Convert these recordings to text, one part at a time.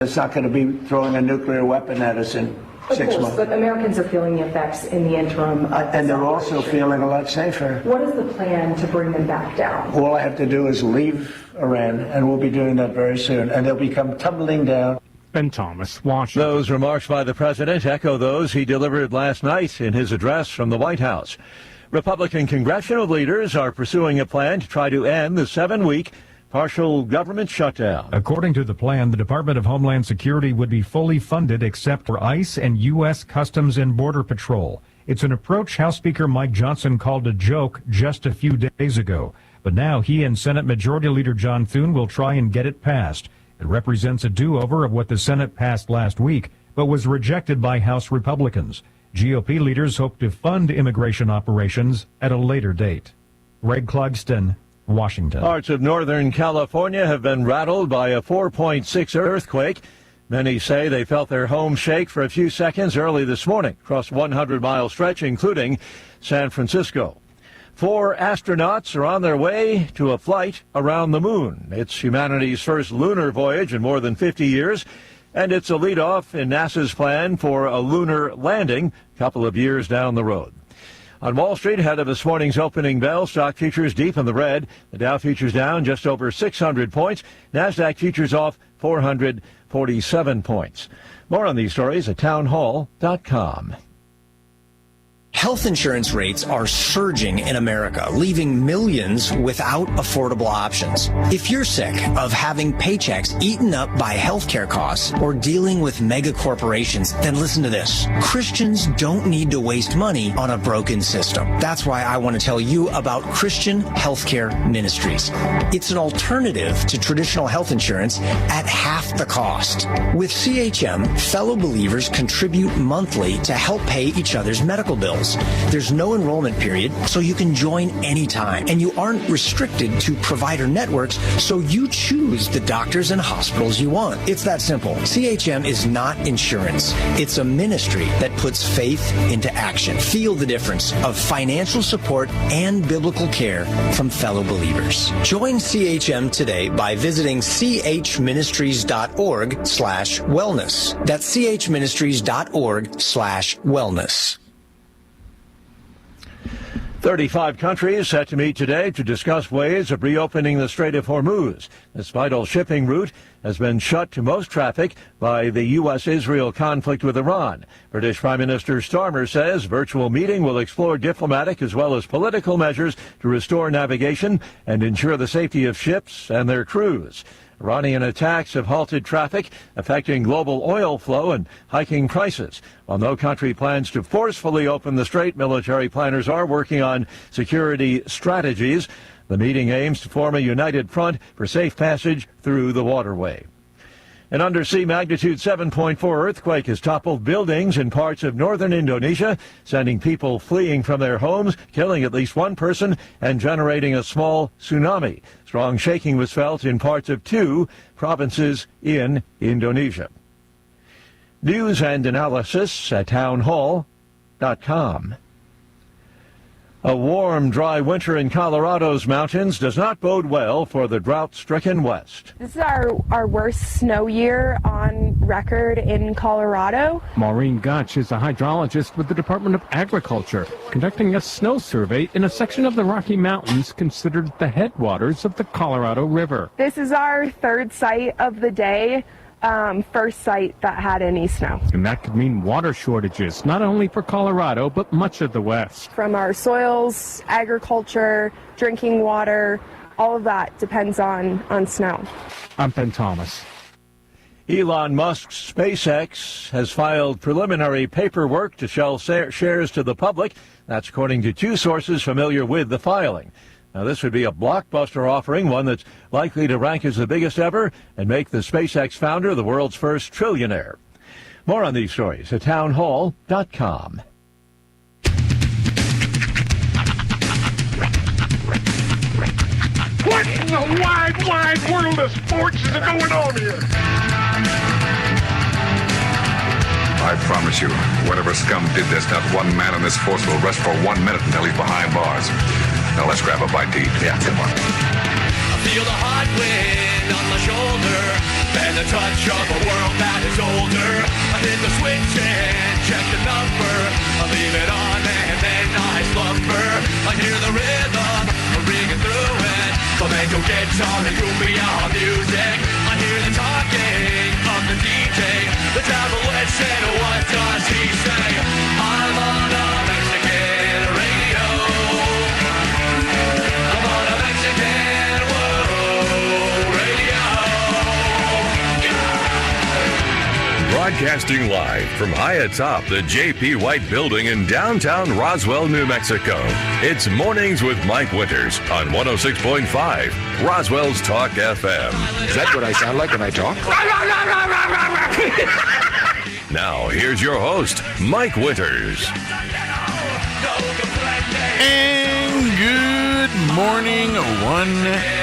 It's not going to be throwing a nuclear weapon at us in 6 months. But Americans are feeling the effects in the interim. And they're also feeling a lot safer. What is the plan to bring them back down? All I have to do is leave Iran, and we'll be doing that very soon, and they'll become tumbling down. Ben Thomas, Washington. Those remarks by the president echo those he delivered last night in his address from the White House. Republican congressional leaders are pursuing a plan to try to end the 7-week partial government shutdown. According to the plan, the Department of Homeland Security would be fully funded except for ICE and U.S. Customs and Border Patrol. It's an approach House Speaker Mike Johnson called a joke just a few days ago. But now he and Senate Majority Leader John Thune will try and get it passed. It represents a do-over of what the Senate passed last week, but was rejected by House Republicans. GOP leaders hope to fund immigration operations at a later date. Greg Clugston, Washington. Parts of Northern California have been rattled by a 4.6 earthquake. Many say they felt their homes shake for a few seconds early this morning across a 100-mile stretch, including San Francisco. 4 astronauts are on their way to a flight around the moon. It's humanity's first lunar voyage in more than 50 years, and it's a leadoff in NASA's plan for a lunar landing a couple of years down the road. On Wall Street, ahead of this morning's opening bell, stock futures deep in the red. The Dow futures down just over 600 points. NASDAQ futures off 447 points. More on these stories at townhall.com. Health insurance rates are surging in America, leaving millions without affordable options. If you're sick of having paychecks eaten up by healthcare costs or dealing with mega corporations, then listen to this. Christians don't need to waste money on a broken system. That's why I want to tell you about Christian Healthcare Ministries. It's an alternative to traditional health insurance at half the cost. With CHM, fellow believers contribute monthly to help pay each other's medical bills. There's no enrollment period, so you can join anytime. And you aren't restricted to provider networks, so you choose the doctors and hospitals you want. It's that simple. CHM is not insurance. It's a ministry that puts faith into action. Feel the difference of financial support and biblical care from fellow believers. Join CHM today by visiting chministries.org/wellness. That's chministries.org/wellness. 35 countries set to meet today to discuss ways of reopening the Strait of Hormuz. This vital shipping route has been shut to most traffic by the U.S.-Israel conflict with Iran. British Prime Minister Starmer says virtual meeting will explore diplomatic as well as political measures to restore navigation and ensure the safety of ships and their crews. Iranian attacks have halted traffic, affecting global oil flow and hiking prices. While no country plans to forcefully open the strait, military planners are working on security strategies. The meeting aims to form a united front for safe passage through the waterway. An undersea magnitude 7.4 earthquake has toppled buildings in parts of northern Indonesia, sending people fleeing from their homes, killing at least one person, and generating a small tsunami. Strong shaking was felt in parts of 2 provinces in Indonesia. News and analysis at townhall.com. A warm, dry winter in Colorado's mountains does not bode well for the drought-stricken West. This is our worst snow year on record in Colorado. Maureen Gotch is a hydrologist with the Department of Agriculture, conducting a snow survey in a section of the Rocky Mountains considered the headwaters of the Colorado River. This is our 3rd site of the day. First site that had any snow. And that could mean water shortages, not only for Colorado, but much of the West. From our soils, agriculture, drinking water, all of that depends on snow. I'm Ben Thomas. Elon Musk's SpaceX has filed preliminary paperwork to sell shares to the public. That's according to 2 sources familiar with the filing. Now, this would be a blockbuster offering, one that's likely to rank as the biggest ever and make the SpaceX founder the world's first trillionaire. More on these stories at townhall.com. What in the wide, wide world of sports is going on here? I promise you, whatever scum did this, not one man in this force will rest for 1 minute until he's behind bars. Now let's grab a bite to eat. Yeah, come on. feel the hot wind on my shoulder and the touch of a world that is older. I hit the switch and check the number. I leave it on and then I slumber. I hear the rhythm ringing through it. Flamenco guitar and cumbia music. I hear the talking of the DJ. The tablet said, what does he say? I'm on a Mexican radio. I'm on a Mexican world radio. Broadcasting live from high atop the J.P. White Building in downtown Roswell, New Mexico. It's Mornings with Mike Winters on 106.5 Roswell's Talk FM. Is that what I sound like when I talk? Now, here's your host, Mike Winters. And good morning, one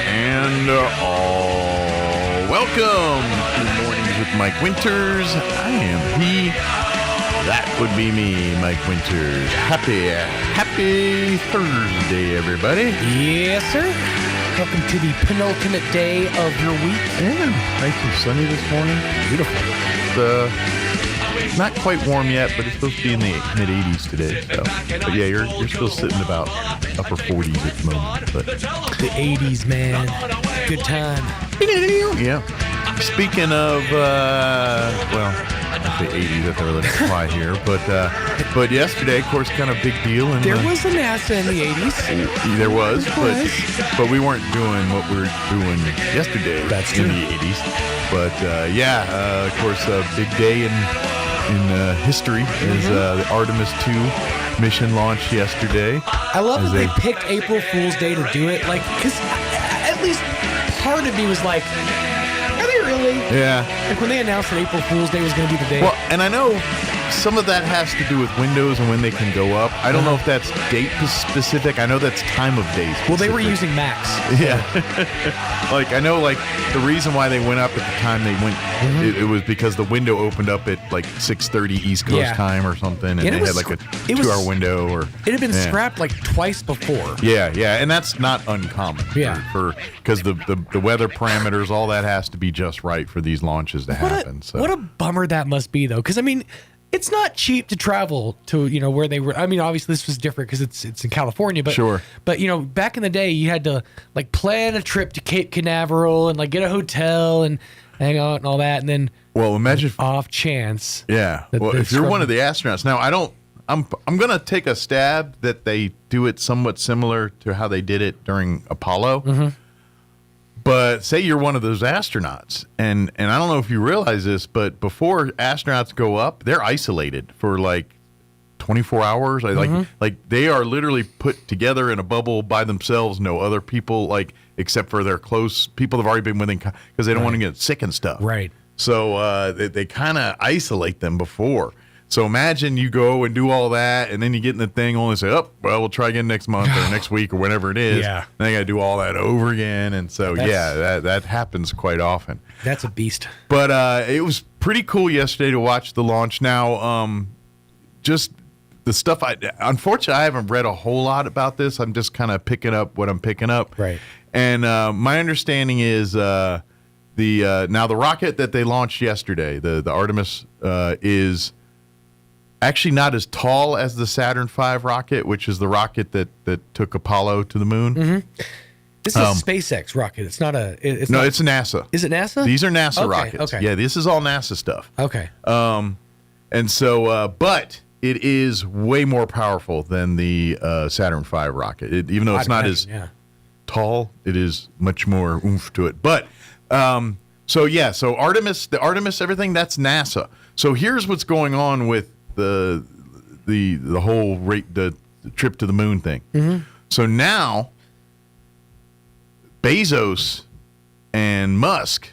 and all. Welcome to Mornings with Mike Winters. I am he. That would be me, Mike Winters. Happy Thursday, everybody. Yes, sir. Welcome to the penultimate day of your week. Yeah, nice and sunny this morning. Beautiful. It's not quite warm yet, but it's supposed to be in the mid-80s today. So, but yeah, you're still sitting about upper 40s at the moment. But the 80s, man, good time. Yeah. Speaking of, well, I say 80s, that's not really apply here, but yesterday, of course, kind of big deal. And there was a NASA in the 80s. There was, but we weren't doing what we were doing yesterday. That's true. In the 80s. But of course, a big day in history is the Artemis 2 mission launched yesterday. I love that they picked April Fool's Day to do it, like, because at least part of me was like, are they really? Yeah. Like when they announced that April Fool's Day was going to be the day. Well, and I know some of that has to do with windows and when they can go up. I don't know if that's date specific. I know that's time of day specific. Well, they were using Max. Yeah. Like, I know, like, the reason why they went up at the time they went, it was because the window opened up at, like, 6:30 East Coast time or something, and they had, like, a 2-hour window. Or it had been scrapped, like, twice before. Yeah, and that's not uncommon. Yeah. Because the weather parameters, all that has to be just right for these launches to happen. What a bummer that must be, though, because, I mean, it's not cheap to travel to, where they were. I mean, obviously this was different because it's in California, but sure. But back in the day, you had to like plan a trip to Cape Canaveral and like get a hotel and hang out and all that, and then imagine off chance. Yeah. Well, if you're one of the astronauts now, I'm gonna take a stab that they do it somewhat similar to how they did it during Apollo. Mm-hmm. But say you're one of those astronauts, and I don't know if you realize this, but before astronauts go up, they're isolated for like 24 hours. Like they are literally put together in a bubble by themselves, no other people, like except for their close people have already been with them because they don't want to get sick and stuff. Right. So they kind of isolate them before. So imagine you go and do all that, and then you get in the thing only say, we'll try again next month or next week or whenever it is. Yeah. Then you got to do all that over again. And so, that happens quite often. That's a beast. But it was pretty cool yesterday to watch the launch. Now, just the stuff unfortunately, I haven't read a whole lot about this. I'm just kind of picking up what I'm picking up. Right. And my understanding is now the rocket that they launched yesterday, the Artemis, is actually not as tall as the Saturn V rocket, which is the rocket that took Apollo to the moon. Mm-hmm. This is a SpaceX rocket. It's not a. It's NASA. Is it NASA? These are NASA rockets. Okay. Yeah, this is all NASA stuff. Okay. And so, but it is way more powerful than the Saturn V rocket. Even though it's not as tall, it is much more oomph to it. But so Artemis, everything that's NASA. So here's what's going on with the whole the trip to the moon thing. Mm-hmm. So now Bezos and Musk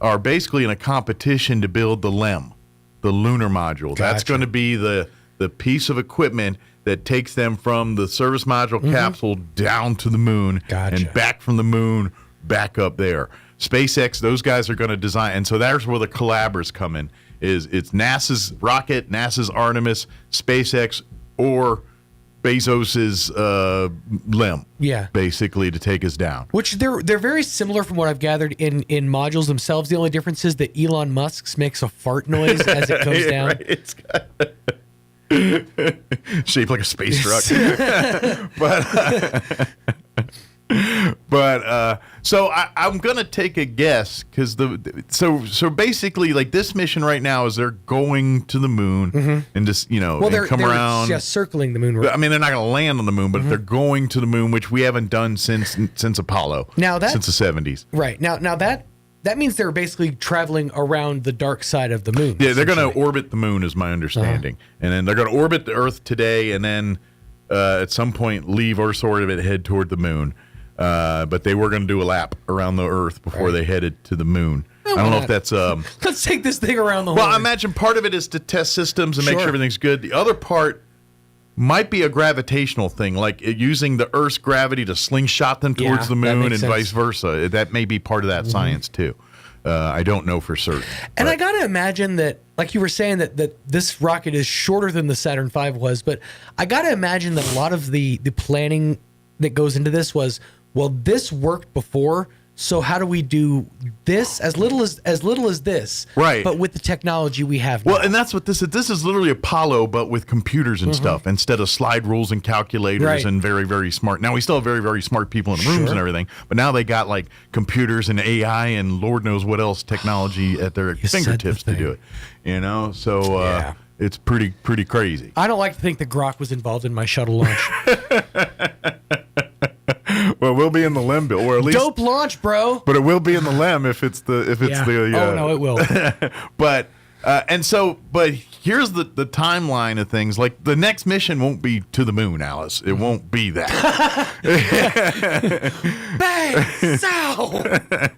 are basically in a competition to build the LEM, the lunar module. Gotcha. That's going to be the piece of equipment that takes them from the service module capsule down to the moon and back from the moon back up there. SpaceX, those guys are going to design, and so that's where the collabors come in. It's NASA's rocket, NASA's Artemis, SpaceX, or Bezos's limb. Yeah. Basically to take us down. Which they're very similar from what I've gathered in modules themselves. The only difference is that Elon Musk's makes a fart noise as it comes down. Right. It's got shaped like a space truck. But so I'm gonna take a guess because so basically like this mission right now is they're going to the moon and just they're around. Just circling the moon. Right? I mean, they're not gonna land on the moon, but they're going to the moon, which we haven't done since Apollo. Since the 70s. Right now that means they're basically traveling around the dark side of the moon. Yeah, they're going to orbit the moon, is my understanding, and then they're going to orbit the Earth today, and then at some point leave Earth's orbit, head toward the moon. But they were going to do a lap around the Earth before they headed to the moon. I don't know if that's. Let's take this thing around the. Well, I imagine part of it is to test systems and make sure everything's good. The other part might be a gravitational thing, like using the Earth's gravity to slingshot them towards the moon and vice versa. That may be part of that science too. I don't know for certain. And I got to imagine that, like you were saying, that this rocket is shorter than the Saturn V was, but I got to imagine that a lot of the planning that goes into this was, well, this worked before, so how do we do this as little as this, right? But with the technology we have now. Well, and that's what this is. This is literally Apollo, but with computers and stuff instead of slide rules and calculators and very, very smart. Now we still have very, very smart people in rooms and everything, but now they got like computers and AI and Lord knows what else technology at their fingertips to do it. So it's pretty crazy. I don't like to think that Grok was involved in my shuttle launch. Well, we'll be in the limb, Bill, or at least dope launch, bro. But it will be in the limb if it's the oh no, it will. But here's the timeline of things. Like the next mission won't be to the moon, Alice. It won't be that. Bang! Sow!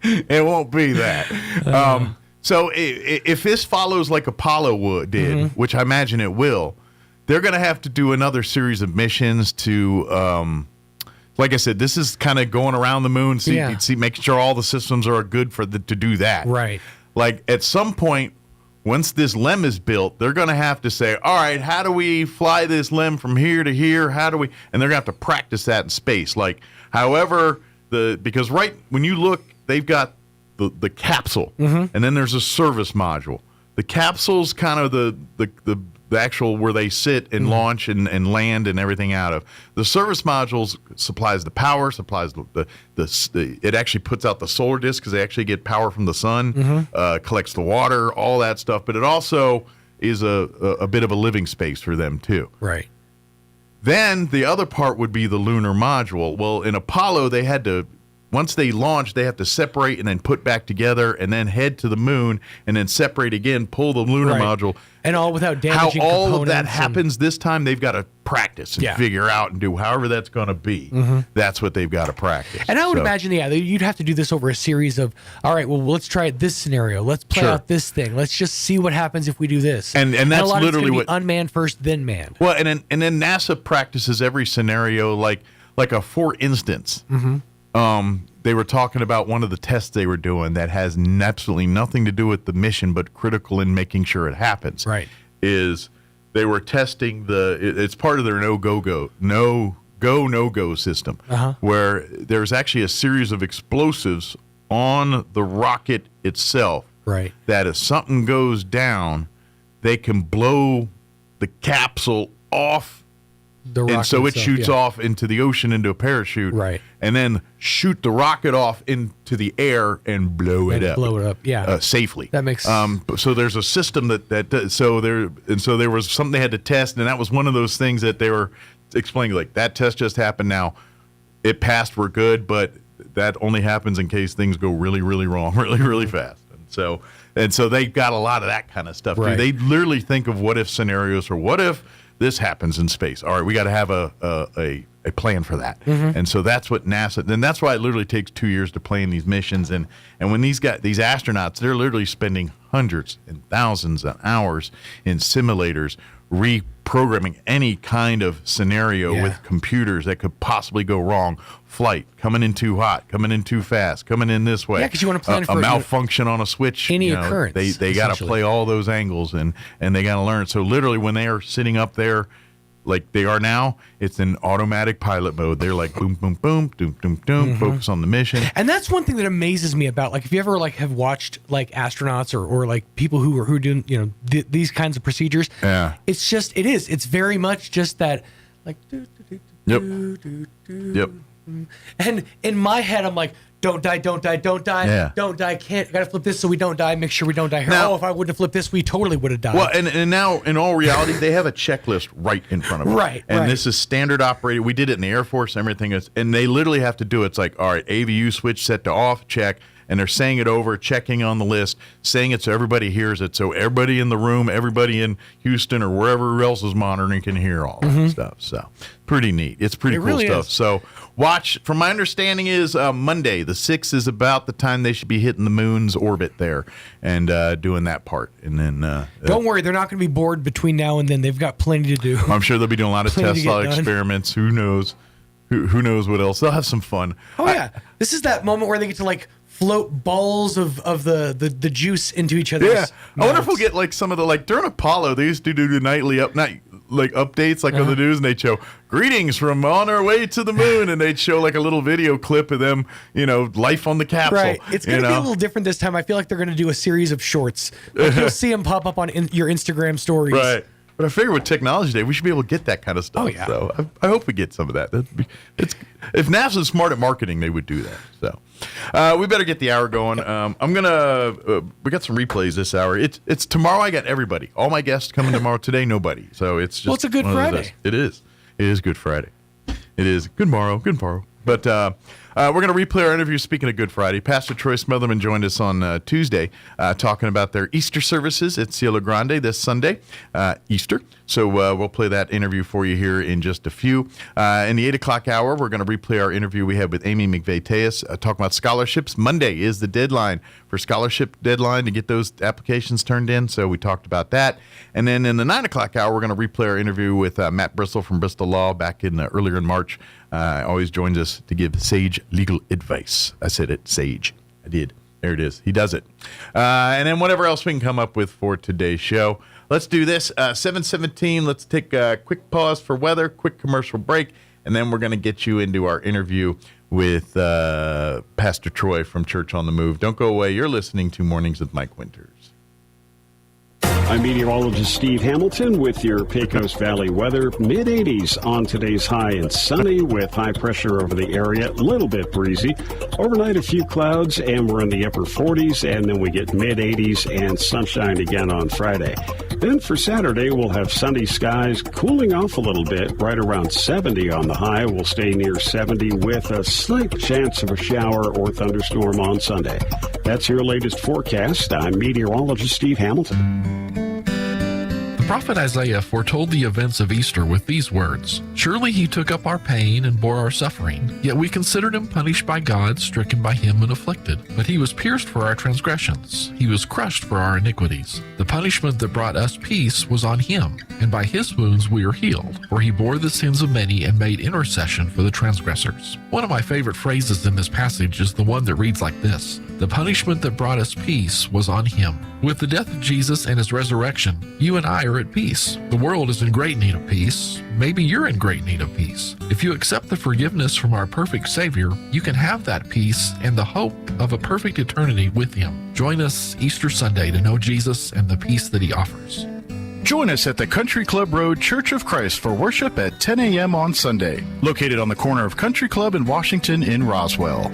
It won't be that. So if this follows like Apollo did, which I imagine it will, they're going to have to do another series of missions to. Like I said, this is kind of going around the moon, making sure all the systems are good to do that. Right. Like at some point, once this LEM is built, they're going to have to say, all right, how do we fly this LEM from here to here? How do we? And they're going to have to practice that in space. Like, however, because right when you look, they've got the capsule, and then there's a service module. The capsule's kind of the actual where they sit and launch and land and everything out of. The service modules supplies the power, supplies it actually puts out the solar disk because they actually get power from the sun, collects the water, all that stuff. But it also is a bit of a living space for them too. Right. Then the other part would be the lunar module. Well, in Apollo, they had to, once they launch, they have to separate and then put back together and then head to the moon and then separate again, pull the lunar module. And all without damaging how all of that happens this time, they've got to practice and figure out and do however that's going to be. That's what they've got to practice. And I would imagine, you'd have to do this over a series of, all right, well, let's try this scenario. Let's play out this thing. Let's just see what happens if we do this. And that's a lot literally what unmanned first, then manned. Well, and then NASA practices every scenario like a for instance. They were talking about one of the tests they were doing that has absolutely nothing to do with the mission, but critical in making sure it happens. Right. Is they were testing it's part of their no-go system, where there's actually a series of explosives on the rocket itself. Right. That if something goes down, they can blow the capsule off. And so it shoots off into the ocean into a parachute, right? And then shoot the rocket off into the air and blow it up, safely. That makes so there's a system so there was something they had to test, and that was one of those things that they were explaining. Like that test just happened. Now it passed, we're good, but that only happens in case things go really, really wrong, really, really fast. And so they got a lot of that kind of stuff. Right. They literally think of what if scenarios, or what if this happens in space. All right, we got to have a plan for that. And so that's what NASA. Then that's why it literally takes 2 years to plan these missions. And when these astronauts, they're literally spending hundreds and thousands of hours in simulators reprogramming any kind of scenario with computers that could possibly go wrong. Flight coming in too hot, coming in too fast, coming in this way. Yeah, because you want to plan for a malfunction on a switch. Any occurrence. They got to play all those angles and they got to learn. So literally, when they are sitting up there, like they are now, it's in automatic pilot mode. They're like boom, boom, boom, doom, doom, doom, focus on the mission. And that's one thing that amazes me about, like, if you ever like have watched like astronauts or like people who are doing, you know, these kinds of procedures. Yeah. It's very much just that, like, Yep. And in my head, I'm like, don't die, don't die, don't die, don't die, gotta flip this so we don't die, make sure we don't die here. Now, if I wouldn't have flipped this, we totally would have died. Well, and now, in all reality, they have a checklist right in front of them. Right. And this is standard operated. We did it in the Air Force, everything is, and they literally have to do it. It's like, all right, AVU switch set to off, check. And they're saying it over, checking on the list, saying it so everybody hears it. So everybody in the room, everybody in Houston or wherever else is monitoring can hear all that stuff. So pretty neat. It's pretty cool really stuff. is. So watch, from my understanding is Monday, the 6th is about the time they should be hitting the moon's orbit there and doing that part. And then don't worry, they're not going to be bored between now and then. They've got plenty to do. I'm sure they'll be doing a lot of Plenty to Tesla get done. experiments. Who knows? Who knows what else? They'll have some fun. Oh, yeah. This is that moment where they get to, like, float balls of the juice into each other's Yeah, I wonder if we'll mouths. get like some of the, like during Apollo, they used to do the nightly updates like on the news, and they'd show greetings from on our way to the moon, and they'd show like a little video clip of them, you know, life on the capsule. Right. It's going to be a little different this time. I feel like they're going to do a series of shorts. Like you'll see them pop up on your Instagram stories. Right. But I figure with Technology Day, we should be able to get that kind of stuff. Oh, yeah. So I hope we get some of that. If NASA's smart at marketing, they would do that. So we better get the hour going. We got some replays this hour. It's tomorrow. I got everybody. All my guests coming tomorrow. Today, nobody. So it's just. Well, it's a Good Friday. It is. It is Good Friday. It is. Good morrow. Good morrow. But we're going to replay our interview. Speaking of Good Friday, Pastor Troy Smotherman joined us on Tuesday talking about their Easter services at Cielo Grande this Sunday, Easter. So we'll play that interview for you here in just a few. In the 8 o'clock hour, we're going to replay our interview we had with Amy McVeigh-Tejas talking about scholarships. Monday is the deadline for scholarship deadline to get those applications turned in. So we talked about that. And then in the 9 o'clock hour, we're going to replay our interview with Matt Bristol from Bristol Law back in earlier in March. Always joins us to give sage legal advice. I said it, sage. I did. There it is. He does it. And then whatever else we can come up with for today's show. Let's do this. 7:17. Let's take a quick pause for weather, quick commercial break, and then we're going to get you into our interview with Pastor Troy from Church on the Move. Don't go away. You're listening to Mornings with Mike Winters. I'm meteorologist Steve Hamilton with your Pecos Valley weather. Mid-80s on today's high and sunny with high pressure over the area. A little bit breezy. Overnight, a few clouds, and we're in the upper 40s, and then we get mid-80s and sunshine again on Friday. Then for Saturday, we'll have sunny skies, cooling off a little bit, right around 70 on the high. We'll stay near 70 with a slight chance of a shower or thunderstorm on Sunday. That's your latest forecast. I'm meteorologist Steve Hamilton. The prophet Isaiah foretold the events of Easter with these words, "Surely he took up our pain and bore our suffering, yet we considered him punished by God, stricken by him and afflicted. But he was pierced for our transgressions, he was crushed for our iniquities. The punishment that brought us peace was on him, and by his wounds we are healed. For he bore the sins of many and made intercession for the transgressors." One of my favorite phrases in this passage is the one that reads like this, "The punishment that brought us peace was on him." With the death of Jesus and his resurrection, you and I are at peace. The world is in great need of peace. Maybe you're in great need of peace. If you accept the forgiveness from our perfect Savior, you can have that peace and the hope of a perfect eternity with him. Join us Easter Sunday to know Jesus and the peace that he offers. Join us at the Country Club Road Church of Christ for worship at 10 a.m. on Sunday, located on the corner of Country Club and Washington in Roswell.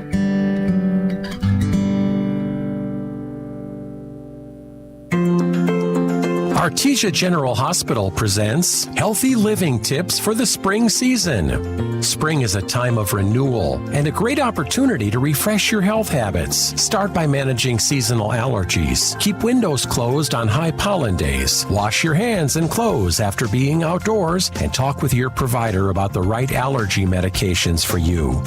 Artesia General Hospital presents Healthy Living Tips for the Spring Season. Spring is a time of renewal and a great opportunity to refresh your health habits. Start by managing seasonal allergies. Keep windows closed on high pollen days. Wash your hands and clothes after being outdoors, and talk with your provider about the right allergy medications for you.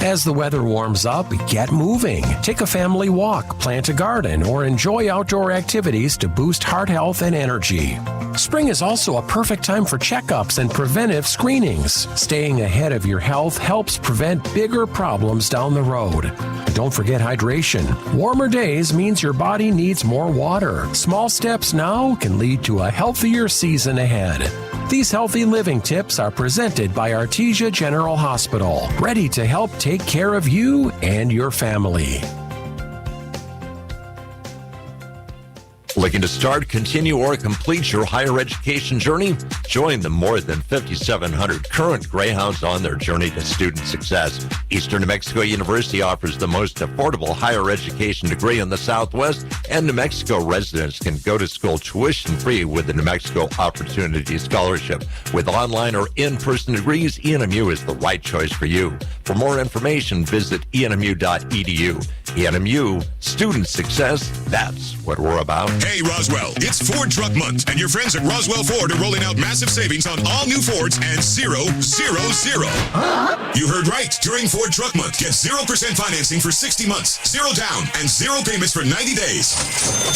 As the weather warms up, get moving. Take a family walk, plant a garden, or enjoy outdoor activities to boost heart health and energy. Spring is also a perfect time for checkups and preventive screenings. Staying ahead of your health helps prevent bigger problems down the road. And don't forget hydration. Warmer days means your body needs more water. Small steps now can lead to a healthier season ahead. These healthy living tips are presented by Artesia General Hospital, ready to help take care of you and your family. Looking to start, continue, or complete your higher education journey? Join the more than 5,700 current Greyhounds on their journey to student success. Eastern New Mexico University offers the most affordable higher education degree in the Southwest, and New Mexico residents can go to school tuition-free with the New Mexico Opportunity Scholarship. With online or in-person degrees, ENMU is the right choice for you. For more information, visit enmu.edu. ENMU, student success, that's what we're about. Hey, Roswell, it's Ford Truck Month, and your friends at Roswell Ford are rolling out massive savings on all new Fords and 000. You heard right. During Ford Truck Month, get 0% financing for 60 months, 0 down, and 0 payments for 90 days.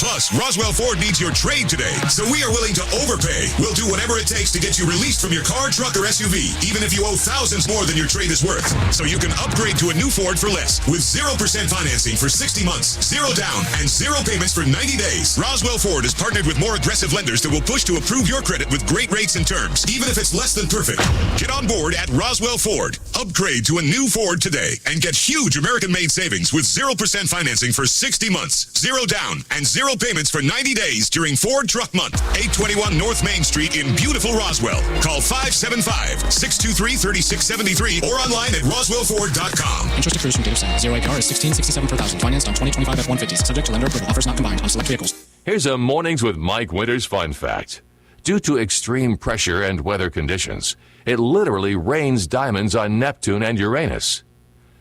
Plus, Roswell Ford needs your trade today, so we are willing to overpay. We'll do whatever it takes to get you released from your car, truck, or SUV, even if you owe thousands more than your trade is worth. So you can upgrade to a new Ford for less, with 0% financing for 60 months, 0 down, and 0 payments for 90 days. Roswell Ford has partnered with more aggressive lenders that will push to approve your credit with great rates and terms, even if it's less than perfect. Get on board at Roswell Ford. Upgrade to a new Ford today and get huge American-made savings with 0% financing for 60 months, 0 down, and 0 payments for 90 days during Ford Truck Month. 821 North Main Street in beautiful Roswell. Call 575-623-3673 or online at roswellford.com. Interest accrues from date of sale. 0 APR is $16.67 per thousand. Financed on 2025 F-150s. Subject to lender approval. Offers not combined on select vehicles. Here's a Mornings with Mike Winters fun fact. Due to extreme pressure and weather conditions, it literally rains diamonds on Neptune and Uranus.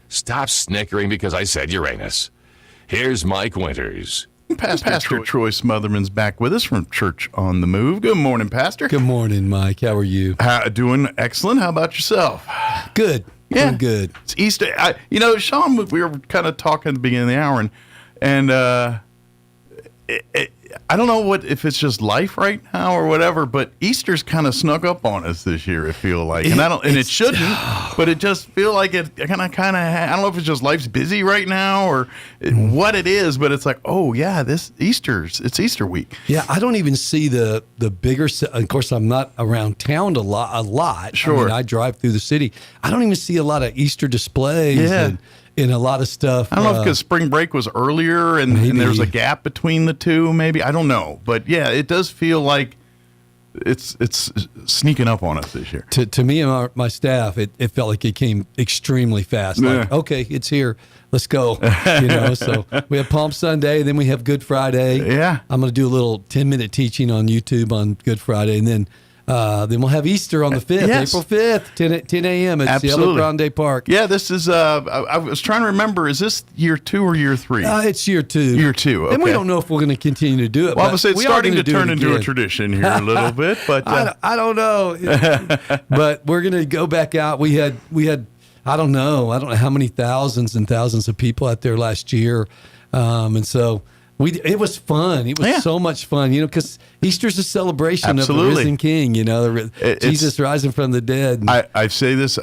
Stop snickering because I said Uranus. Here's Mike Winters. Pastor Troy Smotherman's back with us from Church on the Move. Good morning, Pastor. Good morning, Mike. How are you? Doing excellent. How about yourself? Good. Yeah. Doing good. It's Easter. Sean, we were kind of talking at the beginning of the hour, and I don't know if it's just life right now or whatever, but Easter's kind of snuck up on us this year. I feel like, and it shouldn't, but it just feel like it kind of. I don't know if it's just life's busy right now or what it is, but it's like, oh yeah, it's Easter week. Yeah, I don't even see the bigger. Of course, I'm not around town a lot. Sure, I mean, I drive through the city. I don't even see a lot of Easter displays. Yeah. And a lot of stuff. I don't know if because spring break was earlier and there's a gap between the two, maybe. I don't know. But yeah, it does feel like it's sneaking up on us this year. To me and my staff, it felt like it came extremely fast. Like, okay, it's here. Let's go. So we have Palm Sunday, then we have Good Friday. Yeah. I'm going to do a little 10-minute teaching on YouTube on Good Friday, and then we'll have Easter on the 5th, Yes. April 5th, 10 a.m. at Cielo Grande Park. Yeah, this is, I was trying to remember, is this year 2 or year 3? It's year 2. Year 2, okay. And we don't know if we're going to continue to do it. Well, I would say it's starting to turn into a again. tradition here a little bit, but I don't know. But we're going to go back out. We had I don't know how many thousands and thousands of people out there last year. And so it was fun. It was so much fun, because Easter's a celebration of the risen King, Jesus rising from the dead. I've said this,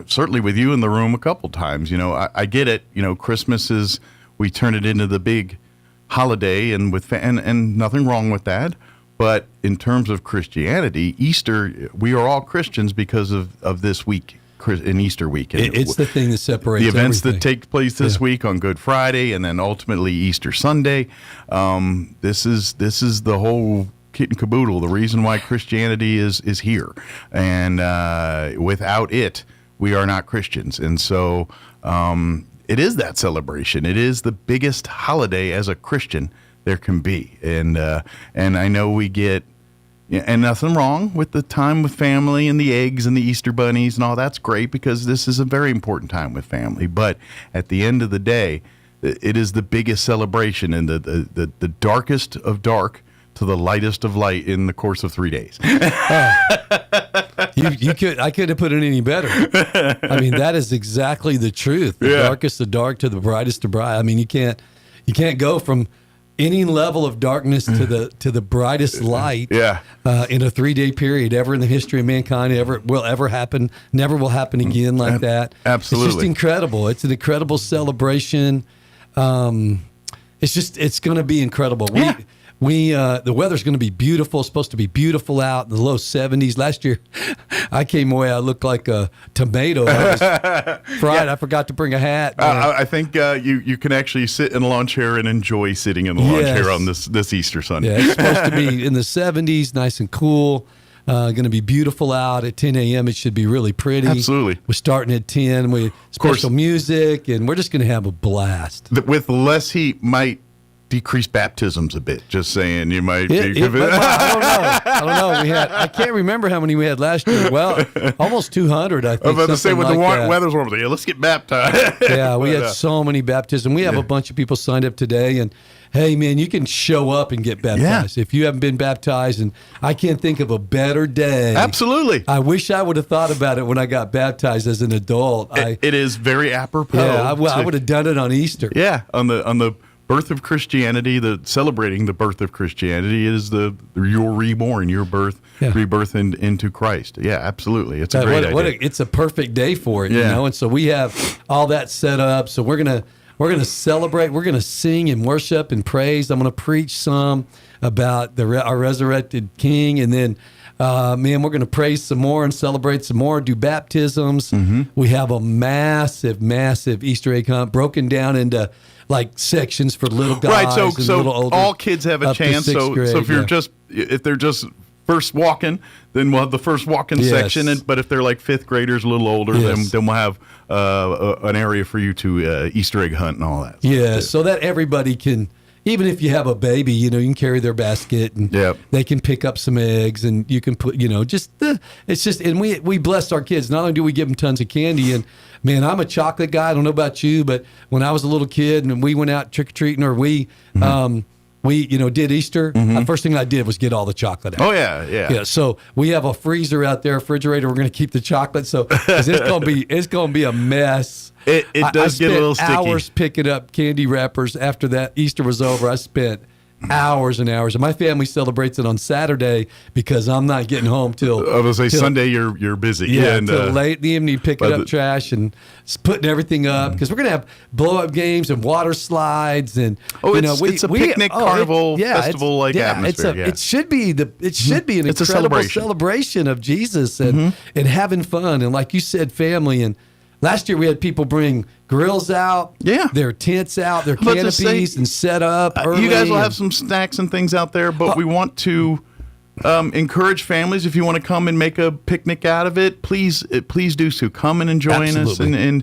certainly with you in the room a couple times. I get it. Christmas is, we turn it into the big holiday, and and nothing wrong with that. But in terms of Christianity, Easter, we are all Christians because of this week. In Easter week. It's the thing that separates the events everything. that take place this week on Good Friday and then ultimately Easter Sunday. This is the whole kit and caboodle, the reason why Christianity is here. And without it, we are not Christians. And so it is that celebration. It is the biggest holiday as a Christian there can be. And I know we get... Yeah, and nothing wrong with the time with family and the eggs and the Easter bunnies and all. That's great because this is a very important time with family. But at the end of the day, it is the biggest celebration and the darkest of dark to the lightest of light in the course of 3 days. I couldn't have put it any better. I mean, that is exactly the truth. The darkest of dark to the brightest of bright. I mean, you can't go from any level of darkness to the brightest light in a 3-day period ever in the history of mankind never will happen again like that. Absolutely. It's just incredible. It's an incredible celebration. It's going to be incredible. the weather's going to be beautiful. It's supposed to be beautiful out in the low 70s. Last year, I came away. I looked like a tomato. I was fried. Yeah. I forgot to bring a hat. I think you can actually sit in a lawn chair and enjoy sitting in the lawn chair on this Easter Sunday. Yeah, it's supposed to be in the 70s, nice and cool. Going to be beautiful out at 10 a.m. It should be really pretty. Absolutely. We're starting at 10 with special music, and we're just going to have a blast. With less heat might decrease baptisms a bit. Just saying, you might. I don't know. I can't remember how many we had last year. Well, almost 200. I think. I was about to say when the weather's warm, let's get baptized. Yeah, we had so many baptisms. We have a bunch of people signed up today, and hey, man, you can show up and get baptized if you haven't been baptized. And I can't think of a better day. Absolutely. I wish I would have thought about it when I got baptized as an adult. It is very apropos. Yeah, I would have done it on Easter. Yeah, on the birth of Christianity, celebrating the birth of Christianity is you're reborn, your rebirth into Christ. Yeah, absolutely. It's a great idea. It's a perfect day for it, you know. And so we have all that set up. So we're gonna celebrate. We're gonna sing and worship and praise. I'm gonna preach some about our resurrected King, and then we're going to praise some more and celebrate some more, do baptisms. Mm-hmm. We have a massive, massive Easter egg hunt broken down into like sections for little guys. Right, so little older, all kids have a chance. So if they're just first walking, then we'll have the first walking section. But if they're like fifth graders, a little older, then we'll have an area for you to Easter egg hunt and all that. Yeah, so that everybody can. Even if you have a baby, you can carry their basket and they can pick up some eggs and you can put, it's just, and we bless our kids. Not only do we give them tons of candy, and man, I'm a chocolate guy. I don't know about you, but when I was a little kid and we went out trick-or-treating or we did Easter, the first thing I did was get all the chocolate out. Oh, yeah. So we have a freezer out there, refrigerator. We're going to keep the chocolate. So 'cause it's going to be a mess. It does get a little sticky. I spent hours picking up candy wrappers after that Easter was over. I spent hours and hours. And my family celebrates it on Saturday because I'm not getting home till. I was going to say Sunday you're busy. Yeah, until late in the evening picking up trash and putting everything up because we're going to have blow-up games and water slides and it's a picnic carnival festival atmosphere. It should be an incredible celebration of Jesus and having fun and like you said, family. And last year we had people bring grills out, their tents out, their canopies, and set up early. You guys will have some snacks and things out there, but we want to encourage families. If you want to come and make a picnic out of it, please do so. Come and join us, and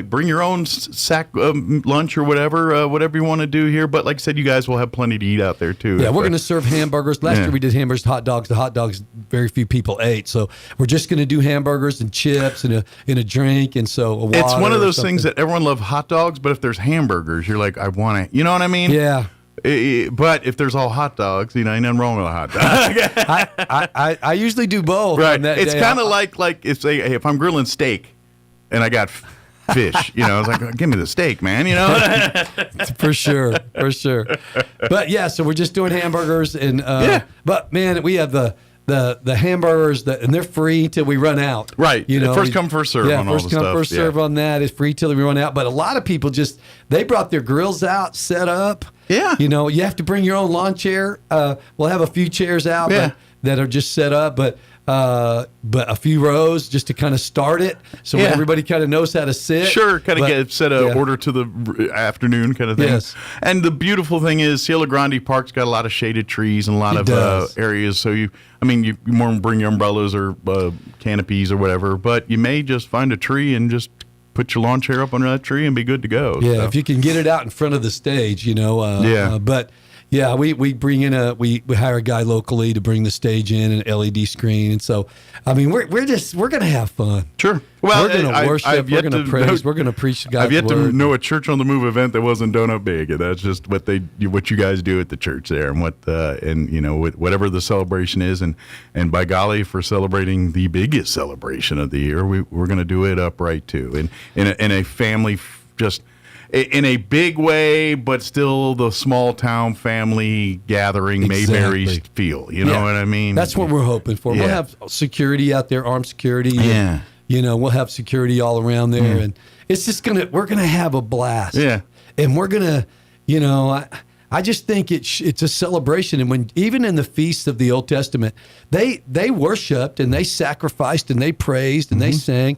bring your own sack lunch or whatever you want to do here. But like I said, you guys will have plenty to eat out there too. Yeah, we're going to serve hamburgers. Last year we did hamburgers, hot dogs. The hot dogs very few people ate, so we're just going to do hamburgers and chips and a drink, and so a water. It's one of those things that everyone loves hot dogs, but if there's hamburgers, you're like, I want it. You know what I mean? Yeah. But if there's all hot dogs, ain't nothing wrong with a hot dog. I usually do both. Right. It's kind of like if I'm grilling steak and I got fish, I was like, give me the steak, man, For sure. But so we're just doing hamburgers and but man, we have the hamburgers and they're free till we run out. Right. First come, first serve on all the stuff. First come, first serve on that. It's free till we run out. But a lot of people they brought their grills out, set up. Yeah. You have to bring your own lawn chair. We'll have a few chairs out that are just set up, but a few rows just to kind of start it so everybody kind of knows how to sit. Sure, kind of set an order to the afternoon kind of thing. Yes. And the beautiful thing is Cielo Grande Park's got a lot of shaded trees and a lot of areas. So you more bring your umbrellas or canopies or whatever, but you may just find a tree and just put your lawn chair up under that tree and be good to go. Yeah, if you can get it out in front of the stage, but yeah, we bring in we hire a guy locally to bring the stage in, an LED screen, and so we're gonna have fun. Sure. Well, we're gonna worship, we're gonna praise, we're gonna preach God's word. I've yet to know a church on the move event that wasn't Donut Big, and that's just what you guys do at the church there, and whatever the celebration is, and by golly, for celebrating the biggest celebration of the year, we're gonna do it upright too, and in a family just. In a big way, but still the small town family gathering Mayberry's feel. You know what I mean? That's what we're hoping for. We'll have security out there, armed security. Yeah. And, we'll have security all around there. And it's just we're going to have a blast. Yeah. And we're going to, I just think it's a celebration. And when even in the feasts of the Old Testament, they worshiped and they sacrificed and they praised and they sang,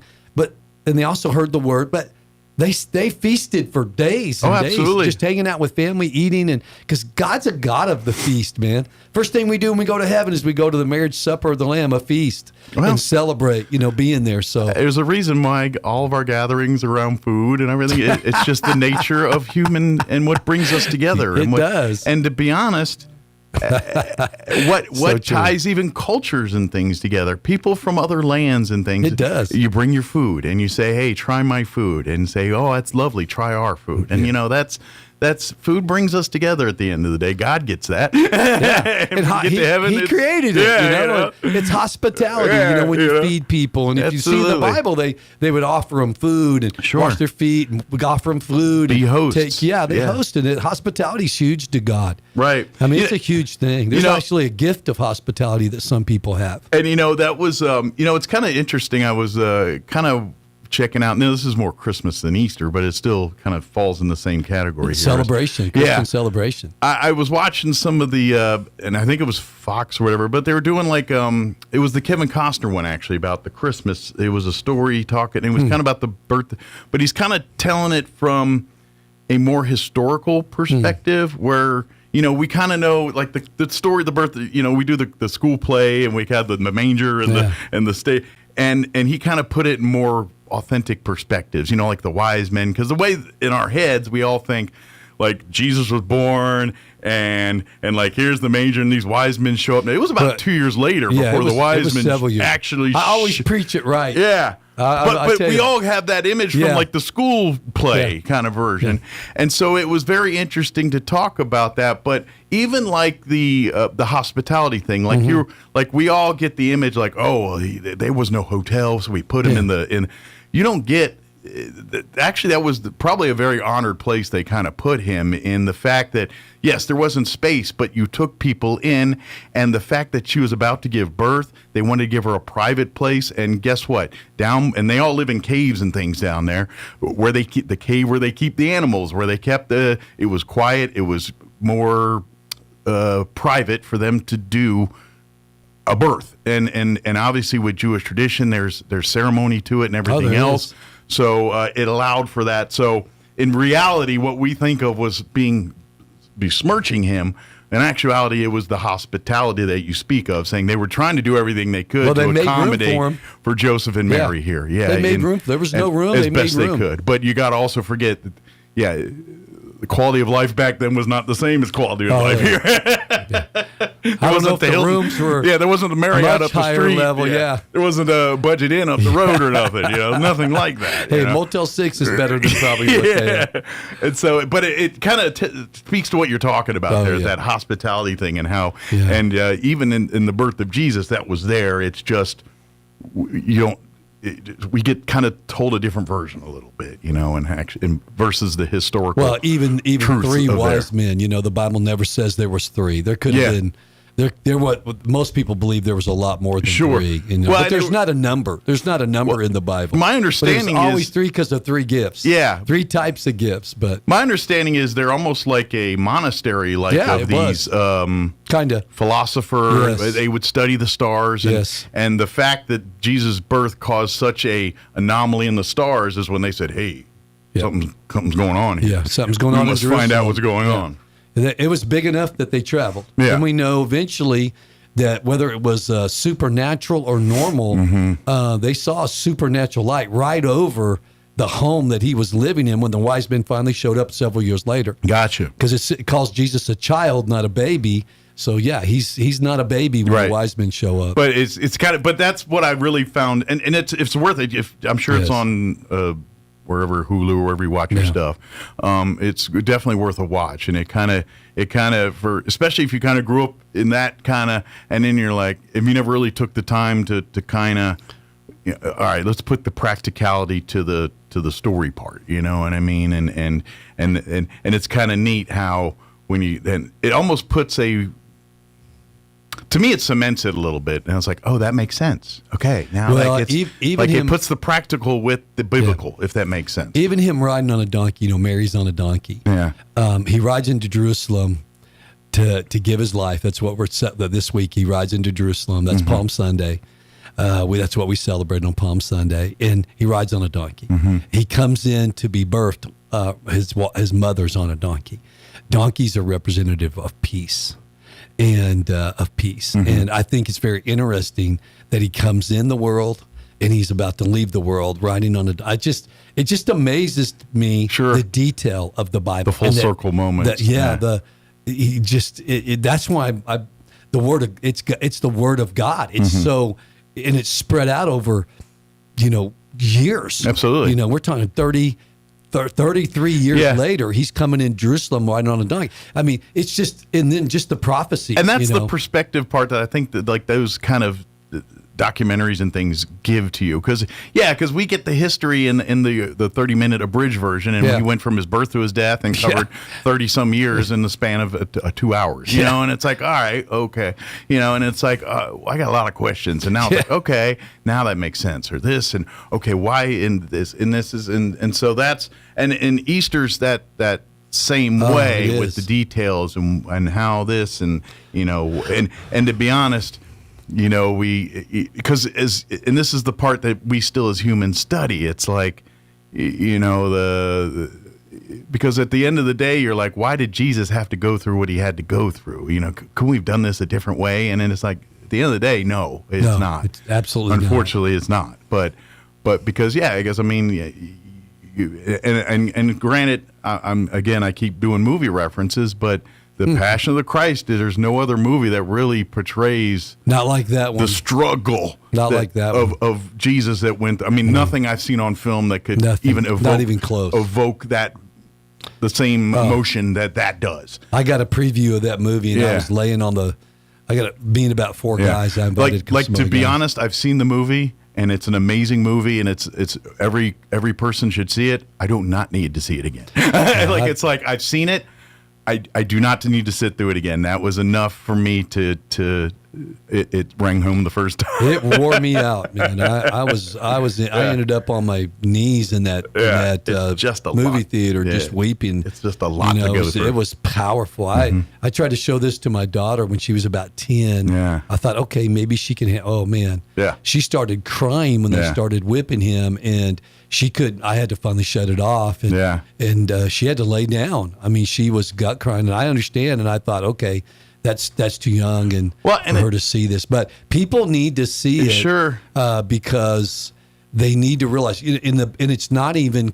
and they also heard the word, but they feasted for days and days, just hanging out with family, eating, and because God's a God of the feast, man. First thing we do when we go to heaven is we go to the marriage supper of the Lamb, a feast, and celebrate, being there. So there's a reason why all of our gatherings around food and everything. It's just the nature of human and what brings us together. It does. And to be honest, what ties even cultures and things together? People from other lands and things. It does. You bring your food and you say, "Hey, try my food," and say, "Oh, that's lovely. Try our food." And that's food brings us together at the end of the day. God gets that. He created it. It's hospitality. When you feed people, and if you see the Bible, they would offer them food and wash their feet, and we offer them food. Be hosts. They host, and hospitality is huge to God. Right. I mean, it's a huge thing. There's actually a gift of hospitality that some people have. And that was it's kind of interesting. I was kind of checking out. Now, this is more Christmas than Easter, but it still kind of falls in the same category. Celebration, Christian celebration. I was watching some of the, and I think it was Fox or whatever, but they were doing it was the Kevin Costner one actually about the Christmas. It was a story talking, it was kind of about the birth, but he's kind of telling it from a more historical perspective where, we kind of know like the story of the birth, we do the school play and we have the manger and the state, and he kind of put it in more authentic perspectives, like the wise men, because the way in our heads we all think like Jesus was born and like here's the manger and these wise men show up. It was about 2 years later before the wise men actually. I always preach it right. Yeah. But we all have that image from like the school play kind of version. And so it was very interesting to talk about that. But even like the hospitality thing, like we all get the image like, oh, there was no hotel, so we put him in. You don't get. Actually, that was probably a very honored place they kind of put him in, the fact that, yes, there wasn't space, but you took people in, and the fact that she was about to give birth, they wanted to give her a private place, and guess what? And they all live in caves and things down there, where they keep the cave where they keep the animals, where they kept it was quiet, it was more private for them to do a birth. And obviously with Jewish tradition, there's ceremony to it and everything else. So it allowed for that. So in reality, what we think of was besmirching him. In actuality, it was the hospitality that you speak of, saying they were trying to do everything they could to accommodate for Joseph and Mary here. Yeah, they made room. There was no room. As best they could. But you got to also forget that, the quality of life back then was not the same as quality of life here. I don't know if the rooms were there wasn't a Marriott up the street. Level, There wasn't a Budget Inn up the road or nothing. Nothing like that. Hey, Motel 6 is better than probably what they had. And so, but it kind of speaks to what you're talking about that hospitality thing and how, and even in the birth of Jesus, that was there. It's just, we get kind of told a different version a little bit, and versus the historical. Well, even three wise men, the Bible never says there was three. There could have been. There, what most people believe there was a lot more than three. But there's not a number. There's not a number in the Bible. My understanding is always three because of three gifts. Yeah, three types of gifts. But my understanding is they're almost like a monastery, of these kind of philosopher. Yes. They would study the stars. And the fact that Jesus' birth caused such a anomaly in the stars is when they said, "Hey, something's going on here. Yeah, something's going on. Let's find out what's going on." It was big enough that they traveled. Yeah. And we know eventually that whether it was supernatural or normal, they saw a supernatural light right over the home that he was living in when the wise men finally showed up several years later. Gotcha. Because it calls Jesus a child, not a baby. So he's not a baby when the wise men show up. But it's kind of, but that's what I really found, and it's worth it. I'm sure it's on wherever Hulu or wherever you watch your stuff. It's definitely worth a watch, and it kind of for, especially if you kind of grew up in that kind of, and then you're like, if you never really took the time to kind of, all right, let's put the practicality to the story part, you know what I mean? And it's kind of neat how when you, then it almost puts to to me, it cements it a little bit. And I was like, oh, that makes sense. Okay, now it puts the practical with the biblical, if that makes sense. Even him riding on a donkey, Mary's on a donkey. Yeah. He rides into Jerusalem to give his life. That's what we're set this week. He rides into Jerusalem. That's Palm Sunday. That's what we celebrate on Palm Sunday. And he rides on a donkey. He comes in to be birthed. His mother's on a donkey. Donkeys are representative of peace. And and I think it's very interesting that he comes in the world and he's about to leave the world riding on it just amazes me the detail of the Bible, the full circle moments. That's why the word of it's the word of God. It's so, and it's spread out over years. Absolutely. We're talking 33 years later, he's coming in Jerusalem riding on a donkey. I mean, it's just, and then just the prophecy. And that's the perspective part that I think that like those kind of documentaries and things give to you. Because we get the history in the 30-minute abridged version, and he went from his birth to his death and covered 30-some years in the span of 2 hours, you know, and it's like, all right, okay, and it's like, I got a lot of questions, and now it's like, okay, now that makes sense, or this, and okay, why in this, and this is, and so that's, and in Easter's that same way with the details and how this, and, and to be honest, because and this is the part that we still as humans study. It's like, because at the end of the day, you're like, why did Jesus have to go through what he had to go through? Could we have done this a different way? And then it's like, at the end of the day, no, it's not. It's absolutely Unfortunately, not. It's not. But because, I guess, I mean, and granted, I keep doing movie references, but the Passion of the Christ, there's no other movie that really portrays not like that one. The struggle of Jesus that went. I mean, nothing I've seen on film that could even evoke, not even close, evoke the same emotion that does. I got a preview of that movie, and I was laying on being about four guys. I invited to be honest, I've seen the movie. And it's an amazing movie, and it's every person should see it. I do not need to see it again. It's like I've seen it. I do not need to sit through it again. That was enough for me to it rang home the first time. It wore me out, man. I ended up on my knees in that movie theater, just weeping. It's just a lot to go through. It was powerful. I tried to show this to my daughter when she was about 10. Yeah. I thought, okay, maybe she can. Oh man. Yeah. She started crying when they started whipping him, and she couldn't. I had to finally shut it off. And she had to lay down. I mean, she was gut crying, and I understand. And I thought, okay, that's too young for her to see this. But people need to see it, because they need to realize. And it's not even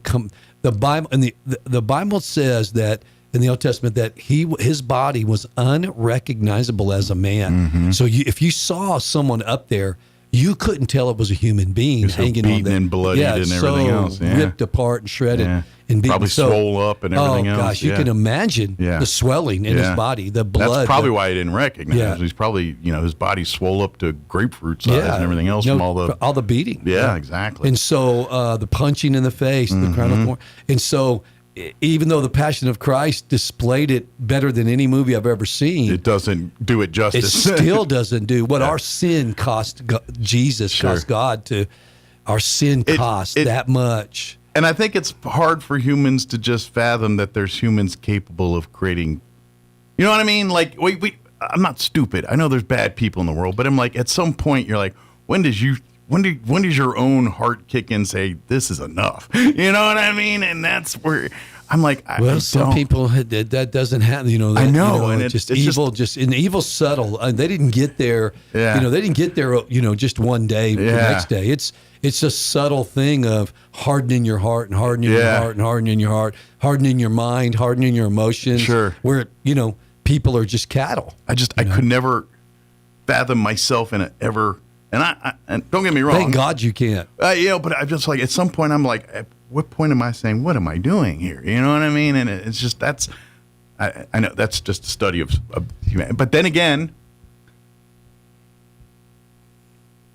the Bible. And the Bible says that in the Old Testament that his body was unrecognizable as a man. So if you saw someone up there, you couldn't tell it was a human being hanging on there. And bloodied and everything else. Yeah. Ripped apart and shredded and beaten. Probably swole up and everything else. Oh, gosh, you can imagine the swelling in his body, the blood. That's probably why he didn't recognize him. He's probably, his body swole up to grapefruit size and everything else from all the beating. Yeah, exactly. And so the punching in the face, the crown of thorns. And so even though the Passion of Christ displayed it better than any movie I've ever seen, it doesn't do it justice. It still doesn't do what our sin cost Jesus, cost God to our sin cost that much. And I think it's hard for humans to just fathom that there's humans capable of creating, you know what I mean? Like, I'm not stupid. I know there's bad people in the world, but I'm like, at some point you're like, when does your own heart kick in and say, this is enough? You know what I mean? And that's where I'm like, some people, that doesn't happen, I know. And it's just evil, and evil's subtle. They didn't get there, they didn't get there, just one day, the next day. It's a subtle thing of hardening your heart and hardening your heart and hardening your heart, hardening your mind, hardening your emotions. Sure. Where, people are just cattle. I could never fathom myself in it ever. And don't get me wrong. Thank God you can't. But I'm just like, at some point, I'm like, at what point am I saying, what am I doing here? You know what I mean? And it's just, I know that's just a study of humanity. But then again,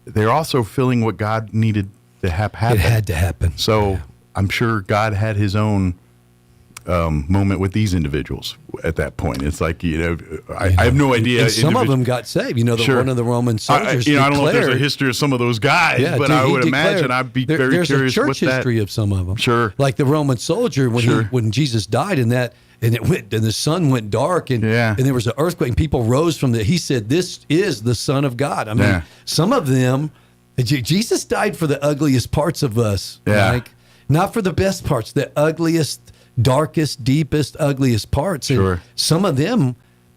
they're also filling what God needed to have happen. It had to happen. So I'm sure God had his own moment with these individuals at that point. It's like, I have no idea. And some of them got saved. One of the Roman soldiers. I don't know if there's a history of some of those guys, but I would imagine I'd be very curious. There's a church history of some of them. Sure, like the Roman soldier when Jesus died, and the sun went dark, and there was an earthquake, and people rose from he said, "This is the Son of God." I mean, some of them, Jesus died for the ugliest parts of us, Mike, not for the best parts, the ugliest, darkest, deepest, ugliest parts. And some of them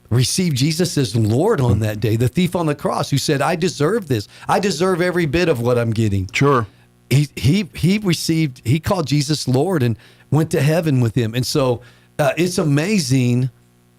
received Jesus as Lord on that day. The thief on the cross who said, "I deserve this. I deserve every bit of what I'm getting." Sure. He called Jesus Lord and went to heaven with him. And so it's amazing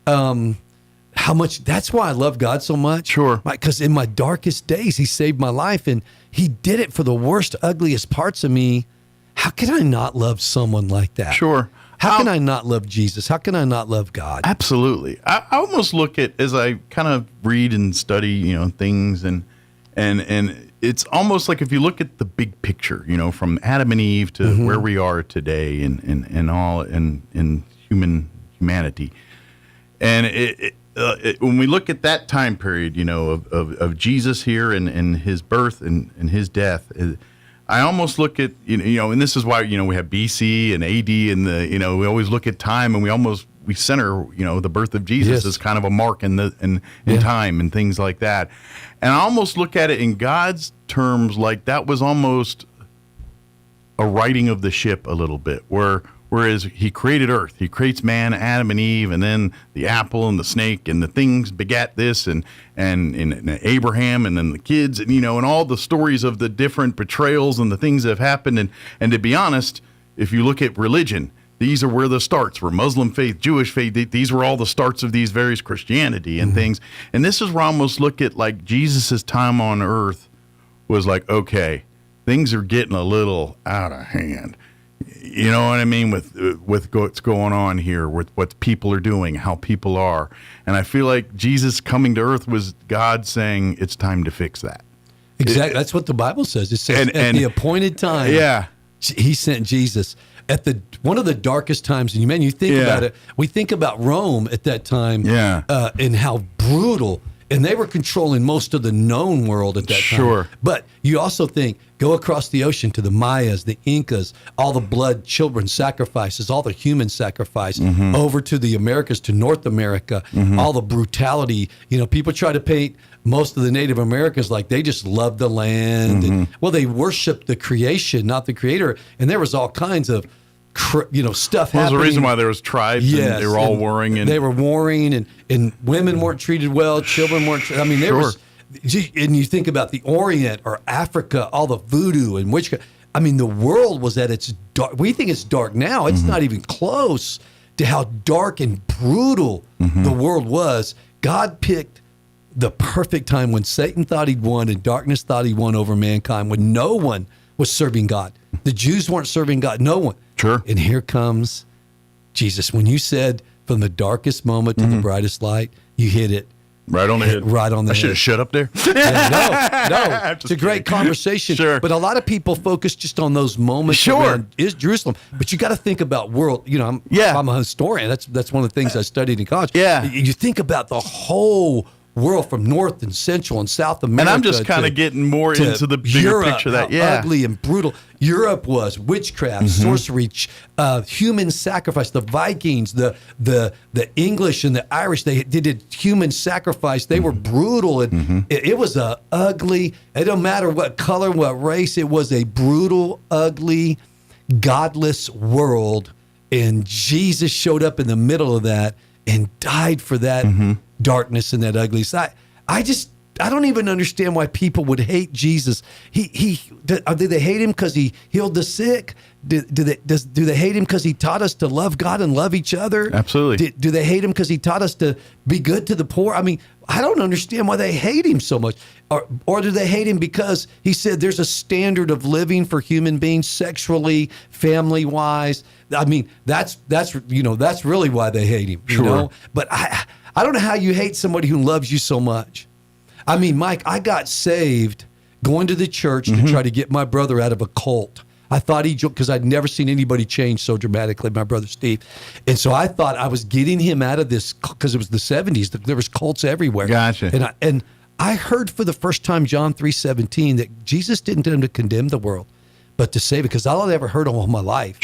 how much, that's why I love God so much. Sure. Because in my darkest days, he saved my life, and he did it for the worst, ugliest parts of me. How can I not love someone like that? Sure. How can I not love Jesus? How can I not love God? Absolutely. I almost look at, as I kind of read and study, things, and it's almost like if you look at the big picture, from Adam and Eve to where we are today, and all in humanity, and when we look at that time period, of Jesus here and his birth and his death. I almost look at, and this is why, we have BC and AD, and we always look at time, and we center, the birth of Jesus as kind of a mark in time and things like that. And I almost look at it in God's terms like that was almost a righting of the ship a little bit, whereas he created earth, he creates man, Adam and Eve, and then the apple and the snake and the things begat this, and Abraham, and then the kids, and and all the stories of the different betrayals and the things that have happened. And to be honest, if you look at religion, these are where the starts were. Muslim faith, Jewish faith, these were all the starts of these various Christianity and things. And this is where I almost look at like Jesus's time on earth was like, okay, things are getting a little out of hand. You know what I mean, with what's going on here, with what people are doing, how people are. And I feel like Jesus coming to earth was God saying it's time to fix that. Exactly. That's what the Bible says. It says at the appointed time, he sent Jesus. At one of the darkest times, and you think about it, we think about Rome at that time, and how brutal, and they were controlling most of the known world at that time. Sure. But you also think, go across the ocean to the Mayas, the Incas, all the blood, children sacrifices, all the human sacrifice, over to the Americas, to North America, all the brutality. People try to paint most of the Native Americans like they just loved the land. And, they worshiped the creation, not the creator. And there was all kinds of stuff happening. There's a reason why there was tribes, and they were all warring. They were warring, and women weren't treated well, children weren't treated. I mean, there was, and you think about the Orient or Africa, all the voodoo and witchcraft. I mean, the world was at its dark. We think it's dark now. It's not even close to how dark and brutal the world was. God picked the perfect time when Satan thought he'd won and darkness thought he won over mankind, when no one was serving God. The Jews weren't serving God. No one. Sure. And here comes Jesus. When you said from the darkest moment to the brightest light, you hit it. Right on the head. Right on the head. I should have shut up there. No. It's a great conversation. Sure. But a lot of people focus just on those moments around Jerusalem. But you got to think about world. I'm a historian. That's one of the things I studied in college. Yeah. You think about the whole world from North and Central and South America. And I'm just kind of getting more into the bigger Europe, picture of that. How ugly and brutal Europe was. Witchcraft, sorcery, human sacrifice. The Vikings, the English and the Irish, they did human sacrifice. They were brutal, and it was a ugly. It don't matter what color, what race. It was a brutal, ugly, godless world, and Jesus showed up in the middle of that and died for that darkness and that ugly side. I don't even understand why people would hate Jesus. Do they hate him because he healed the sick? Do they hate him because he taught us to love God and love each other? Absolutely. Do they hate him because he taught us to be good to the poor? I mean, I don't understand why they hate him so much. Or do they hate him because he said there's a standard of living for human beings, sexually, family-wise? I mean, that's really why they hate him. Sure. But I don't know how you hate somebody who loves you so much. I mean, Mike, I got saved going to the church to try to get my brother out of a cult. I thought he joked because I'd never seen anybody change so dramatically, my brother Steve. And so I thought I was getting him out of this because it was the 70s. There was cults everywhere. Gotcha. And I heard for the first time John 3:17 that Jesus didn't come to condemn the world, but to save it. Because all I'd ever heard all my life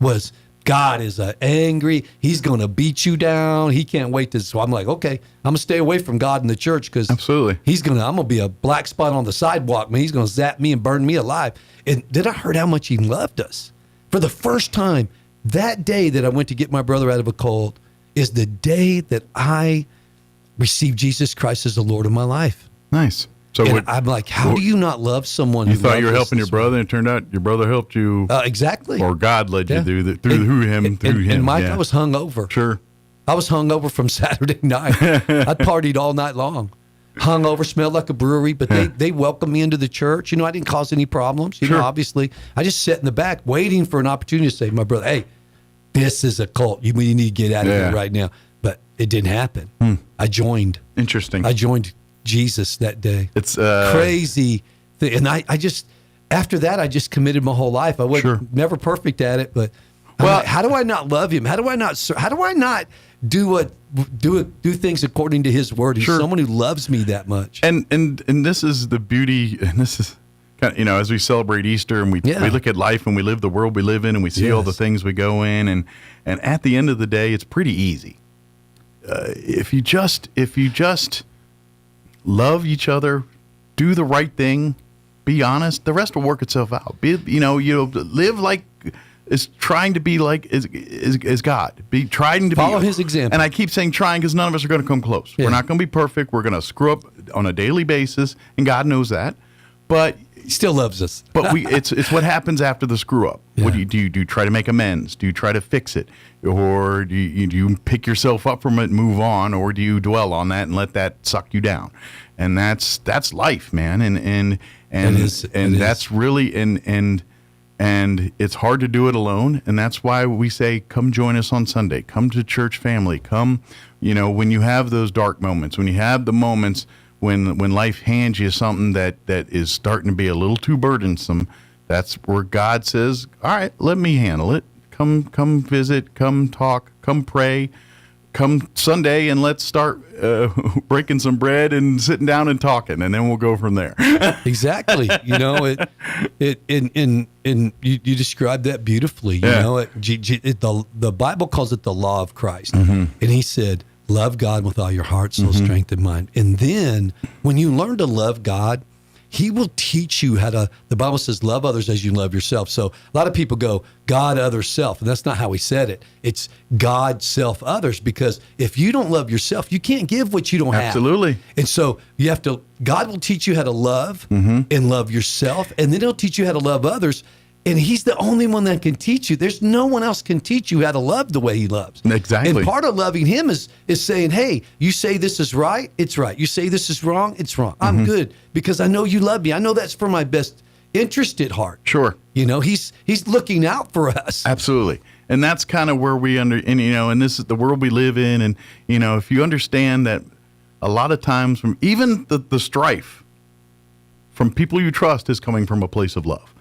was God is angry. He's going to beat you down. He can't wait to. So I'm like, okay, I'm going to stay away from God in the church because absolutely I'm going to be a black spot on the sidewalk, man. He's going to zap me and burn me alive. And then I heard how much he loved us. For the first time, that day that I went to get my brother out of a cold is the day that I received Jesus Christ as the Lord of my life. Nice. So I'm like, how do you not love someone? You thought you were helping your brother, and it turned out your brother helped you. Exactly. Or God led you through him. And Mike, I was hungover. Sure. I was hungover from Saturday night. I partied all night long. Hungover, smelled like a brewery, but they welcomed me into the church. I didn't cause any problems. You know, obviously. I just sat in the back waiting for an opportunity to say to my brother, hey, this is a cult. We need to get out of here right now. But it didn't happen. I joined. Interesting. I joined Jesus that day. It's crazy thing. And I just, after that, I just committed my whole life. I was never perfect at it, but how do I not love him? How do I not do things according to his word? He's someone who loves me that much. And this is the beauty, and this is kind of, as we celebrate Easter and we look at life and we live the world we live in and we see all the things we go in, and at the end of the day, it's pretty easy. If you just love each other, do the right thing, be honest, the rest will work itself out. Live like is trying to be like is God. Be trying to follow his example. And I keep saying trying because none of us are going to come close. We're not going to be perfect. We're going to screw up on a daily basis, and God knows that. But he still loves us. But it's what happens after the screw up. Yeah. What do you try to make amends? Do you try to fix it, or do you pick yourself up from it and move on, or do you dwell on that and let that suck you down? And that's life, man. And that's really and it's hard to do it alone. And that's why we say, come join us on Sunday. Come to church family. Come, when you have those dark moments, when you have the moments when life hands you something that is starting to be a little too burdensome, that's where God says, all right, let me handle it. Come visit, come talk, come pray, come Sunday, and let's start breaking some bread and sitting down and talking, and then we'll go from there. Exactly. You described that beautifully. The Bible calls it the law of Christ. And he said, love God with all your heart, soul, strength, and mind. And then when you learn to love God, he will teach you how to, the Bible says, love others as you love yourself. So a lot of people go, God, others, self. And that's not how he said it. It's God, self, others. Because if you don't love yourself, you can't give what you don't have. Absolutely. And so you have to, God will teach you how to love and love yourself. And then he'll teach you how to love others. And he's the only one that can teach you. There's no one else can teach you how to love the way he loves. Exactly. And part of loving him is saying, hey, you say this is right, it's right. You say this is wrong, it's wrong. I'm good because I know you love me. I know that's for my best interest at heart. Sure. He's looking out for us. Absolutely. And that's kind of where we and this is the world we live in. And, if you understand that a lot of times from even the strife from people you trust is coming from a place of love.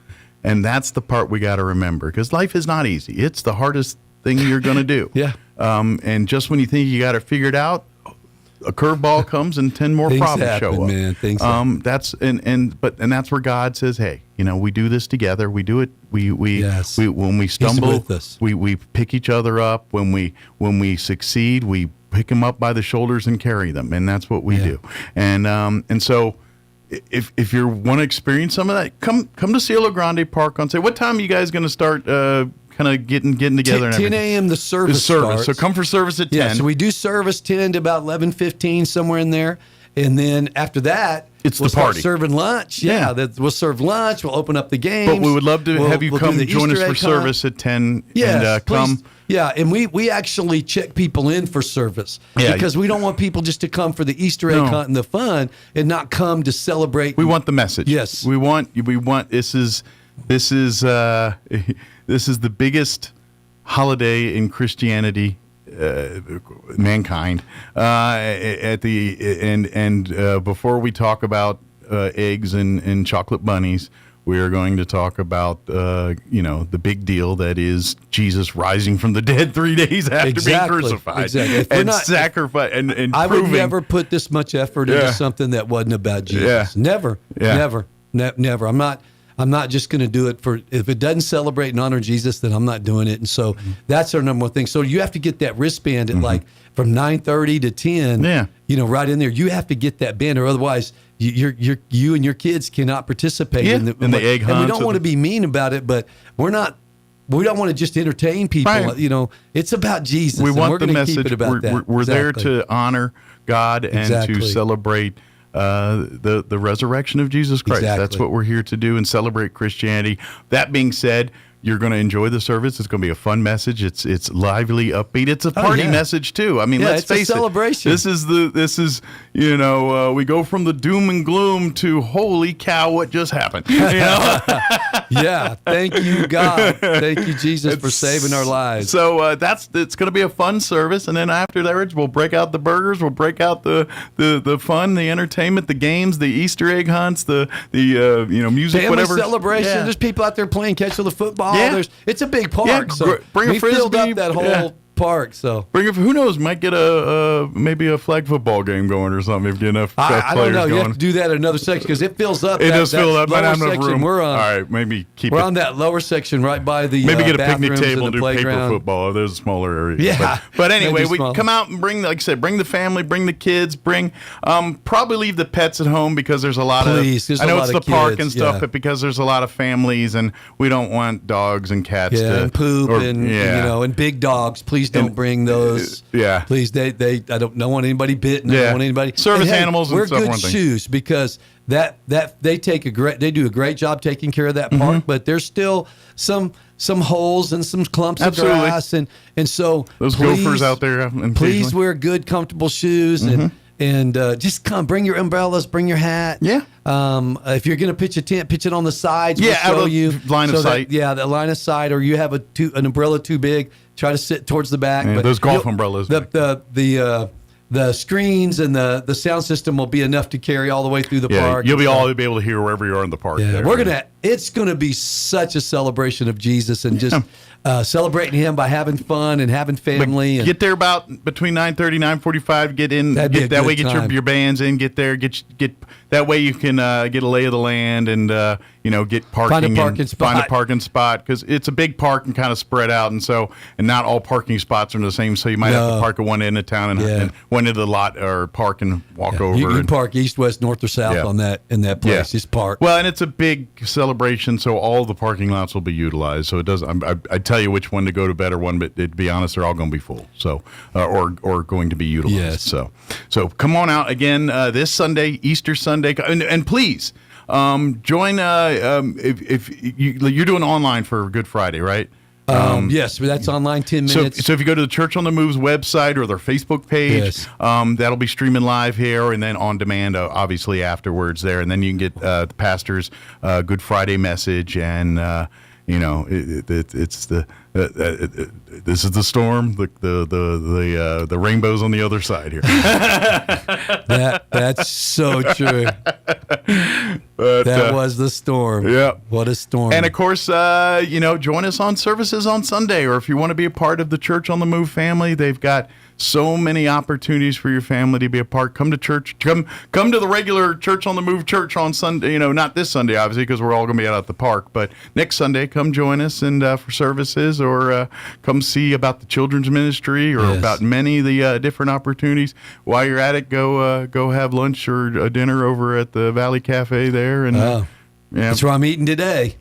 And that's the part we got to remember, because life is not easy. It's the hardest thing you're going to do. Yeah. And just when you think you got it figured out, a curveball comes and 10 more problems show up. Man. Things happen. That's that's where God says, hey, we do this together. We do it. We when we stumble, we pick each other up. When we succeed, we pick them up by the shoulders and carry them. And that's what we do. And so. If you want to experience some of that, come to Cielo Grande Park on, say, what time are you guys going to start kind of getting together? 10 a.m. the service starts. So come for service at 10. Yeah, so we do service 10 to about 11:15, somewhere in there. And then after that, we'll start serving lunch. Yeah, we'll serve lunch. We'll open up the games. But we would love to have you come join us for service at 10. Yes, and come. Yeah, and we actually check people in for service because we don't want people just to come for the Easter egg hunt and the fun and not come to celebrate. We want the message. Yes, we want. This is the biggest holiday in Christianity. Mankind before we talk about eggs and chocolate bunnies, We are going to talk about, the big deal that is Jesus rising from the dead 3 days after being crucified and sacrificed. And I would never put this much effort into something that wasn't about Jesus. Never. I'm not just going to do it if it doesn't celebrate and honor Jesus, then I'm not doing it. And so that's our number one thing. So you have to get that wristband at like from 9:30 to 10. Yeah. Right in there. You have to get that band, or otherwise you and your kids cannot participate in the egg hunt. And we don't want to be mean about it, but we don't want to just entertain people. Right. It's about Jesus. We want the message. Keep it about that. We're there to honor God and to celebrate the resurrection of Jesus Christ. Exactly. That's what we're here to do and celebrate Christianity. That being said, you're going to enjoy the service. It's going to be a fun message. It's lively, upbeat. It's a party message too. I mean, let's face it. Celebration. This is we go from the doom and gloom to holy cow, what just happened? Yeah. Thank you, God. Thank you, Jesus, for saving our lives. So it's going to be a fun service, and then after that, we'll break out the burgers, we'll break out the fun, the entertainment, the games, the Easter egg hunts, the music, family whatever celebration. Yeah. There's people out there playing catch of the football. Yeah. It's a big park. So bring a frisbee. Filled up that whole park. So who knows? Might get maybe a flag football game going or something if you get enough players I don't know. going. You have to do that in another section because it fills up. It does fill up. Lower section we're on. All right, maybe we're on that lower section right by the maybe get a picnic table and do playground. paper football. There's a smaller area. Yeah, but anyway, we come out and bring, like I said, bring the family, bring the kids, probably leave the pets at home because there's a lot of. I know it's the park and stuff, but because there's a lot of families and we don't want dogs and cats to poop and big dogs. Please don't bring those. Please, I don't want anybody bitten. I don't want anybody service animals. Wear good shoes because that they do a great job taking care of that park, but there's still some holes and some clumps of grass and so those gophers out there. Please wear good, comfortable shoes and just bring your umbrellas, bring your hat. Yeah. If you're going to pitch a tent, pitch it on the sides. Yeah, we'll show you line of sight. The line of sight, or you have an umbrella too big. Try to sit towards the back. Yeah, those golf umbrellas. The screens and the sound system will be enough to carry all the way through the park. You'll be able to hear wherever you are in the park. Yeah, it's gonna be such a celebration of Jesus and just celebrating Him by having fun and having family. Get there about between 9:30, 9:45. Get in. Get your bands in. Get there. Get that way you can get a lay of the land and get parking. Find a parking spot because it's a big park and kind of spread out, and not all parking spots are the same. So you might have to park at one end of town and one end of the lot or park and walk over. You can park east, west, north, or south on that in that place. Yeah. Just park. Well, and it's a big celebration, so all the parking lots will be utilized. So it does. I tell you which one to go to, better one, but to be honest, they're all going to be full. So or going to be utilized. Yes. So come on out again this Sunday, Easter Sunday, and please join. If you're doing online for Good Friday, right? Yes, that's online 10 minutes. So if you go to the Church on the Move's website or their Facebook page, that'll be streaming live here and then on demand, obviously afterwards there, and then you can get the pastor's Good Friday message, and it's the this is the storm, the rainbows on the other side here. That's so true. That was the storm. Yeah, what a storm! And of course, join us on services on Sunday, or if you want to be a part of the Church on the Move family, they've got so many opportunities for your family to be a part. Come to church. Come to the regular Church on the Move church on Sunday. Not this Sunday, obviously, because we're all going to be out at the park. But next Sunday, come join us and for services, or come see about the children's ministry, or about many of the different opportunities. While you're at it, go have lunch or a dinner over at the Valley Cafe there. And that's where I'm eating today.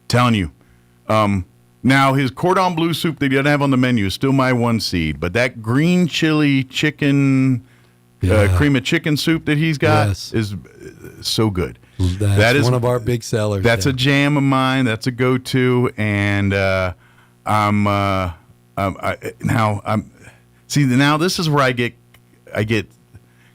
Telling you. Now, his cordon bleu soup that he doesn't have on the menu is still my one seed, but that green chili chicken, cream of chicken soup that he's got is so good. That is one of our big sellers. That's a jam of mine. That's a go-to, and now this is where I get,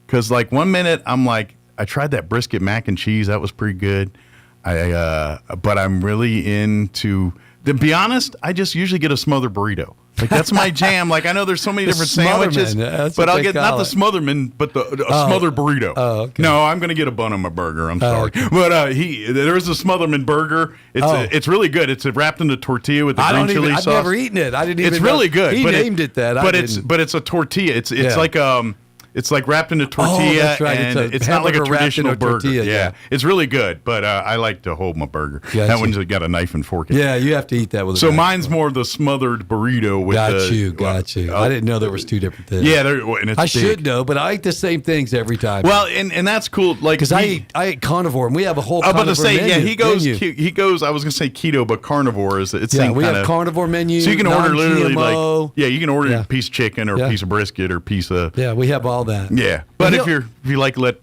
because like 1 minute I'm like, I tried that brisket mac and cheese, that was pretty good. But I'm really into. To be honest, I just usually get a smothered burrito. Like, that's my jam. Like, I know there's so many different sandwiches, but I'll get not the Smotherman, but a smothered burrito. Oh, okay. No, I'm going to get a bun on my burger. I'm sorry. Okay. But there's a Smotherman burger. It's really good. It's wrapped in a tortilla with the green chili sauce. I've never eaten it. I didn't even It's really good. He named it that. But it's a tortilla. It's like it's like wrapped in a tortilla, that's right. and it's not like a traditional burger. Tortilla, yeah, it's really good, but I like to hold my burger. Gotcha. That one's got a knife and fork in it. Yeah, you have to eat that with a So knife. mine's more the smothered burrito with Got you. I didn't know there was two different things. Yeah, and it's I big. should know, but I eat the same things every time. Well, and that's cool. Like, because I eat carnivore, and we have a whole. I'm about to say, menu, he goes. I was gonna say keto, but carnivore is it's we have carnivore menu. So you can order literally non-GMO. you can order a piece of chicken or a piece of brisket or a piece of we have all that. Yeah, but if you like let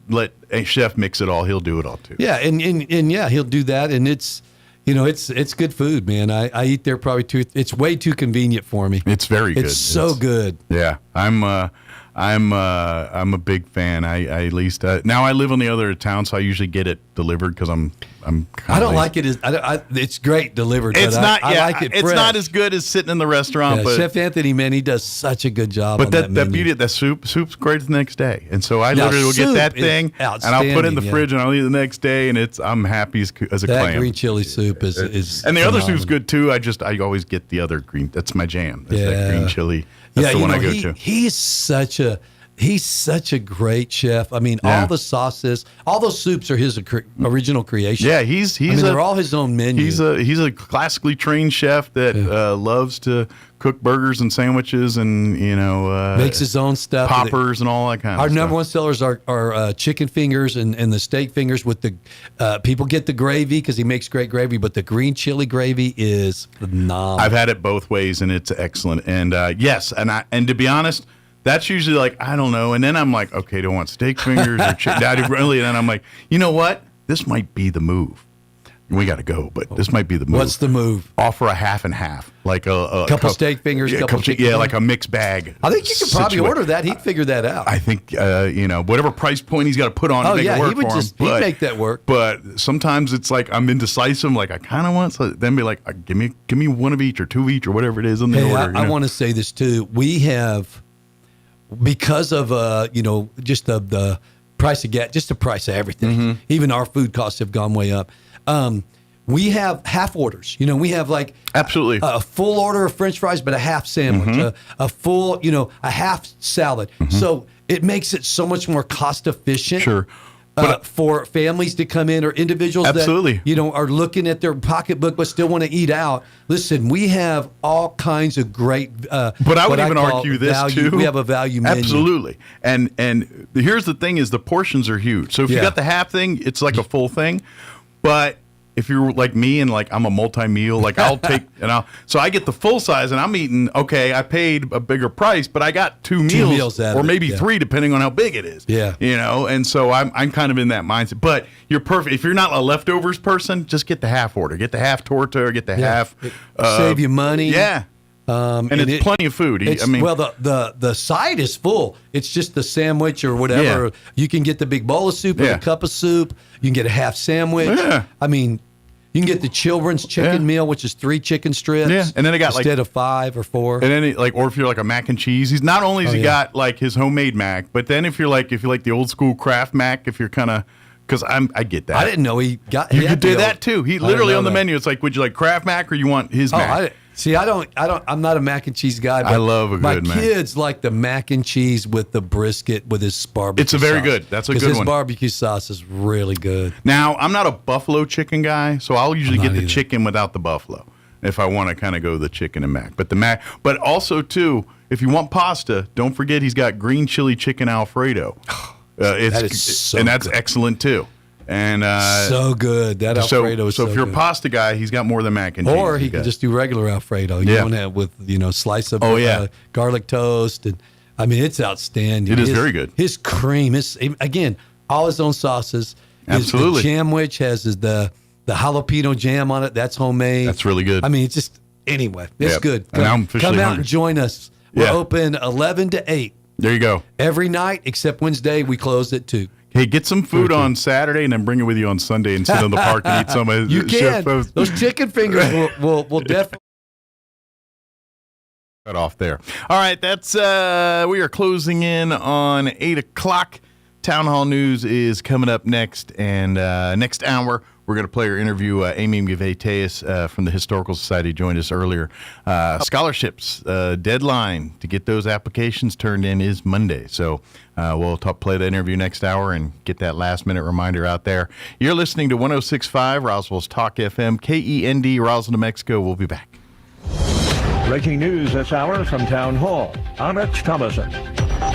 a chef mix it all, he'll do it all too. Yeah, and he'll do that, and it's it's good food, man. I eat there probably it's way too convenient for me. It's very good. It's so good. Yeah, I'm a big fan. I at least now I live on the other end of town, so I usually get it delivered because I'm I don't like it as it's great delivered. It's but not. I like it. It's fresh. not as good as sitting in the restaurant. But Chef Anthony, man, he does such a good job. But on that beauty, that soup's great the next day, and so I literally will get that thing and I'll put it in the fridge and I'll eat it the next day, and I'm happy as a clam. That green chili soup is and the phenomenal. other soup's good too. I always get the other green. That's my jam. That's that green chili. That's the one I go to. He's such a great chef. I mean, all the sauces, all those soups are his original creation. Yeah, they're all his own menu. He's a classically trained chef that loves to cook burgers and sandwiches, and makes his own stuff, poppers and all that kind of stuff. Our number one sellers are chicken fingers and the steak fingers with the people get the gravy because he makes great gravy, but the green chili gravy is phenomenal. I've had it both ways, and it's excellent. And yes, and to be honest, that's usually like, I don't know. And then I'm like, okay, do I want steak fingers or chicken? And then I'm like, you know what? This might be the move. We got to go, but this might be the move. What's the move? Offer a half and half, like a couple steak fingers, couple chicken. Like a mixed bag. I think you could probably order that. He'd figure that out. I think whatever price point he's got to put on to make it work for him. He'd make that work. But sometimes it's like I'm indecisive. Like I kind of want, so then be like, give me one of each or two of each or whatever it is on the order. I want to say this too. We have, because of just the price of gas, just the price of everything. Even our food costs have gone way up. We have half orders. We have like absolutely a full order of French fries, but a half sandwich, a full, a half salad. So it makes it so much more cost efficient. Sure. For families to come in or individuals absolutely. that are looking at their pocketbook but still want to eat out. Listen, we have all kinds of great. But I would even argue this value. too. We have a value menu. Absolutely, and here's the thing: is the portions are huge. So if you got the half thing, it's like a full thing. But if you're like me and like I'm a multi-meal, like I'll take so I get the full size and I'm eating. Okay, I paid a bigger price, but I got two meals or maybe three, depending on how big it is. Yeah, and so I'm kind of in that mindset. But you're perfect if you're not a leftovers person. Just get the half order, get the half torta, or get the half. Save you money. Yeah. And it's plenty of food. The side is full. It's just the sandwich or whatever. Yeah. You can get the big bowl of soup or the cup of soup. You can get a half sandwich. Yeah. I mean, you can get the children's chicken meal, which is 3 chicken strips. Yeah, and then it got instead of 5 or 4. And then or if you're like a mac and cheese, he's not only has he got like his homemade mac, but then if you like the old school Kraft mac, if you're kind of. Because I get that. I didn't know he got. You could do that too. He literally on the menu. It's like, would you like Kraft mac or you want his mac? I'm not a mac and cheese guy. But I love a good mac. My kids like the mac and cheese with the brisket with his barbecue. It's a very good. That's a good one. His barbecue sauce is really good. Now I'm not a buffalo chicken guy, so I'll usually get the chicken without the buffalo if I want to kind of go the chicken and mac. But also too, if you want pasta, don't forget he's got green chili chicken Alfredo. That's excellent too. And so good. That Alfredo is so if you're good. A pasta guy, he's got more than mac and cheese. Or he can just do regular Alfredo. You want that with slice of garlic toast, and I mean it's outstanding. It is very good. His cream is again all his own sauces. Absolutely. The Jamwich has the jalapeno jam on it. That's homemade. That's really good. I mean it's just it's good. Come out and join us. We're open 11 to 8. There you go. Every night except Wednesday, we close at 2. Hey, get some food on Saturday and then bring it with you on Sunday and sit in the park and eat some of you can. Those chicken fingers will definitely. Cut off there. All right, that's we are closing in on 8 o'clock. Town Hall News is coming up next, and next hour we're going to play our interview. Amy McVeigh-Tejas from the Historical Society joined us earlier. Scholarships deadline to get those applications turned in is Monday, so we'll play the interview next hour and get that last-minute reminder out there. You're listening to 106.5 Roswell's Talk FM, KEND, Roswell, New Mexico. We'll be back. Breaking news this hour from Town Hall. I'm Rich Thomason.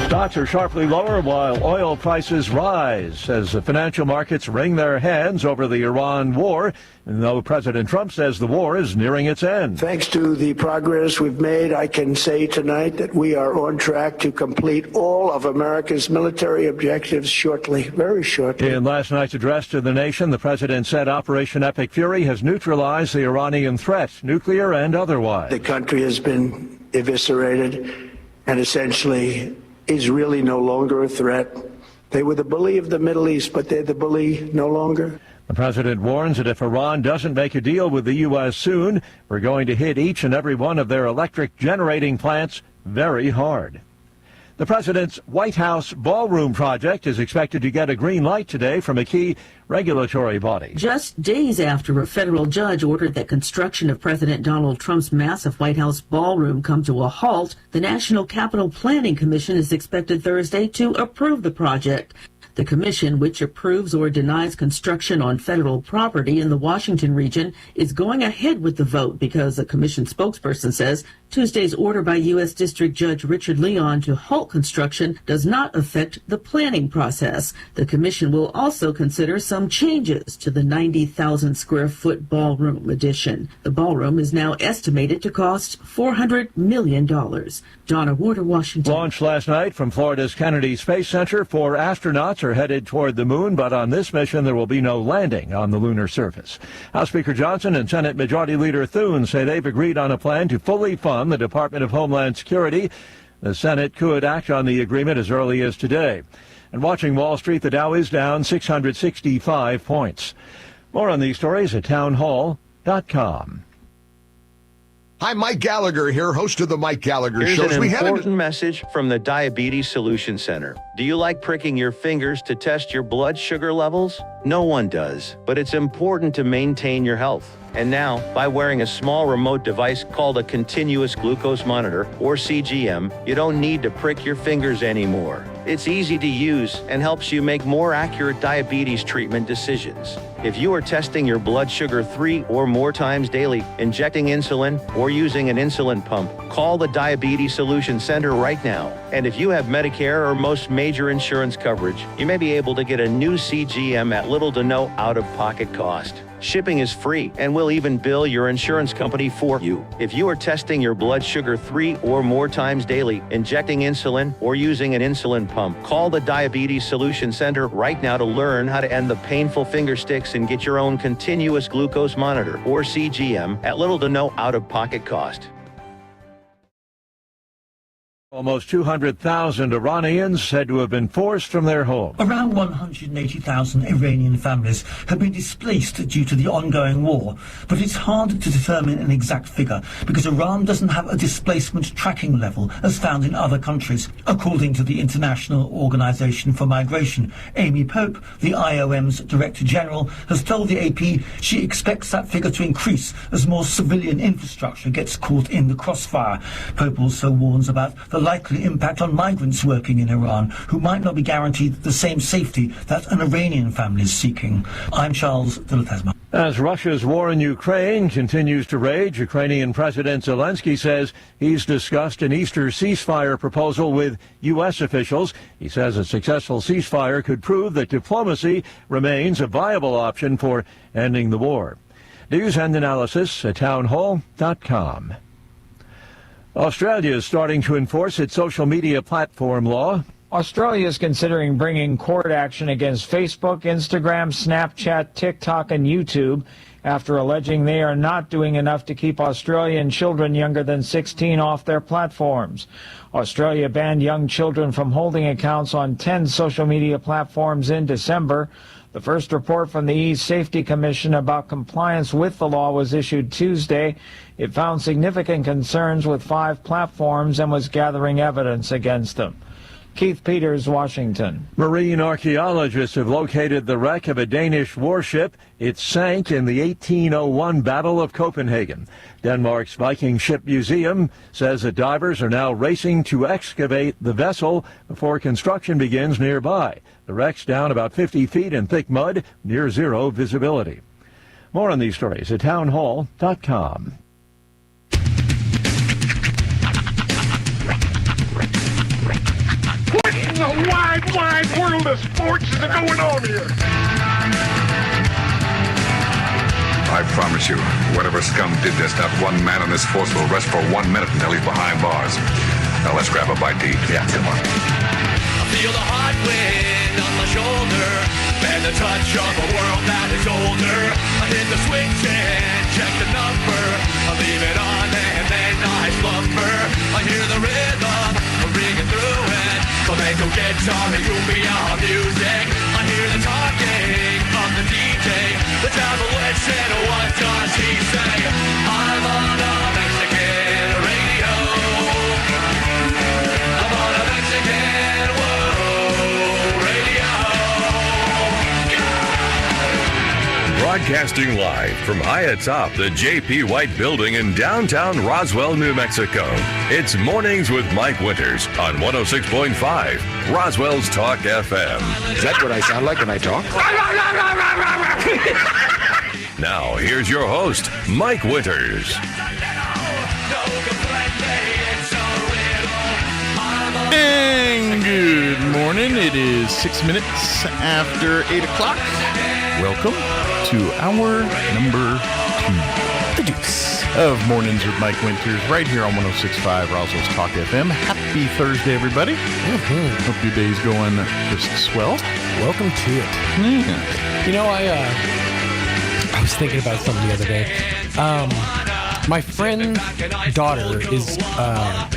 Stocks are sharply lower while oil prices rise as the financial markets wring their hands over the Iran war, though President Trump says the war is nearing its end. Thanks to the progress we've made, I can say tonight that we are on track to complete all of America's military objectives shortly, very shortly. In last night's address to the nation, the president said Operation Epic Fury has neutralized the Iranian threat, nuclear and otherwise. The country has been eviscerated and essentially is really no longer a threat. They were the bully of the Middle East, but they're the bully no longer. The president warns that if Iran doesn't make a deal with the U.S. soon, we're going to hit each and every one of their electric generating plants very hard. The president's White House ballroom project is expected to get a green light today from a key regulatory body. Just days after a federal judge ordered that construction of President Donald Trump's massive White House ballroom come to a halt, the National Capital Planning Commission is expected Thursday to approve the project. The commission, which approves or denies construction on federal property in the Washington region, is going ahead with the vote because a commission spokesperson says Tuesday's order by U.S. District Judge Richard Leon to halt construction does not affect the planning process. The commission will also consider some changes to the 90,000 square foot ballroom addition. The ballroom is now estimated to cost $400 million. Donna Warder, Washington. Launched last night from Florida's Kennedy Space Center, 4 astronauts are headed toward the moon, but on this mission there will be no landing on the lunar surface. House Speaker Johnson and Senate Majority Leader Thune say they've agreed on a plan to fully fund the Department of Homeland Security. The Senate could act on the agreement as early as today. And watching Wall Street, the Dow is down 665 points. More on these stories at townhall.com. Hi, Mike Gallagher here, host of the Mike Gallagher Here's Show. An important message from the Diabetes Solution Center. Do you like pricking your fingers to test your blood sugar levels? No one does, but it's important to maintain your health. And now, by wearing a small remote device called a continuous glucose monitor, or CGM, you don't need to prick your fingers anymore. It's easy to use and helps you make more accurate diabetes treatment decisions. If you are testing your blood sugar 3 or more times daily, injecting insulin, or using an insulin pump, call the Diabetes Solution Center right now. And if you have Medicare or most major insurance coverage, you may be able to get a new CGM at little to no out-of-pocket cost. Shipping is free, and we'll even bill your insurance company for you. If you are testing your blood sugar 3 or more times daily, injecting insulin, or using an insulin pump, call the Diabetes Solution Center right now to learn how to end the painful finger sticks and get your own continuous glucose monitor, or CGM, at little to no out-of-pocket cost. Almost 200,000 Iranians said to have been forced from their homes. Around 180,000 Iranian families have been displaced due to the ongoing war, but it's hard to determine an exact figure because Iran doesn't have a displacement tracking level as found in other countries. According to the International Organization for Migration, Amy Pope, the IOM's Director General, has told the AP she expects that figure to increase as more civilian infrastructure gets caught in the crossfire. Pope also warns about the likely impact on migrants working in Iran, who might not be guaranteed the same safety that an Iranian family is seeking. I'm Charles de la Tasma. As Russia's war in Ukraine continues to rage, Ukrainian President Zelensky says he's discussed an Easter ceasefire proposal with U.S. officials. He says a successful ceasefire could prove that diplomacy remains a viable option for ending the war. News and analysis at townhall.com. Australia is starting to enforce its social media platform law. Australia is considering bringing court action against Facebook, Instagram, Snapchat, TikTok, and YouTube after alleging they are not doing enough to keep Australian children younger than 16 off their platforms. Australia banned young children from holding accounts on 10 social media platforms in December. The first report from the East Safety Commission about compliance with the law was issued Tuesday. It found significant concerns with 5 platforms and was gathering evidence against them. Keith Peters, Washington. Marine archaeologists have located the wreck of a Danish warship. It sank in the 1801 Battle of Copenhagen. Denmark's Viking Ship Museum says that divers are now racing to excavate the vessel before construction begins nearby. The wreck's down about 50 feet in thick mud, near zero visibility. More on these stories at townhall.com. What in the wide, wide world of sports is going on here? I promise you, whatever scum did this, not one man on this force will rest for 1 minute until he's behind bars. Now let's grab a bite to eat. Yeah, come on. I feel the hot wind on my shoulder and the touch of a world that is older. I hit the switch and check the number. I leave it on and then I slumber. I hear the rhythm ringing through it. Flamenco guitar and cumbia music. I hear the talking of the DJ. The devil said, what does he say? I'm on a Mexican radio. I'm on a Mexican radio. Broadcasting live from high atop the J.P. White Building in downtown Roswell, New Mexico. It's Mornings with Mike Winters on 106.5 Roswell's Talk FM. Is that what I sound like when I talk? Now, here's your host, Mike Winters. And good morning. It is 6 minutes after 8 o'clock. Welcome to hour number 2. The deuce of Mornings with Mike Winters right here on 106.5 Roswell's Talk FM. Happy Thursday, everybody. Hope your day's going just swell. Welcome to it. Yeah. You know, I was thinking about something the other day. My friend's daughter is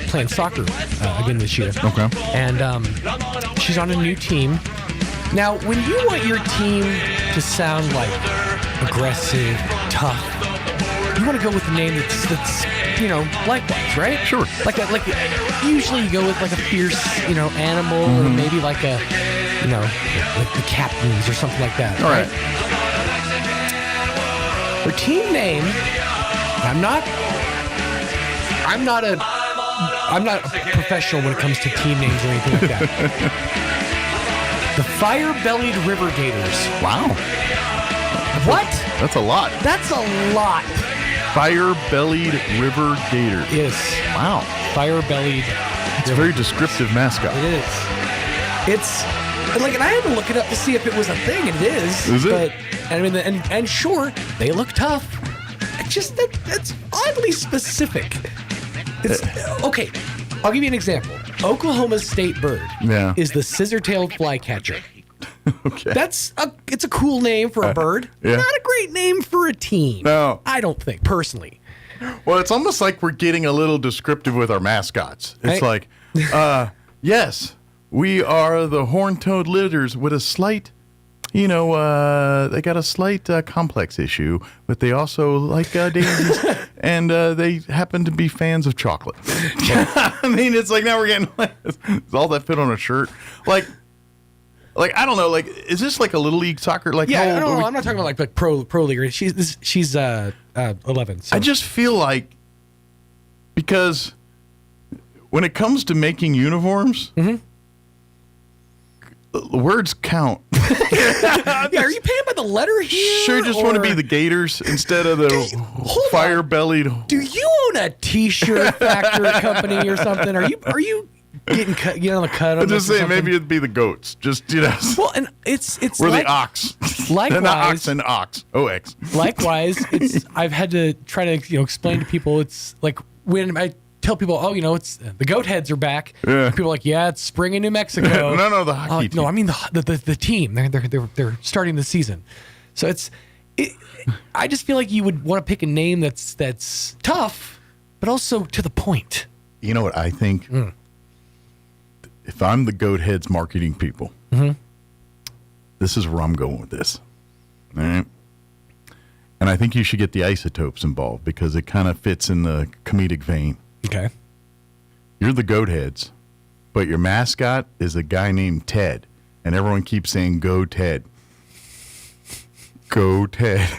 playing soccer again this year. Okay. And she's on a new team. Now, when you want your team to sound like aggressive, tough, you want to go with a name that's likewise, right? Sure. Like usually you go with like a fierce, animal, or maybe like a, like the Captains or something like that. All right. Her team name, I'm not a professional when it comes to team names or anything like that. The Fire-Bellied River Gators. Wow. What? That's a lot. That's a lot. Fire-Bellied River Gators. Yes. Wow. Fire-Bellied. It's a very descriptive mascot. It is. It's like, and I had to look it up to see if it was a thing, and it is. Is it? But I mean, and sure, they look tough. It's just that's oddly specific. It's okay. I'll give you an example. Oklahoma's state bird is the scissor-tailed flycatcher. Okay. It's a cool name for a bird. Yeah. Not a great name for a team. No. I don't think, personally. Well, it's almost like we're getting a little descriptive with our mascots. It's like, yes, we are the horn-toed litters with a slight, they got a slight complex issue, but they also like daisies, and they happen to be fans of chocolate. I mean, it's like now we're getting does all that fit on a shirt? Like I don't know. Like, is this like a little league soccer? Like, yeah, I don't know. I'm not talking about like pro league. She's 11. So. I just feel like because when it comes to making uniforms. Words count. Yeah, are you paying by the letter here? Sure, just want to be the Gators instead of the fire-bellied. Do you own a T-shirt factory company or something? Are you getting on the cut? I'm just saying, maybe it'd be the goats. Just Well, and it's we're the ox. Likewise, not ox and ox. OX. Likewise, I've had to try to explain to people. It's like when I tell people, it's the goat heads are back. Yeah. People are like, yeah, it's spring in New Mexico. No, the hockey team. No, I mean the team. They're starting the season. So I just feel like you would want to pick a name that's tough, but also to the point. You know what I think? If I'm the goat heads marketing people, This is where I'm going with this. All right. And I think you should get the isotopes involved because it kind of fits in the comedic vein. Okay. You're the goat heads, but your mascot is a guy named Ted. And everyone keeps saying, go Ted. Go Ted.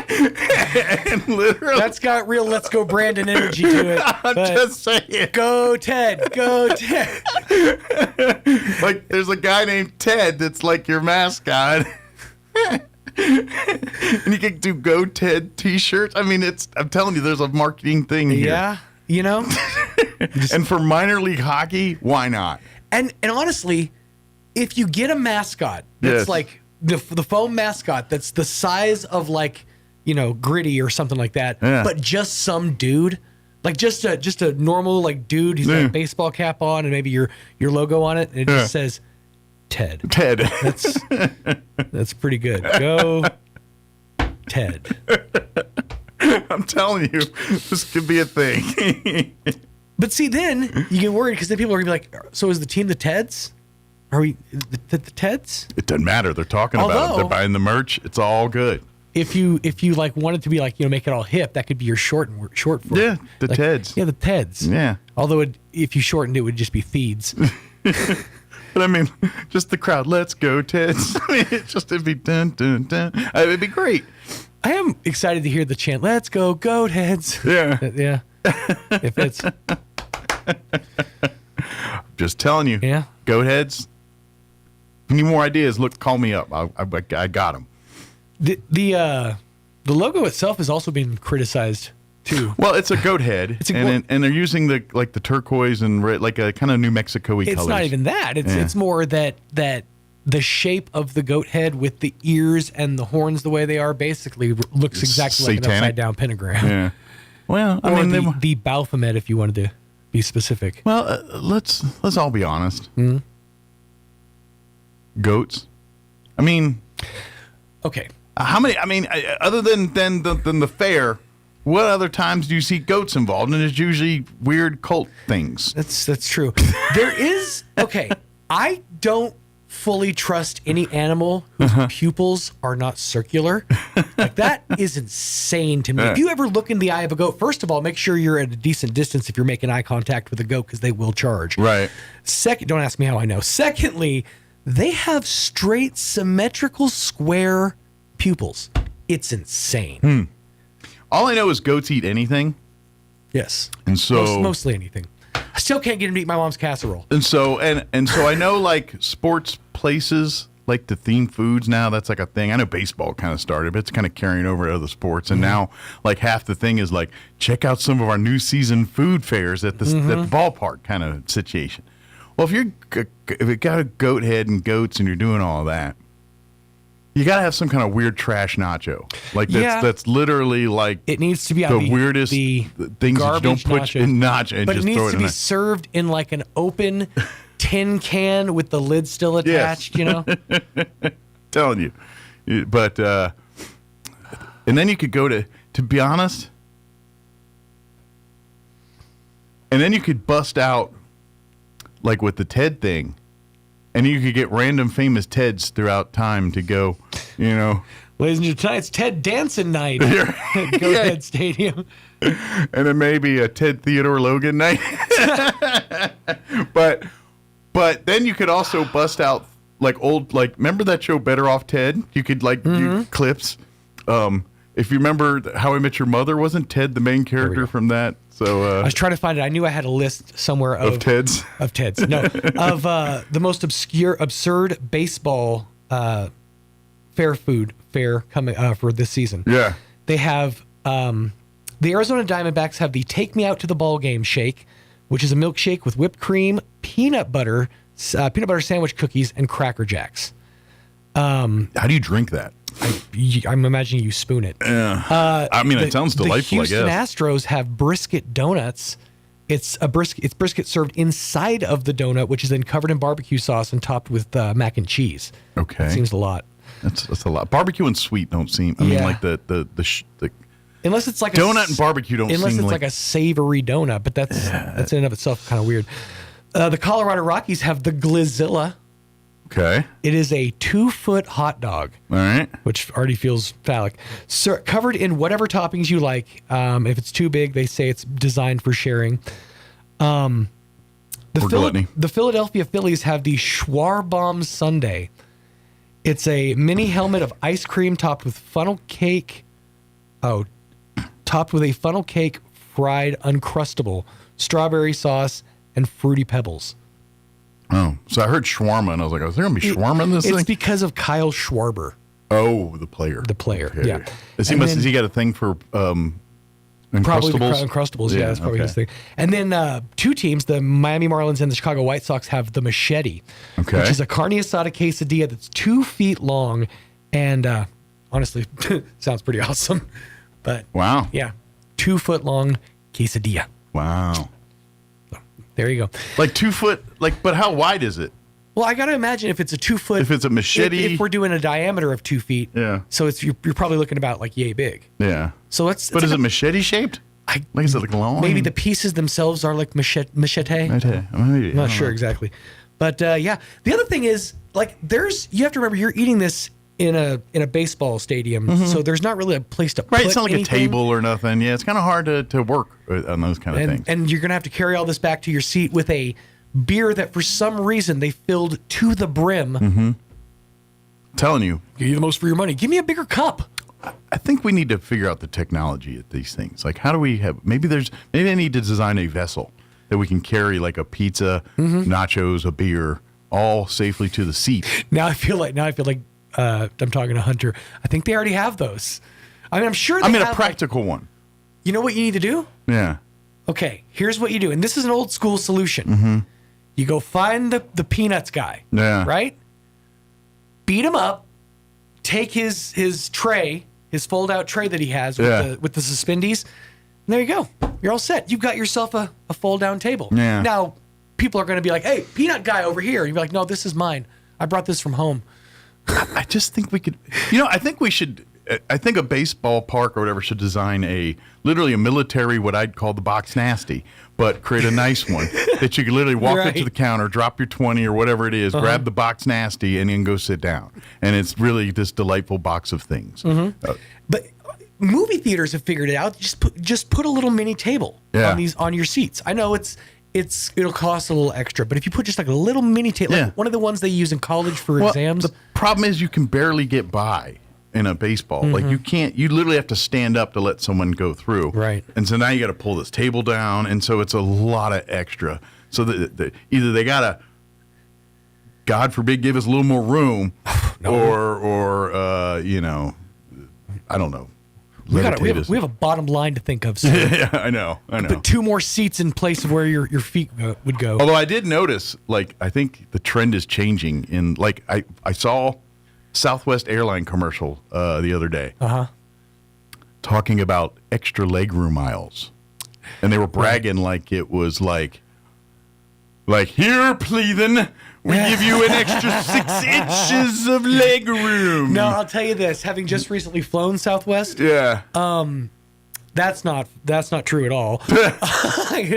And literally, that's got real let's go Brandon energy to it. I'm just saying. Go Ted. Go Ted. Like, there's a guy named Ted that's like your mascot. And you can do Go Ted t-shirts. I mean, I'm telling you, there's a marketing thing here. Yeah, you know? And for minor league hockey, why not? And honestly, if you get a mascot that's like the foam mascot that's the size of like, you know, Gritty or something like that, but just some dude, like just a normal like dude who's got a baseball cap on and maybe your logo on it, and it just says Ted. Ted. That's pretty good. Go Ted. I'm telling you, this could be a thing. But see, then you get worried because then people are going to be like, so is the team the Teds? Are we the Teds? It doesn't matter. They're talking about it. They're buying the merch. It's all good. If you like wanted to be like, you know, make it all hip, that could be your short for the like, Teds. Yeah, the Teds. Yeah. Although if you shortened it would just be Feeds. But I mean, just the crowd. Let's go, Teds. I mean, it'd be dun dun dun. It'd be great. I am excited to hear the chant. Let's go, Goat Heads. Yeah. Yeah. If it's just telling you. Yeah. Goat Heads. If you need more ideas, call me up. I got them. The logo itself is also being criticized too. Well, it's a goat head, and they're using the turquoise and red, like a kind of New Mexico-y colors. It's not even that. It's more that the shape of the goat head with the ears and the horns the way they are basically looks exactly like an upside down pentagram. Yeah. Well, I or mean, the Baphomet, if you wanted to be specific. Well, let's all be honest. Mm-hmm. Goats. I mean, okay. How many? I mean, other than the fair, what other times do you see goats involved? And it's usually weird cult things. That's true. There is I don't fully trust any animal whose pupils are not circular. Like that is insane to me. If you ever look in the eye of a goat, first of all, make sure you're at a decent distance if you're making eye contact with a goat because they will charge. Right. Second, don't ask me how I know. Secondly, they have straight, symmetrical, square pupils. It's insane. All I know is goats eat anything. Yes. And so mostly anything. I still can't get him to eat my mom's casserole. And so I know like sports places like the theme foods now, that's like a thing. I know baseball kind of started, but it's kind of carrying over to other sports. And now like half the thing is like, check out some of our new season food fairs at the ballpark kind of situation. Well, if you got a goat head and goats and you're doing all that, you got to have some kind of weird trash nacho. Like that's literally like it needs to be the weirdest things that you don't put nacho. in nacho and but just it throw needs it to in be served in like an open tin can with the lid still attached, you know? Telling you. But and then you could go to be honest, and then you could bust out like with the Ted thing. And you could get random famous Teds throughout time to go, you know. Ladies and gentlemen, tonight's Ted Dancing Night at Go Ahead Stadium. And then maybe a Ted Theodore Logan night. But then you could also bust out like old, like, remember that show Better Off Ted? You could like do clips. If you remember How I Met Your Mother, wasn't Ted the main character from that? So I was trying to find it. I knew I had a list somewhere of Teds. Of Teds. No, of the most absurd baseball fair coming for this season. Yeah. They have the Arizona Diamondbacks have the Take Me Out to the Ball Game shake, which is a milkshake with whipped cream, peanut butter sandwich cookies, and Cracker Jacks. How do you drink that? I'm imagining you spoon it. Yeah. I mean, it sounds delightful, I guess. The Houston Astros have brisket donuts. It's brisket served inside of the donut, which is then covered in barbecue sauce and topped with mac and cheese. Okay. That seems a lot. That's a lot. Barbecue and sweet don't seem. I mean, like the unless it's like donut and barbecue don't. Unless seem it's like a savory donut, but that's in and of itself kind of weird. The Colorado Rockies have the Glizilla, Okay. It is a 2-foot hot dog. All right. Which already feels phallic. Covered in whatever toppings you like. If it's too big, they say it's designed for sharing. The Philadelphia Phillies have the Schwarbomb Sundae. It's a mini helmet of ice cream topped with funnel cake. Topped with a funnel cake, fried Uncrustable, strawberry sauce, and fruity pebbles. Oh, so I heard shawarma, and I was like, is there going to be shawarma in this thing? It's because of Kyle Schwarber. Oh, the player. Okay. Yeah. Has he got a thing for Uncrustables? Probably the Uncrustables, yeah, that's probably his thing. And then two teams, the Miami Marlins and the Chicago White Sox, have the Machete, which is a carne asada quesadilla that's 2 feet long, and honestly, sounds pretty awesome. But wow, yeah, 2 foot long quesadilla. Wow. So, there you go. Like 2 foot, but how wide is it? Well, I got to imagine if it's a 2 foot. If it's a machete. If we're doing a diameter of 2 feet. Yeah. So you're probably looking about like yay big. Yeah. So it's But is it machete shaped? Is it like long? Maybe the pieces themselves are like machete. Maybe. I'm not sure exactly. But yeah. The other thing is, you have to remember, you're eating this in a baseball stadium. Mhm. So there's not really a place to put It's not like anything. a table or nothing. Yeah, it's kind of hard to work on those kind of things. And you're going to have to carry all this back to your seat with a beer that for some reason they filled to the brim. Mm-hmm. Telling you. Give you the most for your money. Give me a bigger cup. I think we need to figure out the technology at these things. Like, how do we have? Maybe they need to design a vessel that we can carry like a pizza, nachos, a beer, all safely to the seat. Now I feel like I'm talking to Hunter. I think they already have those. I mean, I'm sure. They have a practical one. You know what you need to do? Yeah. Okay. Here's what you do, and this is an old school solution. Mm-hmm. You go find the peanuts guy. Yeah. Right. Beat him up. Take his tray, his fold out tray that he has with the suspendies. And there you go. You're all set. You've got yourself a fold down table. Yeah. Now people are going to be like, "Hey, peanut guy over here." And you're like, "No, this is mine. I brought this from home." I just think we could. I think we should. I think a baseball park or whatever should design literally a military, what I'd call the box nasty, but create a nice one that you could literally walk up to the counter, drop your 20 or whatever it is, grab the box nasty, and then go sit down. And it's really this delightful box of things. But movie theaters have figured it out. Just put a little mini table on your seats. I know it'll cost a little extra, but if you put just like a little mini table, like one of the ones they use in college for exams. The problem is you can barely get by in a baseball. Like you literally have to stand up to let someone go through. Right. And so now you got to pull this table down. And so it's a lot of extra. So either they got to, God forbid, give us a little more room or I don't know. We have a bottom line to think of. So yeah, I know. Put 2 more seats in place of where your feet would go. Although I did notice, I think the trend is changing in, I saw Southwest airline commercial the other day talking about extra legroom aisles, and they were bragging like it was like here, pleathen, we give you an extra 6 inches of legroom. No, I'll tell you this: having just recently flown Southwest, that's not true at all. I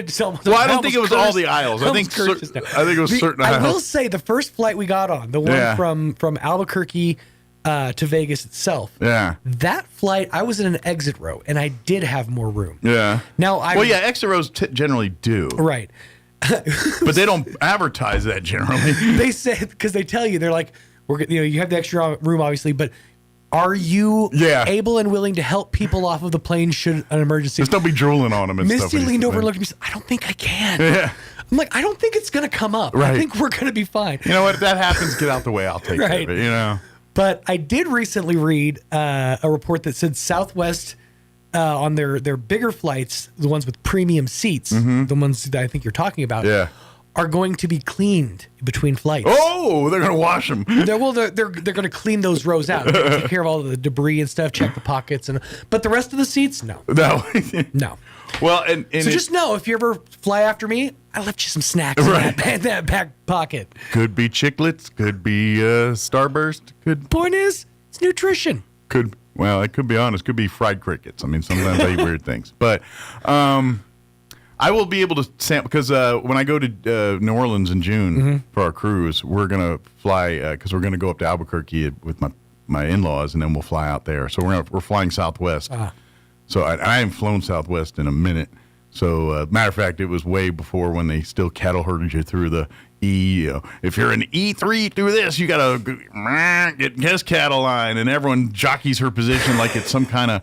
don't think it was all the aisles. I think it was certain aisles. I will say the first flight we got on, the one from Albuquerque to Vegas itself. Yeah. That flight, I was in an exit row, and I did have more room. Yeah. Now, exit rows generally do. Right. But they don't advertise that generally. They say, because they tell you, they're like, you have the extra room, obviously, but are you able and willing to help people off of the plane should an emergency? Just don't be drooling on them and Misty stuff. leaned over and looked at me and said, I don't think I can. Yeah. I'm like, I don't think it's going to come up. Right. I think we're going to be fine. You know what? If that happens, get out the way. I'll take care of it, But I did recently read a report that said Southwest, on their bigger flights, the ones with premium seats, the ones that I think you're talking about, are going to be cleaned between flights. Oh, they're going to wash them. They're going to clean those rows out, take care of all the debris and stuff, check the pockets, but the rest of the seats, no. No. Well, and so just know, if you ever fly after me, I left you some snacks in that back pocket. Could be chiclets, could be Starburst. Point is, it's nutrition. It could be honest, could be fried crickets. I mean, sometimes I eat weird things. But I I will be able to sample because when I go to New Orleans in June for our cruise, we're gonna fly because we're gonna go up to Albuquerque with my in-laws, and then we'll fly out there. So we're flying Southwest. So I haven't flown Southwest in a minute. So matter of fact, it was way before when they still cattle herded you through the E. If you're an E3 through this, you gotta get guest cattle line, and everyone jockeys her position like it's some kind of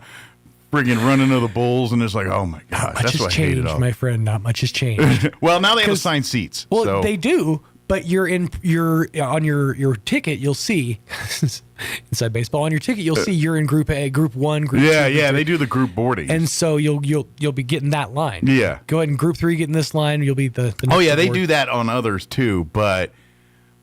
friggin' running of the bulls, and it's like, oh my gosh, that's what I hate it all. My friend. Not much has changed. Well, now they have assigned seats. Well, so. they do, but you're on your ticket. You'll see inside baseball on your ticket. You'll see you're in Group A, Group 1, Group 2. Yeah, they do the group boarding, and so you'll be getting that line. Yeah, go ahead and Group 3 getting this line. You'll be the oh yeah, they board. do that on others too, but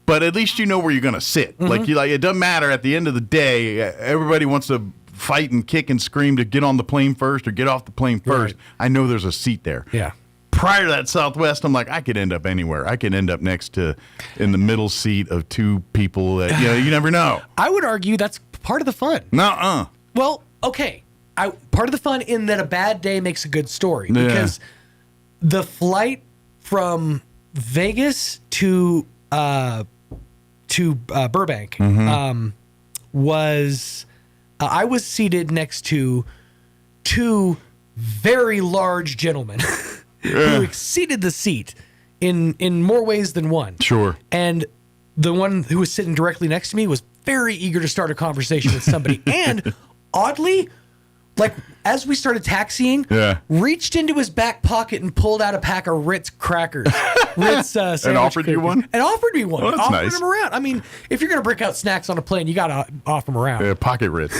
at least you know where you're gonna sit. Like it doesn't matter at the end of the day. Everybody wants to fight and kick and scream to get on the plane first or get off the plane first. Right. I know there's a seat there. Yeah. Prior to that Southwest, I'm like, I could end up anywhere. I could end up next to in the middle seat of two people that you never know. I would argue that's part of the fun. Nuh-uh. Well, okay. Part of the fun in that a bad day makes a good story because the flight from Vegas to Burbank was. I was seated next to two very large gentlemen who exceeded the seat in more ways than one. Sure. And the one who was sitting directly next to me was very eager to start a conversation with somebody. And oddly, like as we started taxiing, reached into his back pocket and pulled out a pack of Ritz crackers. Ritz and offered you one? And offered me one. Oh, that's offered nice. them around. I mean, if you're going to break out snacks on a plane, you got to offer them around. Yeah, pocket Ritz.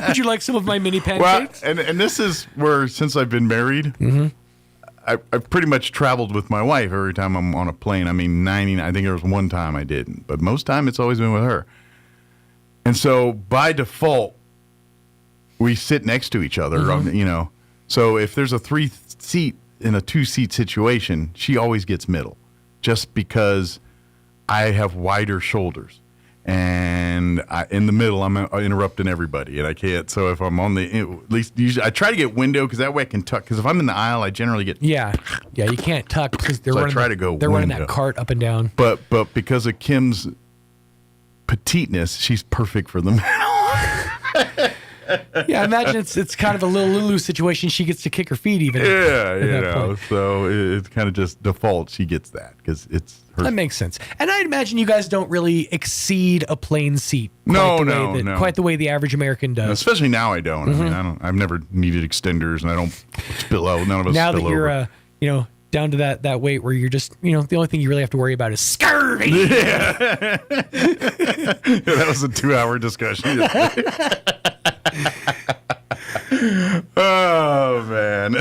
Would you like some of my mini pancakes? Well, and this is where, since I've been married, I've pretty much traveled with my wife every time I'm on a plane. I mean, I think there was one time I didn't, but most time it's always been with her. And so by default, we sit next to each other, So if there's a 3-seat in a 2-seat situation, she always gets middle, just because I have wider shoulders, and in the middle I'm interrupting everybody, and I can't. So if I'm on at least usually I try to get window because that way I can tuck. Because if I'm in the aisle, I generally get you can't tuck because they're running. I try to go. They're running that cart up and down. But because of Kim's petiteness, she's perfect for the middle. Yeah, I imagine it's kind of a little Lulu situation. She gets to kick her feet even. Yeah, so it's kind of just default. She gets that because it's her. That makes sense. And I'd imagine you guys don't really exceed a plane seat. No. Quite the way the average American does. Especially now, I don't. I mean, I've never needed extenders, and I don't spill out. None of us. Now spill that you're, over. down to that weight where you're just, the only thing you really have to worry about is scurvy. Yeah. That was a 2-hour discussion. Oh man,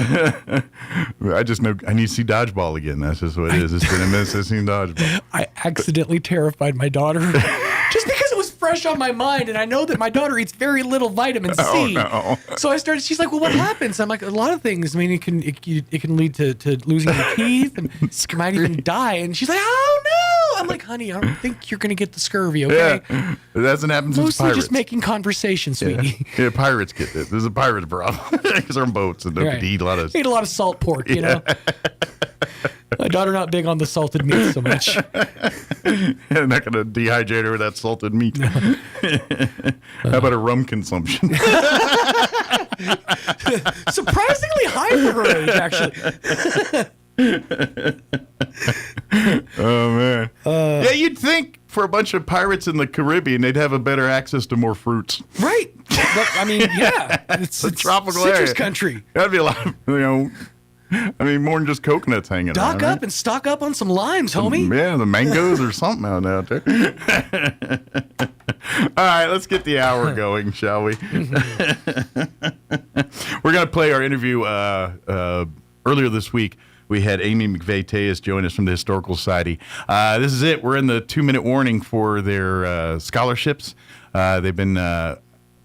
I just know I need to see dodgeball again. That's just what it is. It's been a minute since I've seen dodgeball. I accidentally terrified my daughter just because it was fresh on my mind, and I know that my daughter eats very little vitamin C. Oh no! So she's like, "Well, what happens?" I'm like, "A lot of things. I mean, it can lead to losing your teeth, and you might even die." And she's like, "Oh no!" I'm like, "Honey, I don't think you're gonna get the scurvy, okay?" Yeah, it hasn't happened since Mostly pirates. just making conversation, sweetie. Yeah, pirates get it. There's a pirate problem because they're on boats and they eat a lot of salt pork. You know, my daughter not big on the salted meat so much. They're not gonna dehydrate her with that salted meat. No. How about a rum consumption? Surprisingly high for her age, actually. Oh man! Yeah, you'd think for a bunch of pirates in the Caribbean, they'd have a better access to more fruits. Right. But, I mean, yeah, it's tropical citrus area. country. That'd be a lot. I mean, more than just coconuts hanging around. Dock up and stock up on some limes, homie. Yeah, the mangoes or something out there. All right, let's get the hour going, shall we? We're going to play our interview earlier this week. We had Amy McVeigh-Tejas join us from the Historical Society. This is it. We're in the 2-minute warning for their scholarships. They've been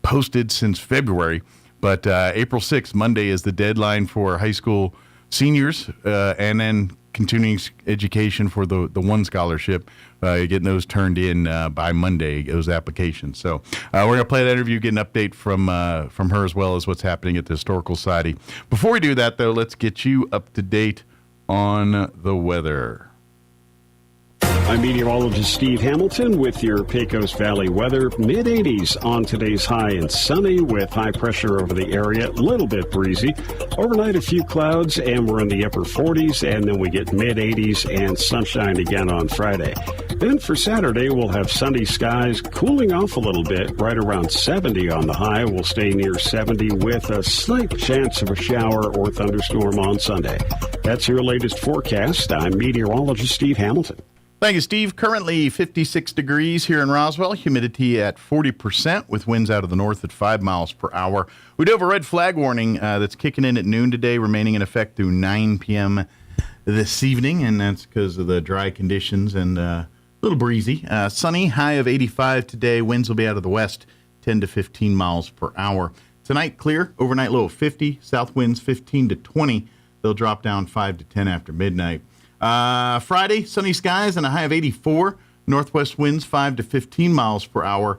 posted since February, but April 6th, Monday, is the deadline for high school seniors and then continuing education for the one scholarship, getting those turned in by Monday, those applications. So we're going to play that interview, get an update from her as well as what's happening at the Historical Society. Before we do that, though, let's get you up to date on the weather. I'm meteorologist Steve Hamilton with your Pecos Valley weather. Mid-80s on today's high and sunny with high pressure over the area, a little bit breezy. Overnight, a few clouds, and we're in the upper 40s, and then we get mid-80s and sunshine again on Friday. Then for Saturday, we'll have sunny skies, cooling off a little bit, right around 70 on the high. We'll stay near 70 with a slight chance of a shower or thunderstorm on Sunday. That's your latest forecast. I'm meteorologist Steve Hamilton. Thank you, Steve. Currently 56 degrees here in Roswell. Humidity at 40% with winds out of the north at 5 miles per hour. We do have a red flag warning that's kicking in at noon today, remaining in effect through 9 p.m. this evening, and that's because of the dry conditions and a little breezy. Sunny, high of 85 today. Winds will be out of the west, 10 to 15 miles per hour. Tonight, clear. Overnight low of 50. South winds 15 to 20. They'll drop down 5 to 10 after midnight. Friday, sunny skies and a high of 84. Northwest winds 5 to 15 miles per hour.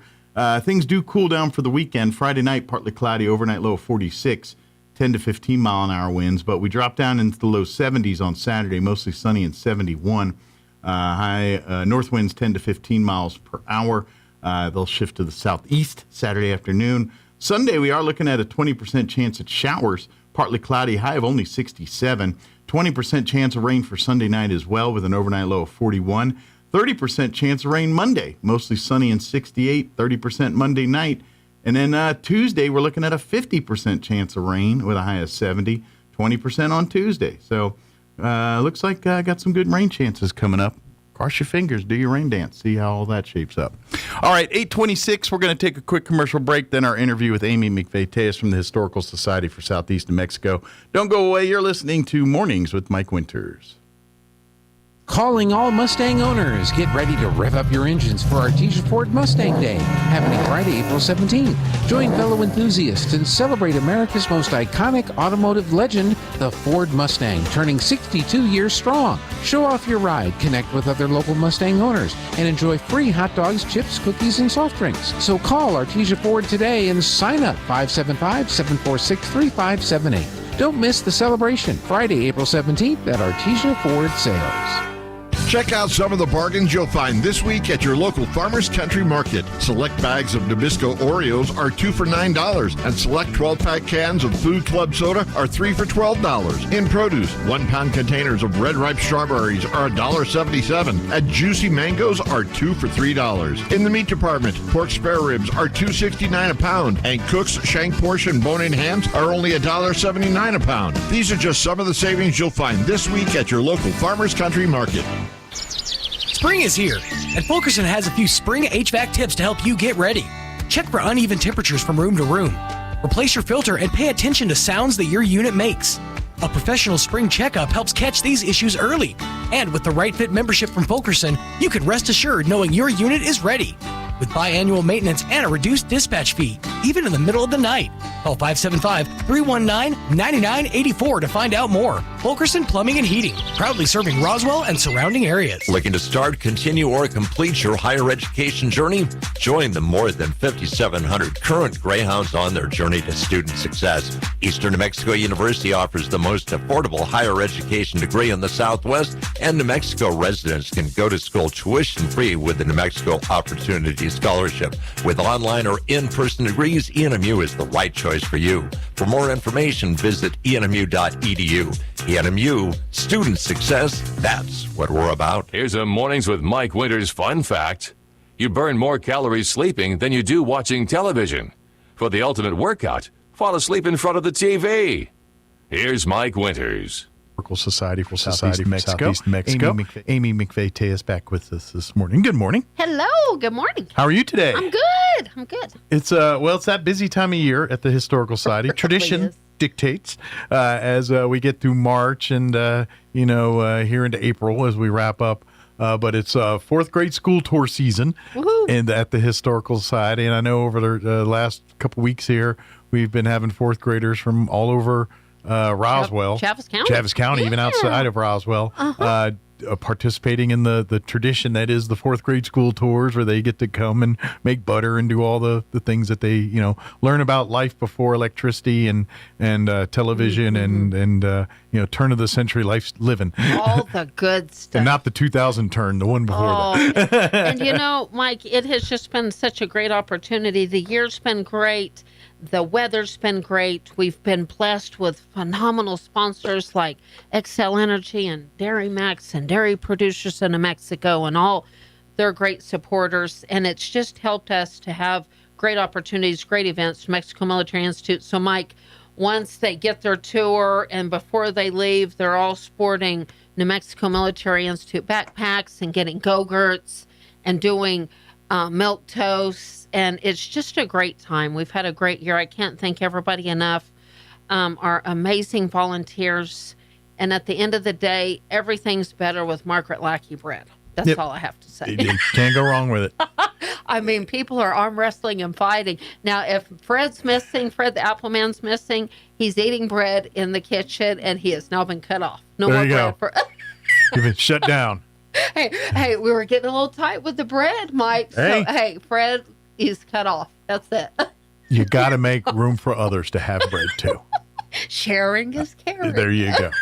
Things do cool down for the weekend. Friday night, partly cloudy, overnight low of 46, 10 to 15 mile an hour winds. But we drop down into the low 70s on Saturday, mostly sunny and 71. North winds 10 to 15 miles per hour. They'll shift to the southeast Saturday afternoon. Sunday, we are looking at a 20% chance at showers, partly cloudy, high of only 67. 20% chance of rain for Sunday night as well, with an overnight low of 41. 30% chance of rain Monday, mostly sunny and 68. 30% Monday night. And then Tuesday, we're looking at a 50% chance of rain with a high of 70. 20% on Tuesday. So looks like I got some good rain chances coming up. Cross your fingers, do your rain dance, see how all that shapes up. All right, 8:26, we're going to take a quick commercial break, then our interview with Amy McVeigh-Tejas from the Historical Society for Southeast New Mexico. Don't go away, you're listening to Mornings with Mike Winters. Calling all Mustang owners. Get ready to rev up your engines for Artesia Ford Mustang Day, happening Friday, April 17th. Join fellow enthusiasts and celebrate America's most iconic automotive legend, the Ford Mustang, turning 62 years strong. Show off your ride, connect with other local Mustang owners, and enjoy free hot dogs, chips, cookies, and soft drinks. So call Artesia Ford today and sign up 575-746-3578. Don't miss the celebration, Friday, April 17th at Artesia Ford Sales. Check out some of the bargains you'll find this week at your local Farmers Country Market. Select bags of Nabisco Oreos are 2 for $9, and select 12-pack cans of Food Club soda are 3 for $12. In produce, 1-pound containers of red ripe strawberries are $1.77, and juicy mangoes are 2 for $3. In the meat department, pork spare ribs are $2.69 a pound, and Cook's shank portion bone-in hams are only $1.79 a pound. These are just some of the savings you'll find this week at your local Farmers Country Market. Spring is here, and Fulkerson has a few spring HVAC tips to help you get ready. Check for uneven temperatures from room to room. Replace your filter and pay attention to sounds that your unit makes. A professional spring checkup helps catch these issues early. And with the right fit membership from Fulkerson, you can rest assured knowing your unit is ready. With biannual maintenance and a reduced dispatch fee, even in the middle of the night. Call 575-319-9984 to find out more. Fulkerson Plumbing and Heating, proudly serving Roswell and surrounding areas. Looking to start, continue, or complete your higher education journey? Join the more than 5,700 current Greyhounds on their journey to student success. Eastern New Mexico University offers the most affordable higher education degree in the Southwest, and New Mexico residents can go to school tuition-free with the New Mexico Opportunity Scholarship. With online or in-person degrees, ENMU is the right choice for you. For more information, visit enmu.edu. ENMU, student success, that's what we're about. Here's a Mornings with Mike Winters fun fact. You burn more calories sleeping than you do watching television. For the ultimate workout, fall asleep in front of the TV. Here's Mike Winters. Society for Southeast Mexico. Amy McVeigh-Tejas back with us this morning. Good morning. Hello. Good morning. How are you today? I'm good. It's it's that busy time of year at the Historical Society. Tradition dictates as we get through March and here into April as we wrap up. But it's fourth grade school tour season and at the Historical Society. And I know over the last couple weeks here, we've been having fourth graders from all over Roswell. Chaves County. Chaves County, even outside of Roswell. Participating in the tradition that is the fourth grade school tours, where they get to come and make butter and do all the things that they learn about life before electricity and television and turn of the century life living. All the good stuff. And not the 2000 turn, the one before that. And Mike, it has just been such a great opportunity. The year's been great. The weather's been great. We've been blessed with phenomenal sponsors like Xcel Energy and Dairy Max and Dairy Producers in New Mexico, and all their great supporters. And it's just helped us to have great opportunities, great events, New Mexico Military Institute. So, Mike, once they get their tour and before they leave, they're all sporting New Mexico Military Institute backpacks and getting Go-Gurts and doing milk toast, and it's just a great time. We've had a great year. I can't thank everybody enough. Our amazing volunteers, and at the end of the day, everything's better with Margaret Lackey bread. That's all I have to say. You can't go wrong with it. I mean, people are arm wrestling and fighting. Now, if Fred's missing, Fred the Apple Man's missing, he's eating bread in the kitchen, and he has now been cut off. No there more you bread go. for. You've been shut down. Hey, we were getting a little tight with the bread, Mike. So, Fred is cut off. That's it. You got to make room for others to have bread, too. Sharing is caring. There you go.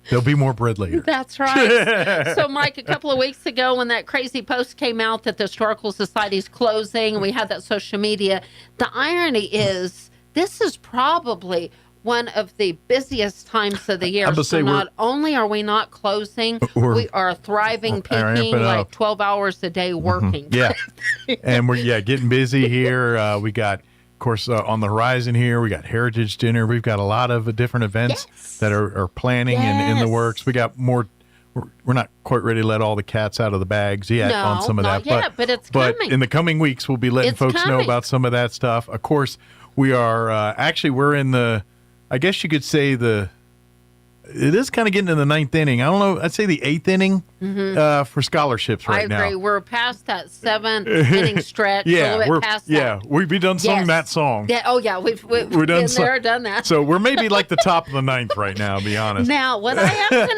There'll be more bread later. That's right. So, Mike, a couple of weeks ago when that crazy post came out that the Historical Society's closing, and we had that social media, the irony is this is probably one of the busiest times of the year. So not only are we not closing, we are thriving, peaking like 12 hours a day working. Yeah. And we're getting busy here. We got, of course, on the horizon here, we got Heritage Dinner. We've got a lot of different events that are planning and in the works. We got more. We're not quite ready to let all the cats out of the bags yet on some of that. But it's coming. But in the coming weeks, we'll be letting folks know about some of that stuff. Of course, we are we're in the, I guess you could say it is kind of getting to the ninth inning. I don't know. I'd say the eighth inning for scholarships right now. I agree. We're past that 7 inning stretch. Yeah, a little bit past that. We've done sung that song. Yeah. Oh yeah, we've been there, done that. So we're maybe like the top of the ninth right now. To be honest. Now, what I am going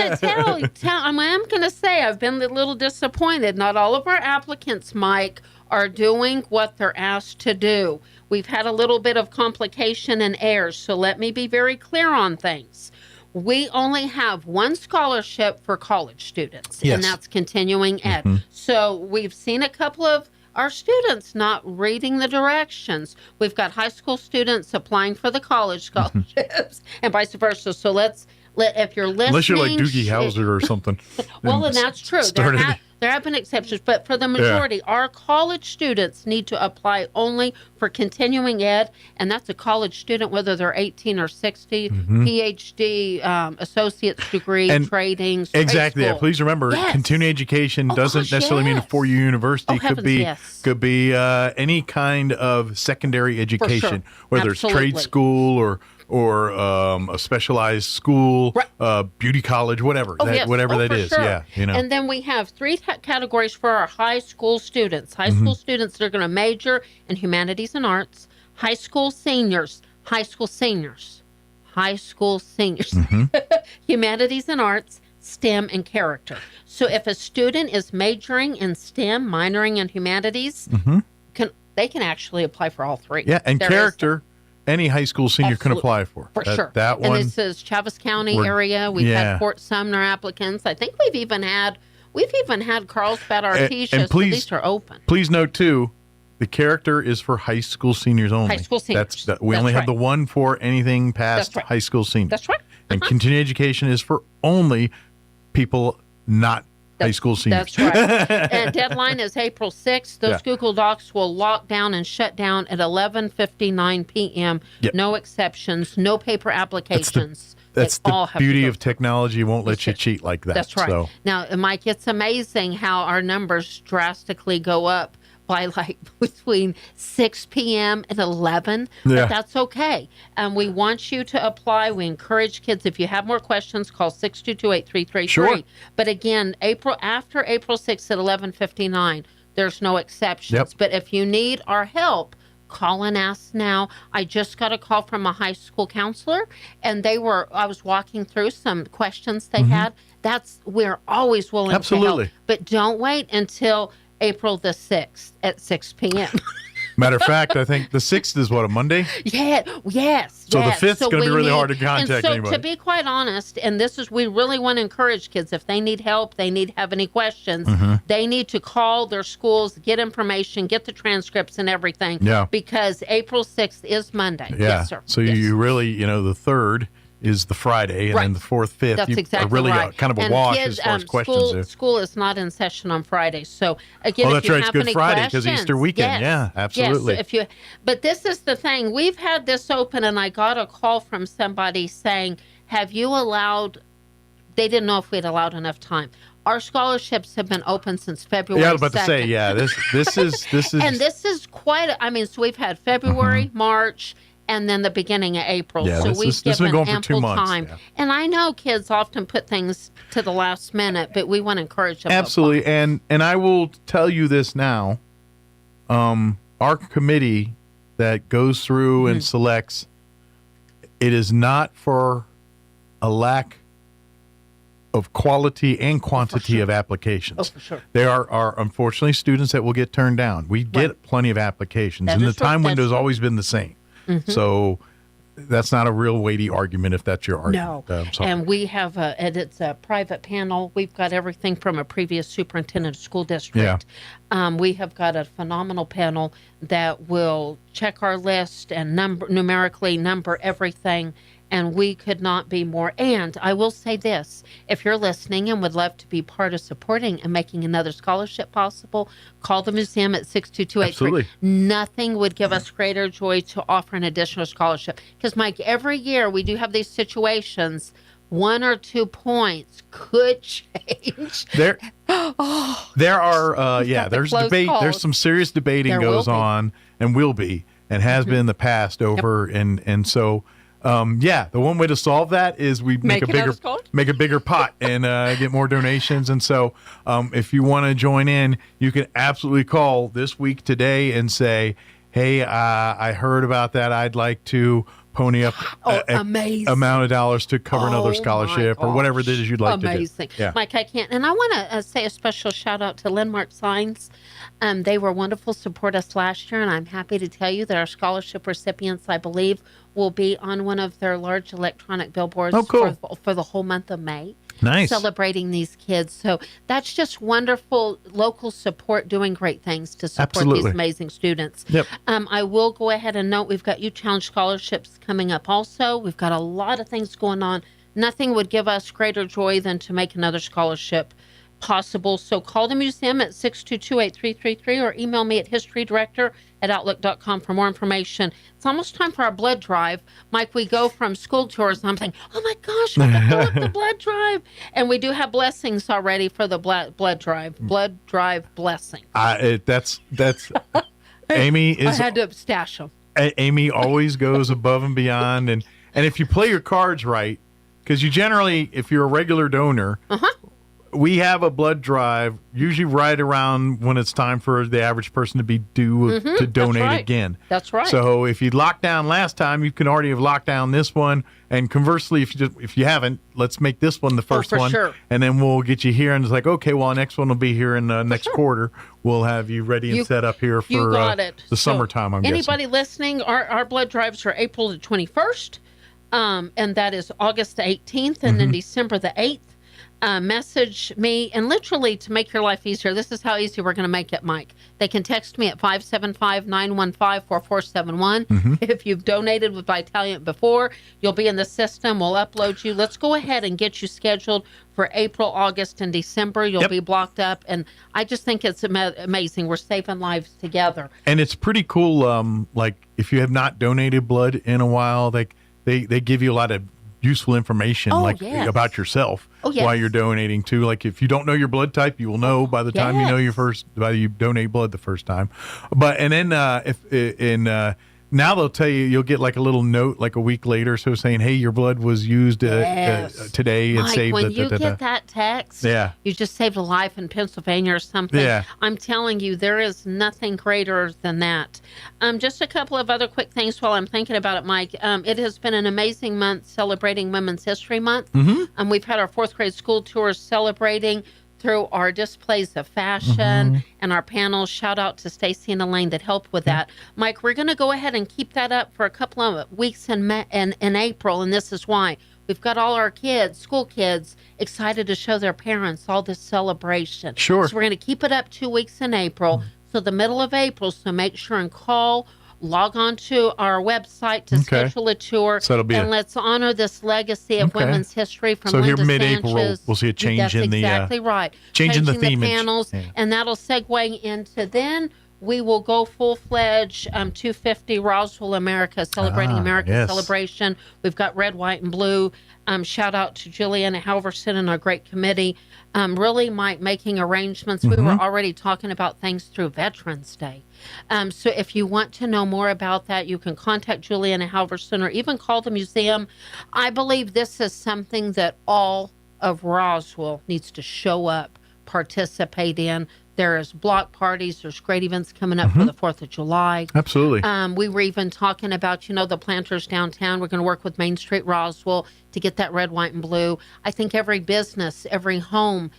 to I am going to say, I've been a little disappointed. Not all of our applicants, Mike, are doing what they're asked to do. We've had a little bit of complication and errors, so let me be very clear on things. We only have one scholarship for college students, and that's continuing ed. So we've seen a couple of our students not reading the directions. We've got high school students applying for the college scholarships and vice versa. So if you're listening... Unless you're like Doogie Howser or something. Well, and that's true. There have been exceptions, but for the majority, our college students need to apply only for continuing ed, and that's a college student, whether they're 18 or 60, PhD, associate's degree, trading. Exactly. Yeah. Please remember, continuing education doesn't necessarily mean a four-year university. Could be any kind of secondary education, whether it's trade school or a specialized school, beauty college, whatever that is. Sure. Yeah, And then we have 3 categories for our high school students. High school students that are going to major in humanities and arts. High school seniors, humanities and arts, STEM and character. So if a student is majoring in STEM, minoring in humanities, they can actually apply for all 3. Yeah, and character. Any high school senior can apply for. Sure. That one. And this is Chaves County area. We've had Fort Sumner applicants. I think we've even had Carlsbad, Artesia, so these are open. Please note, too, the character is for high school seniors only. High school seniors. We only have the one for anything past high school seniors. That's right. And continuing education is for only people not high school seniors. That's right. And deadline is April 6th. Those Google Docs will lock down and shut down at 11:59 p.m. No exceptions, no paper applications. That's the beauty of technology. Won't let you cheat like that. That's right. So. Now, Mike, it's amazing how our numbers drastically go up by like between 6 p.m. and 11. But that's okay. And we want you to apply. We encourage kids. If you have more questions, call 622-8333. Sure. But again, after April 6th at 11:59, there's no exceptions. But if you need our help, call and ask now. I just got a call from a high school counselor, and I was walking through some questions they had. We're always willing to help. But don't wait until April the 6th at 6 p.m. Matter of fact, I think the 6th is what, a Monday? Yes. So the 5th is going to be really hard to contact anybody. To be quite honest, and we really want to encourage kids, if they need help, have any questions, they need to call their schools, get information, get the transcripts and everything. Yeah. Because April 6th is Monday. Yeah. Yes, sir. So you really, the 3rd is the Friday, and then the 4th, 5th, That's exactly are really right. kind of a and wash kids, as far as questions go. School is not in session on Friday. So, again, that's if you right. have It's Good any Friday because questions, Easter weekend. Yeah, absolutely. Yes, but this is the thing. We've had this open, and I got a call from somebody saying, have you allowed, they didn't know if we'd allowed enough time. Our scholarships have been open since February 2nd. Yeah, I was about to say, this is. And this is so we've had February, March, and then the beginning of April. Yeah, so we've given going ample for 2 months, time. yeah. And I know kids often put things to the last minute, but we want to encourage them. Absolutely. And I will tell you this now. Our committee that goes through and selects, it is not for a lack of quality and quantity of applications. Oh, for sure. There are unfortunately students that will get turned down. We get plenty of applications, and the time window has always been the same. So that's not a real weighty argument if that's your argument. No. And we have it's a private panel. We've got everything from a previous superintendent of school district. Yeah. We have got a phenomenal panel that will check our list and numerically number everything. And we could not be more. And I will say this, if you're listening and would love to be part of supporting and making another scholarship possible, call the museum at 62283. Absolutely. Nothing would give us greater joy to offer an additional scholarship. Because, Mike, every year we do have these situations, 1 or 2 points could change. There are, there's debate. calls. There's some serious debating goes on and will be and has been in the past over. And so, the one way to solve that is we make a bigger pot and get more donations. And so if you want to join in, you can absolutely call this week today and say, hey, I heard about that. I'd like to pony up an amount of dollars to cover another scholarship or whatever it is you'd like to do. Yeah. Mike, I can't. And I want to say a special shout out to Landmark Signs. They were wonderful support us last year, and I'm happy to tell you that our scholarship recipients, I believe, will be on one of their large electronic billboards for the whole month of May. Nice. Celebrating these kids. So that's just wonderful local support doing great things to support these amazing students. Yep. I will go ahead and note we've got Youth Challenge scholarships coming up also. We've got a lot of things going on. Nothing would give us greater joy than to make another scholarship possible. So call the museum at 622-8333 or email me at historydirector@outlook.com for more information. It's almost time for our blood drive. Mike, we go from school tours and I'm thinking, oh my gosh, we can fill up the blood drive. And we do have blessings already for the blood drive. Blood drive blessing. That's Amy is. I had to stash them. Amy always goes above and beyond. And if you play your cards right, because you generally, if you're a regular donor, we have a blood drive usually right around when it's time for the average person to be due to donate again. That's right. So if you locked down last time, you can already have locked down this one. And conversely, if you haven't, let's make this one the first one. Sure. And then we'll get you here. And it's like, okay, well, next one will be here in the next quarter. We'll have you ready and set up here for the summertime, I'm guessing. Anybody listening, our blood drives are April the 21st. And that is August the 18th and then December the 8th. Message me, and literally to make your life easier, this is how easy we're going to make it, Mike. They can text me at 575-915-4471. If you've donated with Vitalant before, you'll be in the system. We'll upload you. Let's go ahead and get you scheduled for April, August, and December. You'll be blocked up, and I just think it's amazing. We're saving lives together. And it's pretty cool. Like if you have not donated blood in a while, they give you a lot of useful information about yourself while you're donating too. Like if you don't know your blood type, you will know by the time you know you donate blood the first time. But and then Now they'll tell you, you'll get like a little note like a week later, so saying, "Hey, your blood was used today and Mike, saved." When you get that text, you just saved a life in Pennsylvania or something. Yeah. I'm telling you, there is nothing greater than that. Just a couple of other quick things while I'm thinking about it, Mike. It has been an amazing month celebrating Women's History Month. We've had our 4th grade school tours celebrating through our displays of fashion and our panels. Shout out to Stacy and Elaine that helped with that. Mike, we're going to go ahead and keep that up for a couple of weeks in April, and this is why. We've got all our kids, school kids, excited to show their parents all this celebration. Sure. So we're going to keep it up 2 weeks in April, so the middle of April, so make sure and log on to our website to schedule a tour, so and let's honor this legacy of women's history from So Linda here mid-April, Sanchez. we'll see a change in the exactly right. changing the theme panels, and that'll segue into then we will go full-fledged 250 Roswell America, celebrating American celebration. We've got red, white, and blue. Shout out to Juliana Halverson and our great committee. Really, Mike, making arrangements. We were already talking about things through Veterans Day. So if you want to know more about that, you can contact Juliana Halverson or even call the museum. I believe this is something that all of Roswell needs to show up, participate in. There's block parties. There's great events coming up for the 4th of July. Absolutely. We were even talking about, the planters downtown. We're going to work with Main Street Roswell to get that red, white, and blue. I think every business, every home,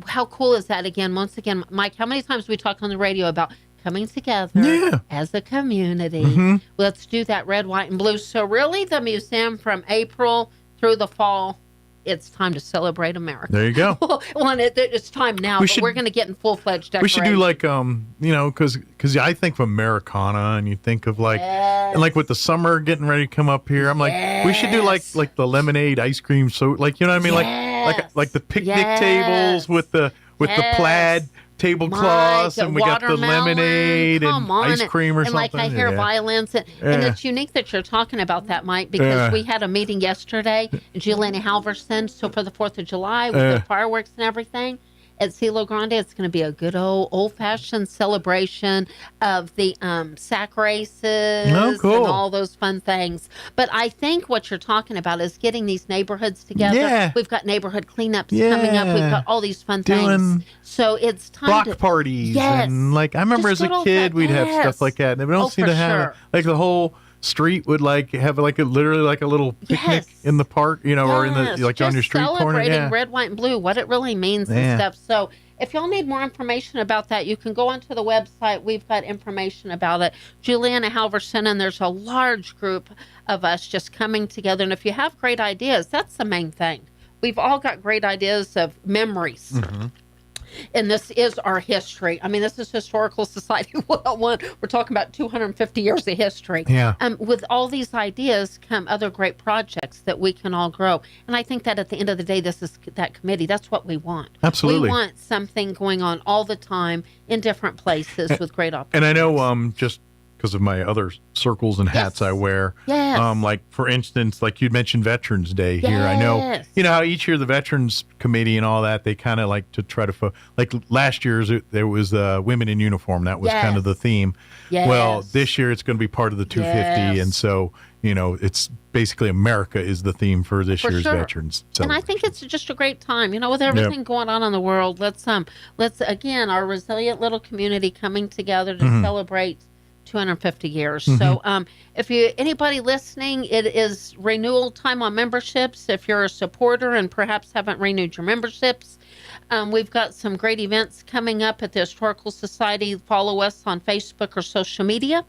how cool is that again? Once again, Mike, how many times we talk on the radio about coming together as a community? Let's do that red, white, and blue. So really the museum from April through the fall, it's time to celebrate America. There you go. Well, it's time now, but we're going to get in full-fledged decoration. We should do like, because I think of Americana, and you think of like, and like with the summer getting ready to come up here, I'm like, we should do like the lemonade ice cream. So like, you know what I mean? Like the picnic tables with the plaid tablecloths, and we got the lemonade and ice cream or something. And like I hear violins. And it's unique that you're talking about that, Mike, because we had a meeting yesterday, Juliana Halverson, so for the 4th of July, with the fireworks and everything, at CeeLo Grande, it's going to be a good old-fashioned celebration of the sack races and all those fun things. But I think what you're talking about is getting these neighborhoods together. Yeah. We've got neighborhood cleanups coming up. We've got all these fun things. So it's time block parties. And like I remember as a kid, we'd have stuff like that. And we don't seem to have like the whole street would like have like literally like a little picnic in the park, or in the like on your street corner. Celebrating red, white, and blue, what it really means and stuff. So if y'all need more information about that, you can go onto the website. We've got information about it. Juliana Halverson, and there's a large group of us just coming together. And if you have great ideas, that's the main thing. We've all got great ideas of memories. And this is our history. I mean, this is Historical Society 101. We're talking about 250 years of history. Yeah. With all these ideas come other great projects that we can all grow. And I think that at the end of the day, this is that committee. That's what we want. Absolutely. We want something going on all the time in different places with great opportunities. And I know just because of my other circles and hats I wear. Like, for instance, like you'd mentioned Veterans Day here. I know, how each year the Veterans Committee and all that, they kind of like to try to, like last year's, there was Women in Uniform. That was kind of the theme. Well, this year it's going to be part of the 250. And so, it's basically America is the theme for this year's Veterans. And I think it's just a great time, with everything going on in the world. Let's again, our resilient little community coming together to celebrate 250 years. So if anybody listening, it is renewal time on memberships. If you're a supporter and perhaps haven't renewed your memberships, we've got some great events coming up at the Historical Society. Follow us on Facebook or social media,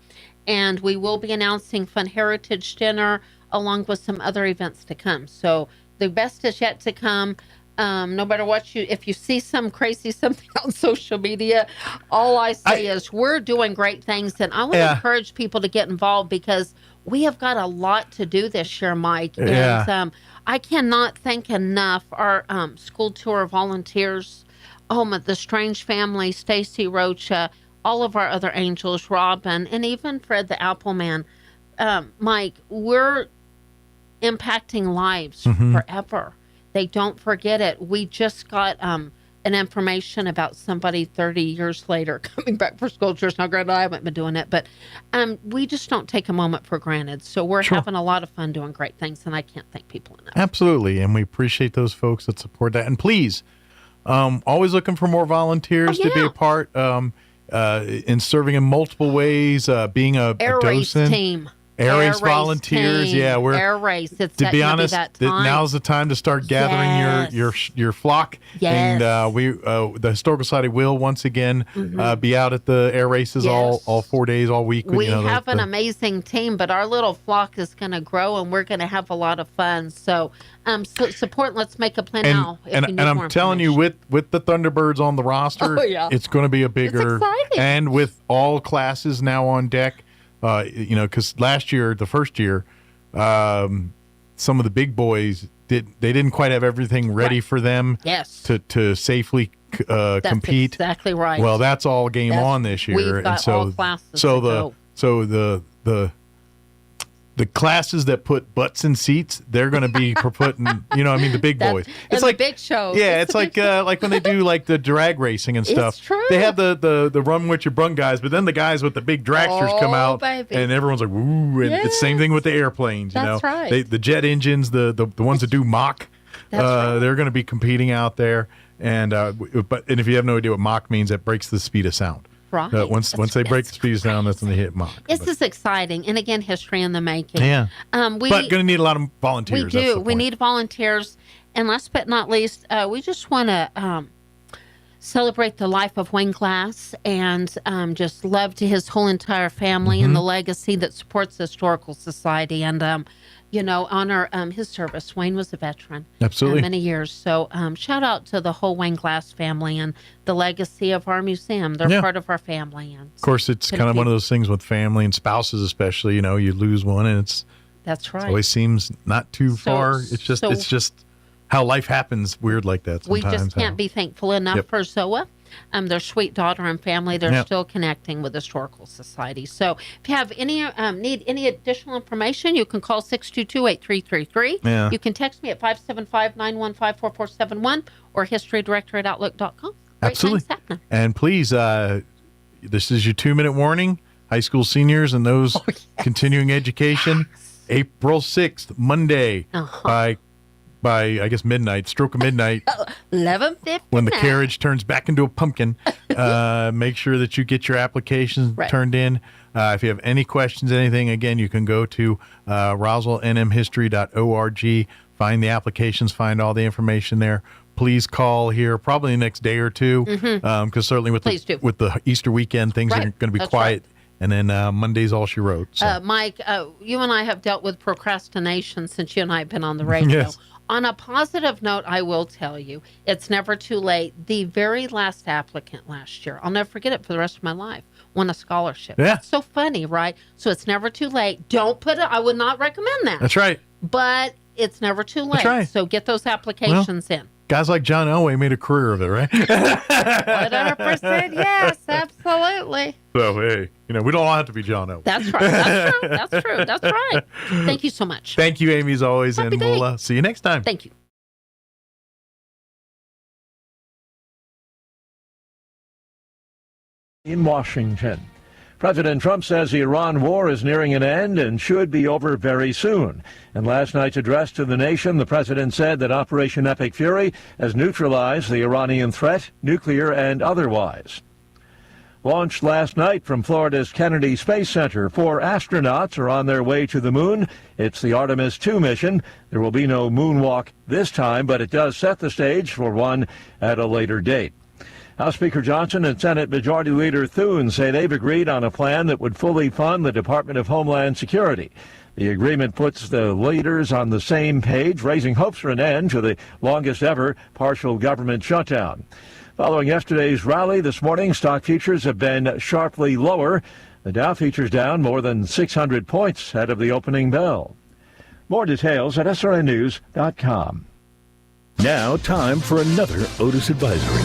and we will be announcing Fun Heritage Dinner along with some other events to come. So the best is yet to come. No matter what if you see some crazy something on social media, all I say is we're doing great things, and I want to encourage people to get involved because we have got a lot to do this year, Mike. And I cannot thank enough our school tour volunteers, the Strange family, Stacy Rocha, all of our other angels, Robin, and even Fred the Appleman. Mike, we're impacting lives forever. They don't forget it. We just got and information about somebody 30 years later coming back for sculptures. Now, granted, I haven't been doing it, but we just don't take a moment for granted. So we're having a lot of fun doing great things, and I can't thank people enough. Absolutely, and we appreciate those folks that support that. And please, always looking for more volunteers to be a part in serving in multiple ways, being a docent. Team. Air race volunteers, team. we're air race. It's to be honest. that time. Now's the time to start gathering your flock, and the Historical Society will once again be out at the air races all 4 days, all week. We have an amazing team, but our little flock is going to grow, and we're going to have a lot of fun. So, support. Let's make a plan now. And I'm telling you, with the Thunderbirds on the roster, it's going to be a bigger. It's exciting. And with all classes now on deck. Because last year, the first year, some of the big boys didn't quite have everything ready for them to safely compete. Exactly right. Well, that's all game on this year. We've got all classes the classes that put butts in seats, they're going to be putting, the big boys. It's like big shows. Yeah, it's like when they do like the drag racing and stuff. It's true. They have the run with your brung guys, but then the guys with the big dragsters come out, baby. and everyone's like, "Woo!" And it's the same thing with the airplanes. That's right. The jet engines, the ones that do Mach, they're going to be competing out there. And if you have no idea what Mach means, that breaks the speed of sound. Right. Once they break the speed of sound, that's when they hit Mach. This is exciting, and again, history in the making. Yeah. But going to need a lot of volunteers. We do. We need volunteers, and last but not least, we just want to celebrate the life of Wayne Glass, and just love to his whole entire family and the legacy that supports the Historical Society, and honor his service. Wayne was a veteran. Absolutely. Many years. So shout out to the whole Wayne Glass family and the legacy of our museum. They're part of our family. And of course, it's kind of one of those things with family and spouses, especially. You lose one, and that's right. It always seems not too far. It's just how life happens weird like that sometimes. We just can't be thankful enough for Zoa. Their sweet daughter and family, they're still connecting with the Historical Society. So if you have any need any additional information, you can call 622-8333. Yeah. You can text me at 575-915-4471 or historydirector@outlook.com. Absolutely. And please, this is your 2-minute warning. High school seniors and those continuing education, April 6th, Monday, by I guess midnight, stroke of midnight, 11:50. When the carriage turns back into a pumpkin, make sure that you get your applications turned in. If you have any questions, anything, again, you can go to roswellnmhistory.org, find the applications, find all the information there. Please call here probably the next day or two, because certainly with the Easter weekend, things are going to be quiet. Right. And then Monday's all she wrote. So. Mike, you and I have dealt with procrastination since you and I have been on the radio. Yes. On a positive note, I will tell you, it's never too late. The very last applicant last year, I'll never forget it for the rest of my life, won a scholarship. Yeah. It's so funny, right? So it's never too late. Don't put it, I would not recommend that. That's right. But it's never too late. That's right. So get those applications in. Guys like John Elway made a career of it, right? 100% yes, absolutely. So, hey, we don't all have to be John Elway. That's right. That's true. That's true. That's right. Thank you so much. Thank you, Amy, as always, Happy and day. we'll see you next time. Thank you. In Washington, President Trump says the Iran war is nearing an end and should be over very soon. In last night's address to the nation, the president said that Operation Epic Fury has neutralized the Iranian threat, nuclear and otherwise. Launched last night from Florida's Kennedy Space Center, 4 astronauts are on their way to the moon. It's the Artemis II mission. There will be no moonwalk this time, but it does set the stage for one at a later date. House Speaker Johnson and Senate Majority Leader Thune say they've agreed on a plan that would fully fund the Department of Homeland Security. The agreement puts the leaders on the same page, raising hopes for an end to the longest ever partial government shutdown. Following yesterday's rally this morning, stock futures have been sharply lower. The Dow futures down more than 600 points ahead of the opening bell. More details at srnnews.com. Now, time for another Otis Advisory.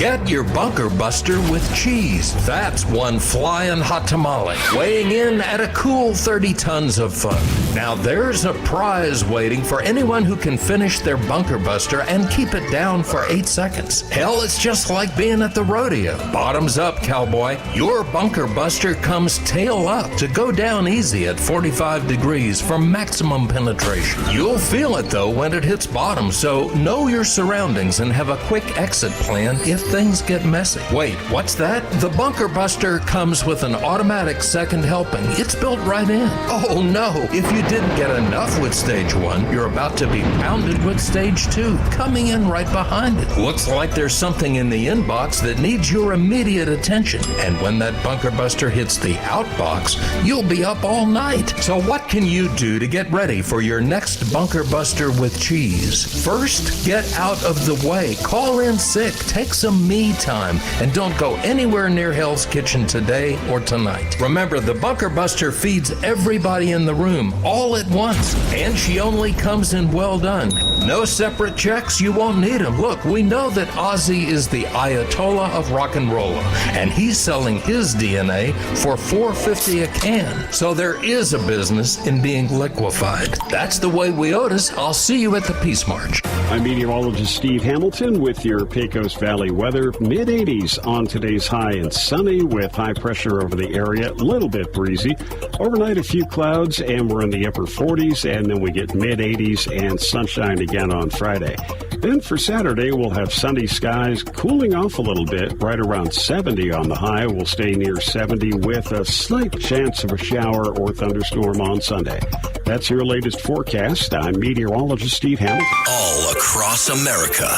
Get your bunker buster with cheese. That's one flying hot tamale, weighing in at a cool 30 tons of fun. Now there's a prize waiting for anyone who can finish their bunker buster and keep it down for 8 seconds. Hell, it's just like being at the rodeo. Bottoms up, cowboy. Your bunker buster comes tail up to go down easy at 45 degrees for maximum penetration. You'll feel it though when it hits bottom, so know your surroundings and have a quick exit plan if things get messy. Wait, what's that? The bunker buster comes with an automatic second helping. It's built right in. Oh no, if you didn't get enough with stage 1, you're about to be pounded with stage 2, coming in right behind it. Looks like there's something in the inbox that needs your immediate attention, and when that bunker buster hits the outbox, you'll be up all night. So what can you do to get ready for your next bunker buster with cheese? First, get out of the way. Call in sick. Take some me time, and don't go anywhere near Hell's Kitchen today or tonight. Remember, the bunker buster feeds everybody in the room all at once, and she only comes in well done. No separate checks, you won't need them. Look, we know that Ozzy is the Ayatollah of rock and roll, and he's selling his DNA for $4.50 a can. So there is a business in being liquefied. That's the way we Otis. I'll see you at the Peace March. I'm meteorologist Steve Hamilton with your Pecos Valley weather. Mid-80s on today's high and sunny with high pressure over the area. A little bit breezy. Overnight, a few clouds, and we're in the upper 40s, and then we get mid-80s and sunshine again on Friday. Then for Saturday, we'll have sunny skies, cooling off a little bit, right around 70 on the high. We'll stay near 70 with a slight chance of a shower or thunderstorm on Sunday. That's your latest forecast. I'm meteorologist Steve Hamilton. All across America,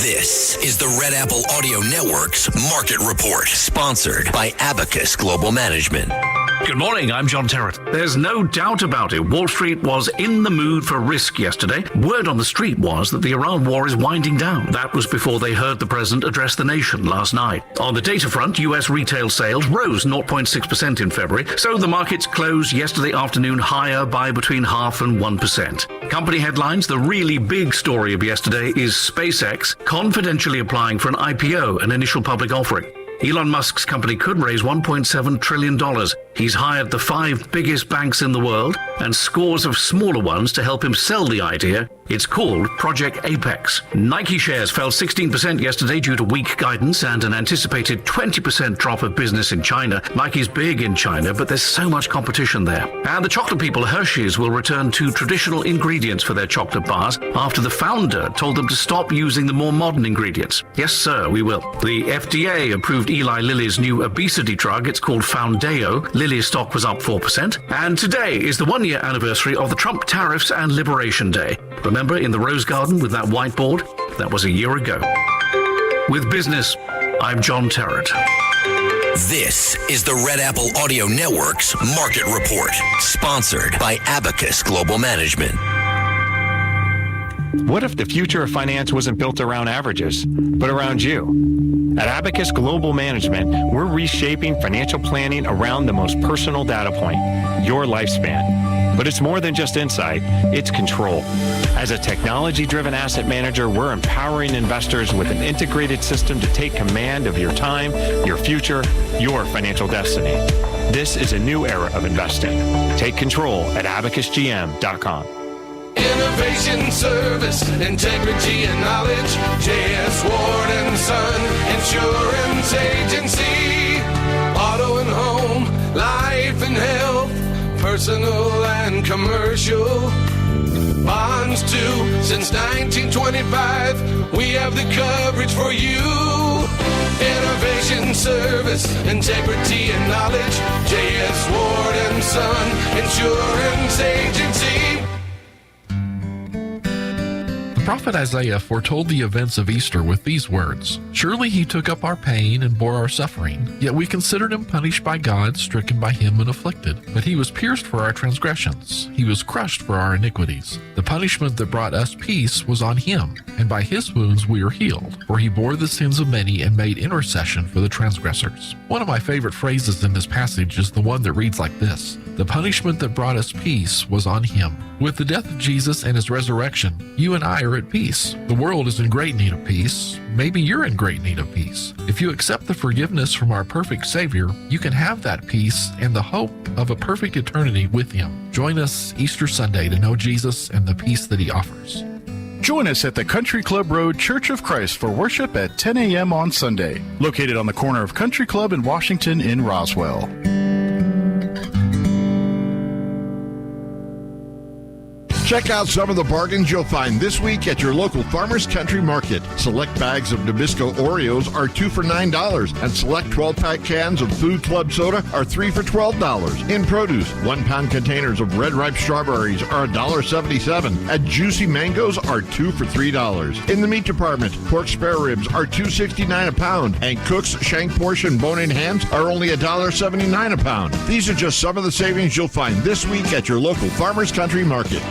this is the Red Apple Audio Network's Market Report, sponsored by Abacus Global Management. Good morning, I'm John Terrett. There's no doubt about it. Wall Street was in the mood for risk yesterday. Word on the street was that the Iran war is winding down. That was before they heard the president address the nation last night. On the data front, U.S. retail sales rose 0.6% in February, so the markets closed yesterday afternoon higher by between 0.5% and 1%. Company headlines, the really big story of yesterday is SpaceX confidentially applying for an IPO, an initial public offering. Elon Musk's company could raise $1.7 trillion. He's hired the 5 biggest banks in the world and scores of smaller ones to help him sell the idea. It's called Project Apex. Nike shares fell 16% yesterday due to weak guidance and an anticipated 20% drop of business in China. Nike's big in China, but there's so much competition there. And the chocolate people, Hershey's, will return to traditional ingredients for their chocolate bars after the founder told them to stop using the more modern ingredients. Yes, sir, we will. The FDA approved Eli Lilly's new obesity drug. It's called Foundeo. Lilly's stock was up 4%. And today is the 1-year anniversary of the Trump tariffs and Liberation Day. Remember in the Rose Garden with that whiteboard? That was a year ago. With business, I'm John Terrett. This is the Red Apple Audio Network's Market Report, sponsored by Abacus Global Management. What if the future of finance wasn't built around averages, but around you? At Abacus Global Management, we're reshaping financial planning around the most personal data point, your lifespan. But it's more than just insight, it's control. As a technology-driven asset manager, we're empowering investors with an integrated system to take command of your time, your future, your financial destiny. This is a new era of investing. Take control at abacusgm.com. Innovation, service, integrity, and knowledge. J.S. Ward & Son Insurance Agency. Auto and home, life and health, personal and commercial. Bonds too, since 1925. We have the coverage for you. Innovation, service, integrity, and knowledge. J.S. Ward & Son Insurance Agency. The prophet Isaiah foretold the events of Easter with these words, "Surely he took up our pain and bore our suffering, yet we considered him punished by God, stricken by him and afflicted. But he was pierced for our transgressions, he was crushed for our iniquities. The punishment that brought us peace was on him, and by his wounds we are healed. For he bore the sins of many and made intercession for the transgressors." One of my favorite phrases in this passage is the one that reads like this, The punishment that brought us peace was on him. With the death of Jesus and his resurrection, you and I are at peace. The world is in great need of peace. Maybe you're in great need of peace. If you accept the forgiveness from our perfect Savior, you can have that peace and the hope of a perfect eternity with him. Join us Easter Sunday to know Jesus and the peace that he offers. Join us at the Country Club Road Church of Christ for worship at 10 a.m. on Sunday, located on the corner of Country Club and Washington in Roswell. Check out some of the bargains you'll find this week at your local Farmers Country Market. Select bags of Nabisco Oreos are 2 for $9, and select 12-pack cans of Food Club soda are 3 for $12. In produce, 1-pound containers of red ripe strawberries are $1.77, and juicy mangoes are 2 for $3. In the meat department, pork spare ribs are $2.69 a pound, and Cook's shank portion bone-in hams are only $1.79 a pound. These are just some of the savings you'll find this week at your local Farmers Country Market.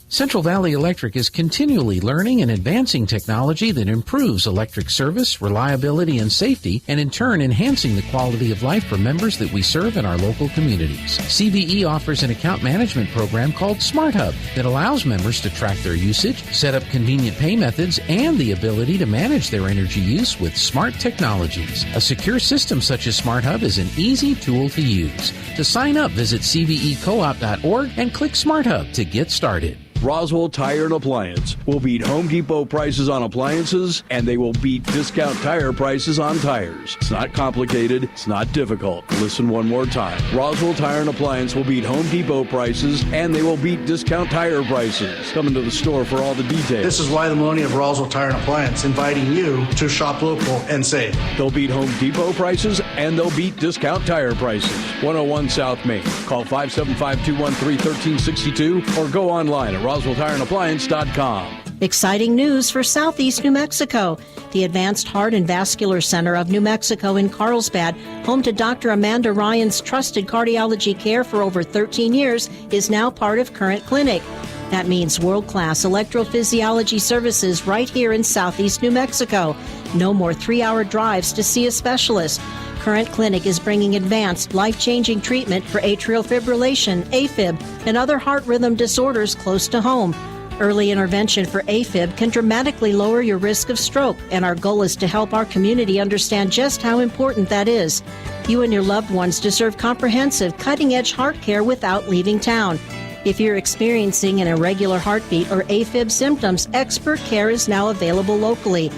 Central Valley Electric is continually learning and advancing technology that improves electric service, reliability, and safety, and in turn enhancing the quality of life for members that we serve in our local communities. CVE offers an account management program called Smart Hub that allows members to track their usage, set up convenient pay methods, and the ability to manage their energy use with smart technologies. A secure system such as Smart Hub is an easy tool to use. To sign up, visit cvecoop.org and click Smart Hub to get started. Roswell Tire and Appliance will beat Home Depot prices on appliances, and they will beat discount tire prices on tires. It's not complicated. It's not difficult. Listen one more time. Roswell Tire and Appliance will beat Home Depot prices, and they will beat discount tire prices. Come into the store for all the details. This is Wyatt Maloney of Roswell Tire and Appliance, inviting you to shop local and save. They'll beat Home Depot prices, and they'll beat discount tire prices. 101 South Main. Call 575-213-1362 or go online at RoswellTireandAppliance.com. Exciting news for Southeast New Mexico. The Advanced Heart and Vascular Center of New Mexico in Carlsbad, home to Dr. Amanda Ryan's trusted cardiology care for over 13 years, is now part of Current Clinic. That means world-class electrophysiology services right here in Southeast New Mexico. No more 3-hour drives to see a specialist. Current Clinic is bringing advanced, life-changing treatment for atrial fibrillation, AFib, and other heart rhythm disorders close to home. Early intervention for AFib can dramatically lower your risk of stroke, and our goal is to help our community understand just how important that is. You and your loved ones deserve comprehensive, cutting-edge heart care without leaving town. If you're experiencing an irregular heartbeat or AFib symptoms, expert care is now available locally.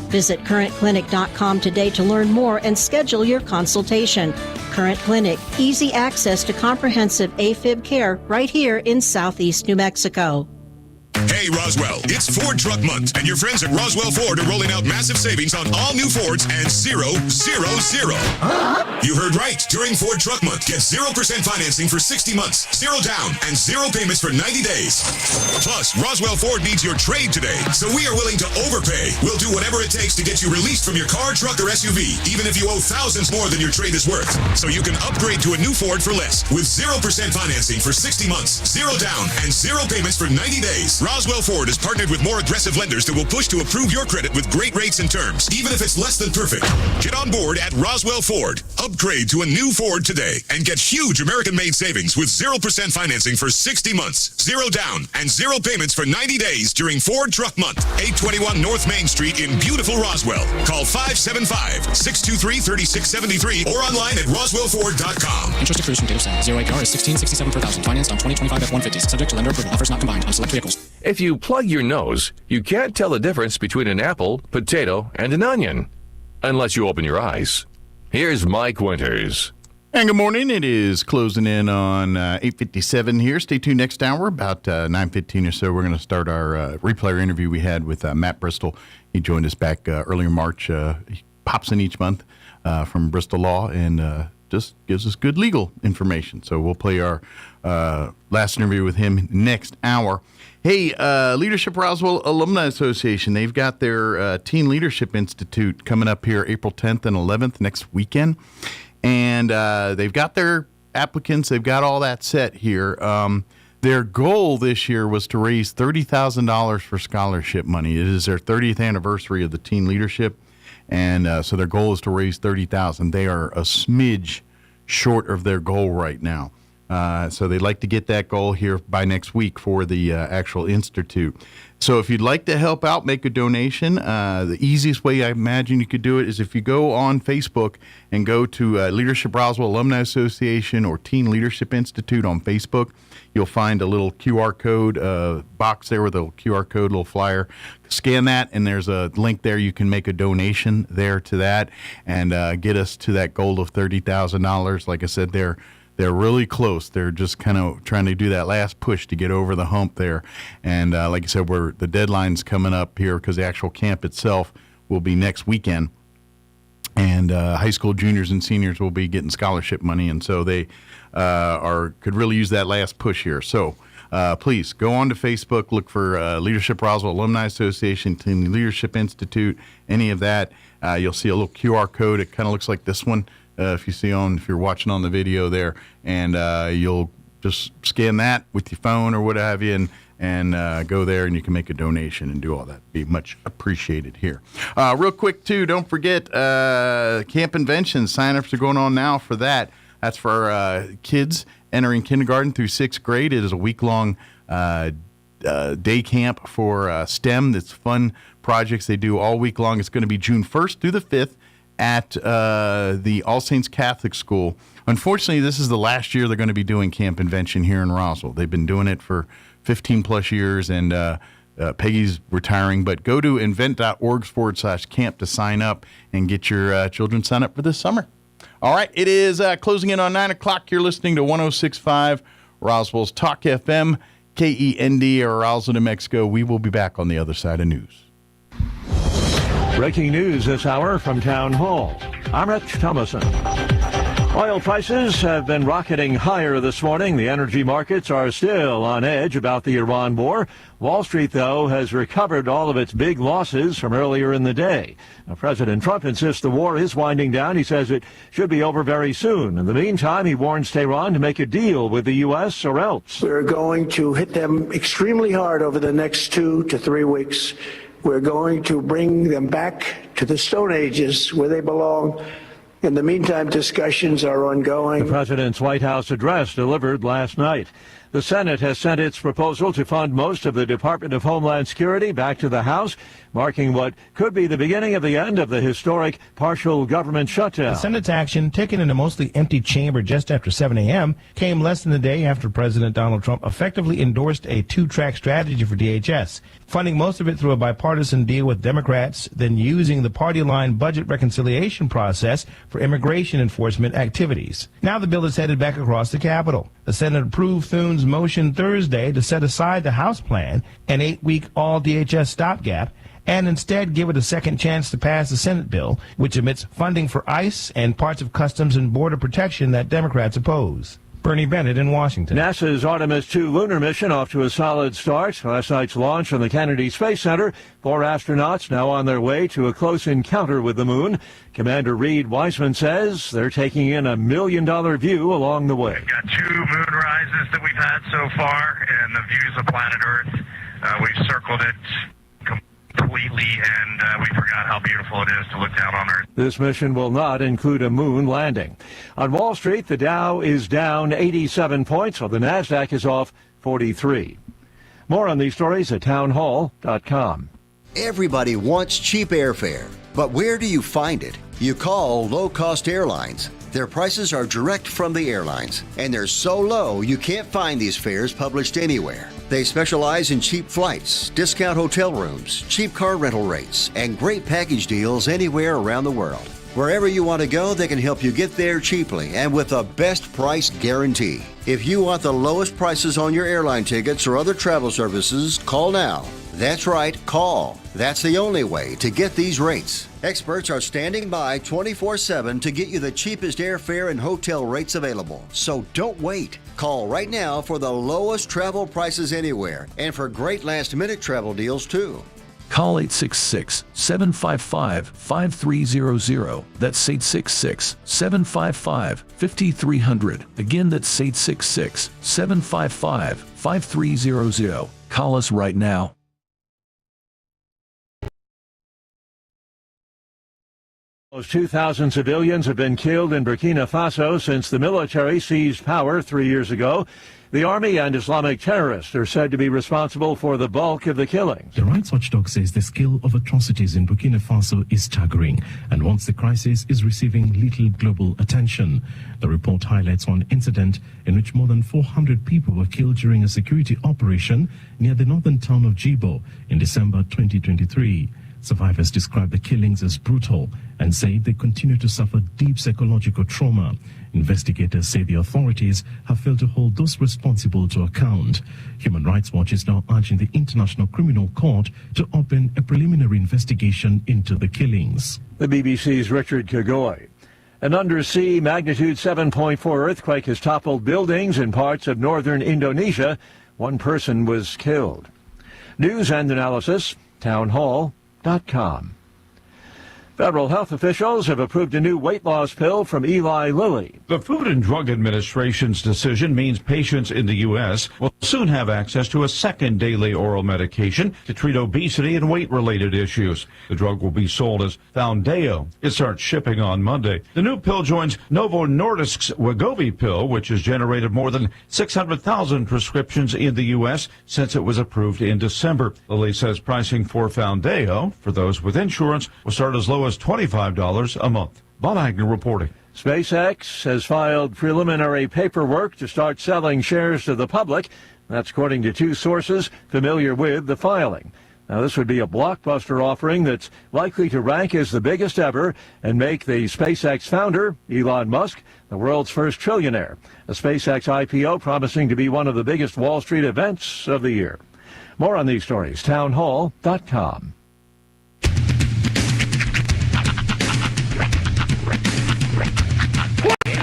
Visit CurrentClinic.com today to learn more and schedule your consultation. Current Clinic, easy access to comprehensive AFib care right here in Southeast New Mexico. Hey Roswell, it's Ford Truck Month, and your friends at Roswell Ford are rolling out massive savings on all new Fords and 000. You heard right. During Ford Truck Month, get 0% financing for 60 months, 0 down, and 0 payments for 90 days. Plus, Roswell Ford needs your trade today, so we are willing to overpay. We'll do whatever it takes to get you released from your car, truck, or SUV, even if you owe thousands more than your trade is worth. So you can upgrade to a new Ford for less, with 0% financing for 60 months, 0 down, and 0 payments for 90 days. Roswell Ford has partnered with more aggressive lenders that will push to approve your credit with great rates and terms, even if it's less than perfect. Get on board at Roswell Ford. Upgrade to a new Ford today and get huge American-made savings with 0% financing for 60 months, 0 down, and 0 payments for 90 days during Ford Truck Month. 821 North Main Street in beautiful Roswell. Call 575-623-3673 or online at roswellford.com. Interest accrues from date of sale. 0 APR is $16.67 per thousand. Financed on 2025 F-150s. Subject to lender approval. Offers not combined on select vehicles. If you plug your nose, you can't tell the difference between an apple, potato, and an onion. Unless you open your eyes. Here's Mike Winters. And good morning. It is closing in on 8:57 here. Stay tuned next hour. About 9:15 or so, we're going to start our replayer interview we had with Matt Bristol. He joined us back earlier March. He pops in each month from Bristol Law and just gives us good legal information. So we'll play our last interview with him next hour. Hey, Leadership Roswell Alumni Association, they've got their Teen Leadership Institute coming up here April 10th and 11th next weekend. And they've got their applicants. They've got all that set here. Their goal this year was to raise $30,000 for scholarship money. It is their 30th anniversary of the Teen Leadership. And so their goal is to raise $30,000. They are a smidge short of their goal right now. So they'd like to get that goal here by next week for the actual institute. So if you'd like to help out, make a donation. The easiest way I imagine you could do it is if you go on Facebook and go to Leadership Roswell Alumni Association or Teen Leadership Institute on Facebook. You'll find a little QR code box there with a QR code, little flyer. Scan that, and there's a link there. You can make a donation there to that and get us to that goal of $30,000. Like I said, they're really close. They're just kind of trying to do that last push to get over the hump there. And like I said, the deadline's coming up here because the actual camp itself will be next weekend. And high school juniors and seniors will be getting scholarship money. And so they could really use that last push here. So please go on to Facebook, look for Leadership Roswell Alumni Association, Teen Leadership Institute, any of that. You'll see a little QR code. It kind of looks like this one. If you're watching on the video there, and you'll just scan that with your phone or what have you, and go there, and you can make a donation and do all that. Be much appreciated here. Real quick, too, don't forget Camp Invention. Sign-ups are going on now for that. That's for kids entering kindergarten through 6th grade. It is a week-long day camp for STEM. It's fun projects they do all week long. It's going to be June 1st through the 5th. At the All Saints Catholic School. Unfortunately, this is the last year they're going to be doing Camp Invention here in Roswell. They've been doing it for 15-plus years, and Peggy's retiring. But go to invent.org/camp to sign up and get your children signed up for this summer. All right, it is closing in on 9 o'clock. You're listening to 106.5 Roswell's Talk FM, KEND, or Roswell, New Mexico. We will be back on the other side of news. Breaking news this hour from Town Hall. I'm Rich Thomason. Oil prices have been rocketing higher this morning. The energy markets are still on edge about the Iran war. Wall Street, though, has recovered all of its big losses from earlier in the day. Now, President Trump insists the war is winding down. He says it should be over very soon. In the meantime, he warns Tehran to make a deal with the U.S. or else. We're going to hit them extremely hard over the next 2 to 3 weeks. We're going to bring them back to the Stone Ages where they belong. In the meantime, discussions are ongoing. The president's White House address delivered last night. The Senate has sent its proposal to fund most of the Department of Homeland Security back to the House, marking what could be the beginning of the end of the historic partial government shutdown. The Senate's action, taken in a mostly empty chamber just after 7 a.m., came less than a day after President Donald Trump effectively endorsed a 2-track strategy for DHS, funding most of it through a bipartisan deal with Democrats, then using the party-line budget reconciliation process for immigration enforcement activities. Now the bill is headed back across the Capitol. The Senate approved Thune's motion Thursday to set aside the House plan, an 8-week all-DHS stopgap, and instead give it a second chance to pass the Senate bill, which omits funding for ICE and parts of Customs and Border Protection that Democrats oppose. Bernie Bennett in Washington. NASA's Artemis 2 lunar mission off to a solid start. Last night's launch from the Kennedy Space Center. 4 astronauts now on their way to a close encounter with the moon. Commander Reed Wiseman says they're taking in $1 million view along the way. We've got 2 moon rises that we've had so far, and the views of planet Earth. We've circled it completely, and we forgot how beautiful it is to look down on Earth. This mission will not include a moon landing. On Wall Street, the Dow is down 87 points, while the NASDAQ is off 43. More on these stories at townhall.com. Everybody wants cheap airfare, but where do you find it? You call low-cost airlines. Their prices are direct from the airlines, and they're so low you can't find these fares published anywhere. They specialize in cheap flights, discount hotel rooms, cheap car rental rates, and great package deals anywhere around the world. Wherever you want to go, they can help you get there cheaply and with a best price guarantee. If you want the lowest prices on your airline tickets or other travel services, call now. That's right, call. That's the only way to get these rates. Experts are standing by 24/7 to get you the cheapest airfare and hotel rates available. So don't wait. Call right now for the lowest travel prices anywhere and for great last-minute travel deals too. Call 866-755-5300. That's 866-755-5300. Again, that's 866-755-5300. Call us right now. Almost 2,000 civilians have been killed in Burkina Faso since the military seized power 3 years ago. The army and Islamic terrorists are said to be responsible for the bulk of the killings. The rights watchdog says the scale of atrocities in Burkina Faso is staggering and wants the crisis is receiving little global attention. The report highlights one incident in which more than 400 people were killed during a security operation near the northern town of Djibo in December 2023. Survivors describe the killings as brutal and say they continue to suffer deep psychological trauma. Investigators say the authorities have failed to hold those responsible to account. Human Rights Watch is now urging the International Criminal Court to open a preliminary investigation into the killings. The BBC's Richard Kagoy. An undersea magnitude 7.4 earthquake has toppled buildings in parts of northern Indonesia. One person was killed. News and analysis, townhall.com. Federal health officials have approved a new weight loss pill from Eli Lilly. The Food and Drug Administration's decision means patients in the U.S. will soon have access to a second daily oral medication to treat obesity and weight-related issues. The drug will be sold as Foundeo. It starts shipping on Monday. The new pill joins Novo Nordisk's Wegovy pill, which has generated more than 600,000 prescriptions in the U.S. since it was approved in December. Lilly says pricing for Foundeo, for those with insurance, will start as low as $25 a month. Bob Agnew reporting. SpaceX has filed preliminary paperwork to start selling shares to the public. That's according to two sources familiar with the filing. Now, this would be a blockbuster offering that's likely to rank as the biggest ever and make the SpaceX founder, Elon Musk, the world's first trillionaire. A SpaceX IPO promising to be one of the biggest Wall Street events of the year. More on these stories, townhall.com.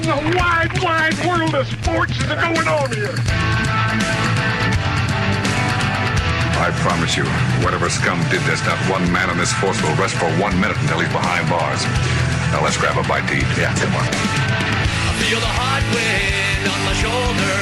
The wide, wide world of sports is going on here. I promise you, whatever scum did this, not one man on this force will rest for 1 minute until he's behind bars. Now let's grab a bite to eat. Yeah, come on. I feel the hot wind on my shoulder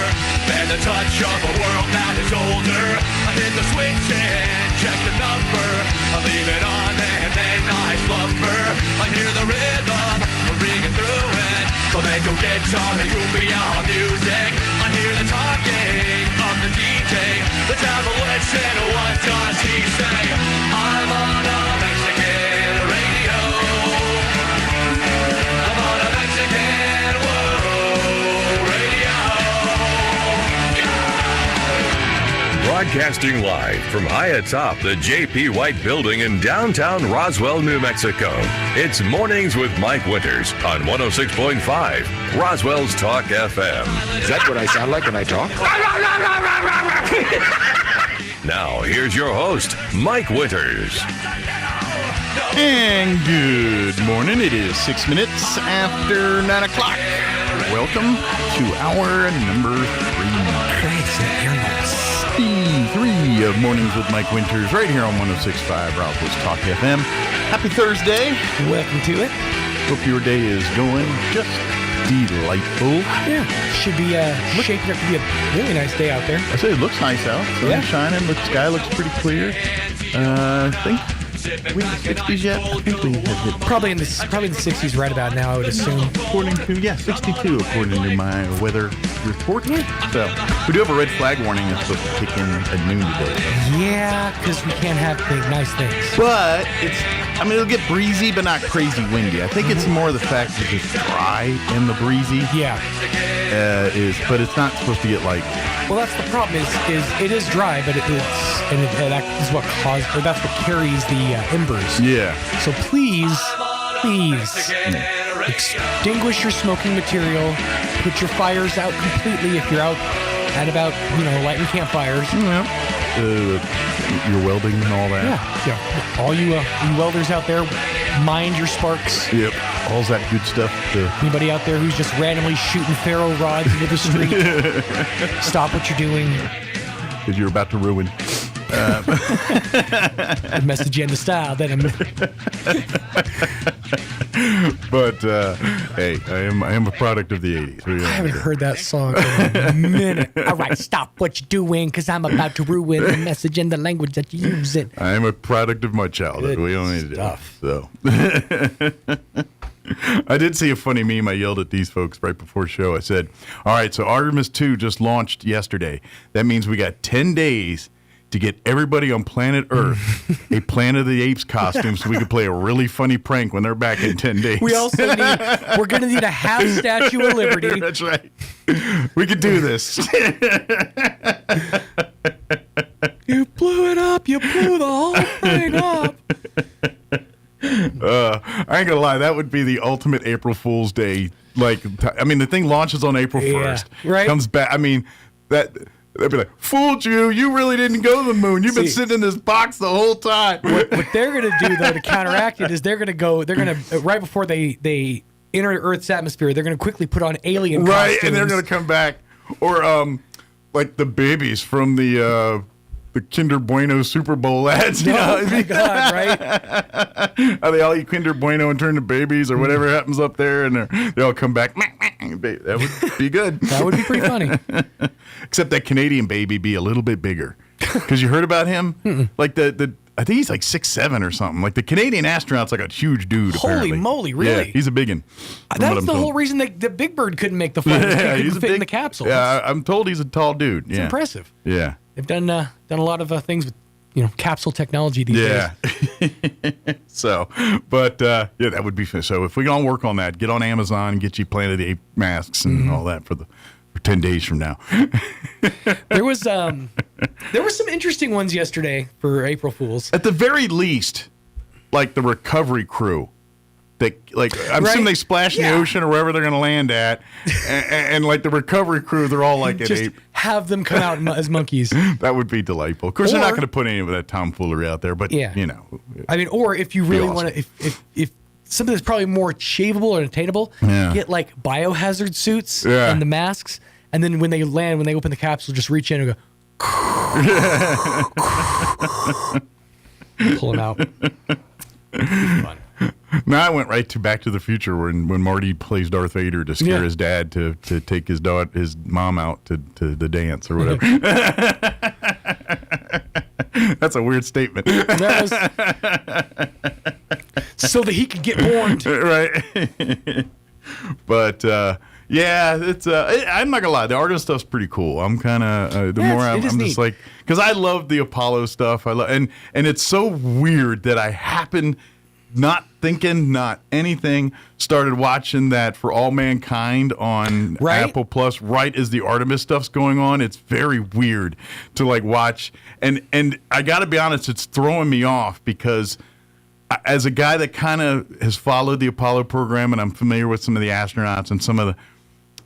and the touch of a world that is older. I hit the switch and check the number. I leave it on and then I slumber. I hear the rhythm ringing through it. Flamenco guitar and cumbia music. I hear the talking of the DJ. The devil listen, what does he say? I'm on a Mexican radio. I'm on a Mexican radio. Broadcasting live from high atop the J.P. White Building in downtown Roswell, New Mexico. It's Mornings with Mike Winters on 106.5 Roswell's Talk FM. Is that what I sound like when I talk? Now, here's your host, Mike Winters. And good morning. It is 6 minutes after 9 o'clock. Welcome to hour number 3 of Mornings with Mike Winters right here on 106.5 Roswell's Talk FM. Happy Thursday. Welcome to it. Hope your day is going just delightful. Yeah, should be shaping up to be a really nice day out there. I say it looks nice out. Sun's shining. Sky looks pretty clear. I think we in the 60s yet? I think we have hit probably in the 60s right about now, I would assume. According to 62 according to my weather report. So we do have a red flag warning that's supposed to kick in at noon today. Yeah, because we can't have big nice things. But it'll get breezy, but not crazy windy. I think it's more the fact that it's dry and the breezy. Yeah. But it's not supposed to get like. Well, that's the problem. Is it is dry, but that is what that's what carries the embers. Yeah. So please, extinguish your smoking material. Put your fires out completely if you're out at about lighting campfires. Yeah. Your welding and all that. Yeah. All you welders out there, mind your sparks. Yep. All that good stuff. Anybody out there who's just randomly shooting ferro rods into the street, stop what you're doing. Because you're about to ruin The Messagenda style. But hey, I am a product of the 80s. I haven't heard that song in a minute. All right, stop what you're doing, because I'm about to ruin the message and the language that you use it. I am a product of my childhood. Good we only stuff. So. I did see a funny meme. I yelled at these folks right before show. I said, all right, so Artemis 2 just launched yesterday. That means we got 10 days to get everybody on planet Earth a Planet of the Apes costume so we can play a really funny prank when they're back in 10 days. We're going to need a half Statue of Liberty. That's right. We could do this. You blew it up. You blew the whole thing up. I ain't gonna lie, that would be the ultimate April Fool's Day. The thing launches on April 1st. Right. Comes back. I mean, they'd be like, fooled you. You really didn't go to the moon. You've been sitting in this box the whole time. What they're gonna do though to counteract it is they're gonna right before they enter Earth's atmosphere, they're gonna quickly put on alien costumes. And they're gonna come back, or like the babies from the Kinder Bueno Super Bowl ads. Oh my God, right? How they all eat Kinder Bueno and turn to babies or whatever happens up there, and they all come back. That would be good. That would be pretty funny. Except that Canadian baby be a little bit bigger. Because you heard about him? Like I think he's like 6'7" or something. Like the Canadian astronaut's like a huge dude. Holy apparently. moly, really? Yeah, he's a big one. That's the whole reason that the Big Bird couldn't make the flight. He couldn't fit in the capsule. Yeah, I'm told he's a tall dude. It's impressive. Yeah. They've done a lot of things with capsule technology these days. So, but that would be fun. So if we can all work on that, get on Amazon, get you Planet of the Apes masks and all that for 10 days from now. There was some interesting ones yesterday for April Fools. At the very least, like the recovery crew. I'm assuming they splash in the ocean or wherever they're going to land at, and like the recovery crew, they're all like just have them come out as monkeys. That would be delightful. Of course, they're not going to put any of that tomfoolery out there, but I mean, or if you really want to, if something that's probably more achievable or attainable, get like biohazard suits and the masks, and then when they land, when they open the capsule, just reach in and go, pull them out. Fun. Now I went right to Back to the Future when Marty plays Darth Vader to scare his dad to take his mom out to the dance or whatever. That's a weird statement. So that he could get warned. Right. But it's I'm not gonna lie, the Artemis stuff's pretty cool. I'm kind of I'm just like, because I love the Apollo stuff. And it's so weird that I happen, not thinking, not anything, started watching that For All Mankind on Apple Plus right as the Artemis stuff's going on. It's very weird to like watch, and I got to be honest, it's throwing me off because as a guy that kind of has followed the Apollo program and I'm familiar with some of the astronauts and some of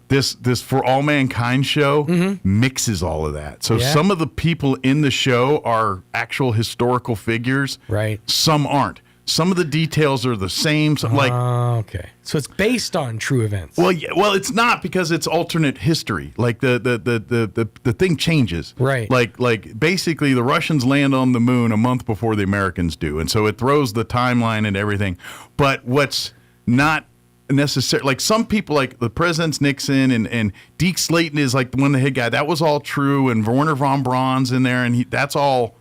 this For All Mankind show mixes all of that. So some of the people in the show are actual historical figures. Right. Some aren't. Some of the details are the same. So okay. So it's based on true events. Well, it's not, because it's alternate history. Like the thing changes. Right. Like basically the Russians land on the moon a month before the Americans do, and so it throws the timeline and everything. But what's not necessary, like some people, like the President's Nixon and Deke Slayton is like the one, the head guy. That was all true, and Werner von Braun's in there, and that's all.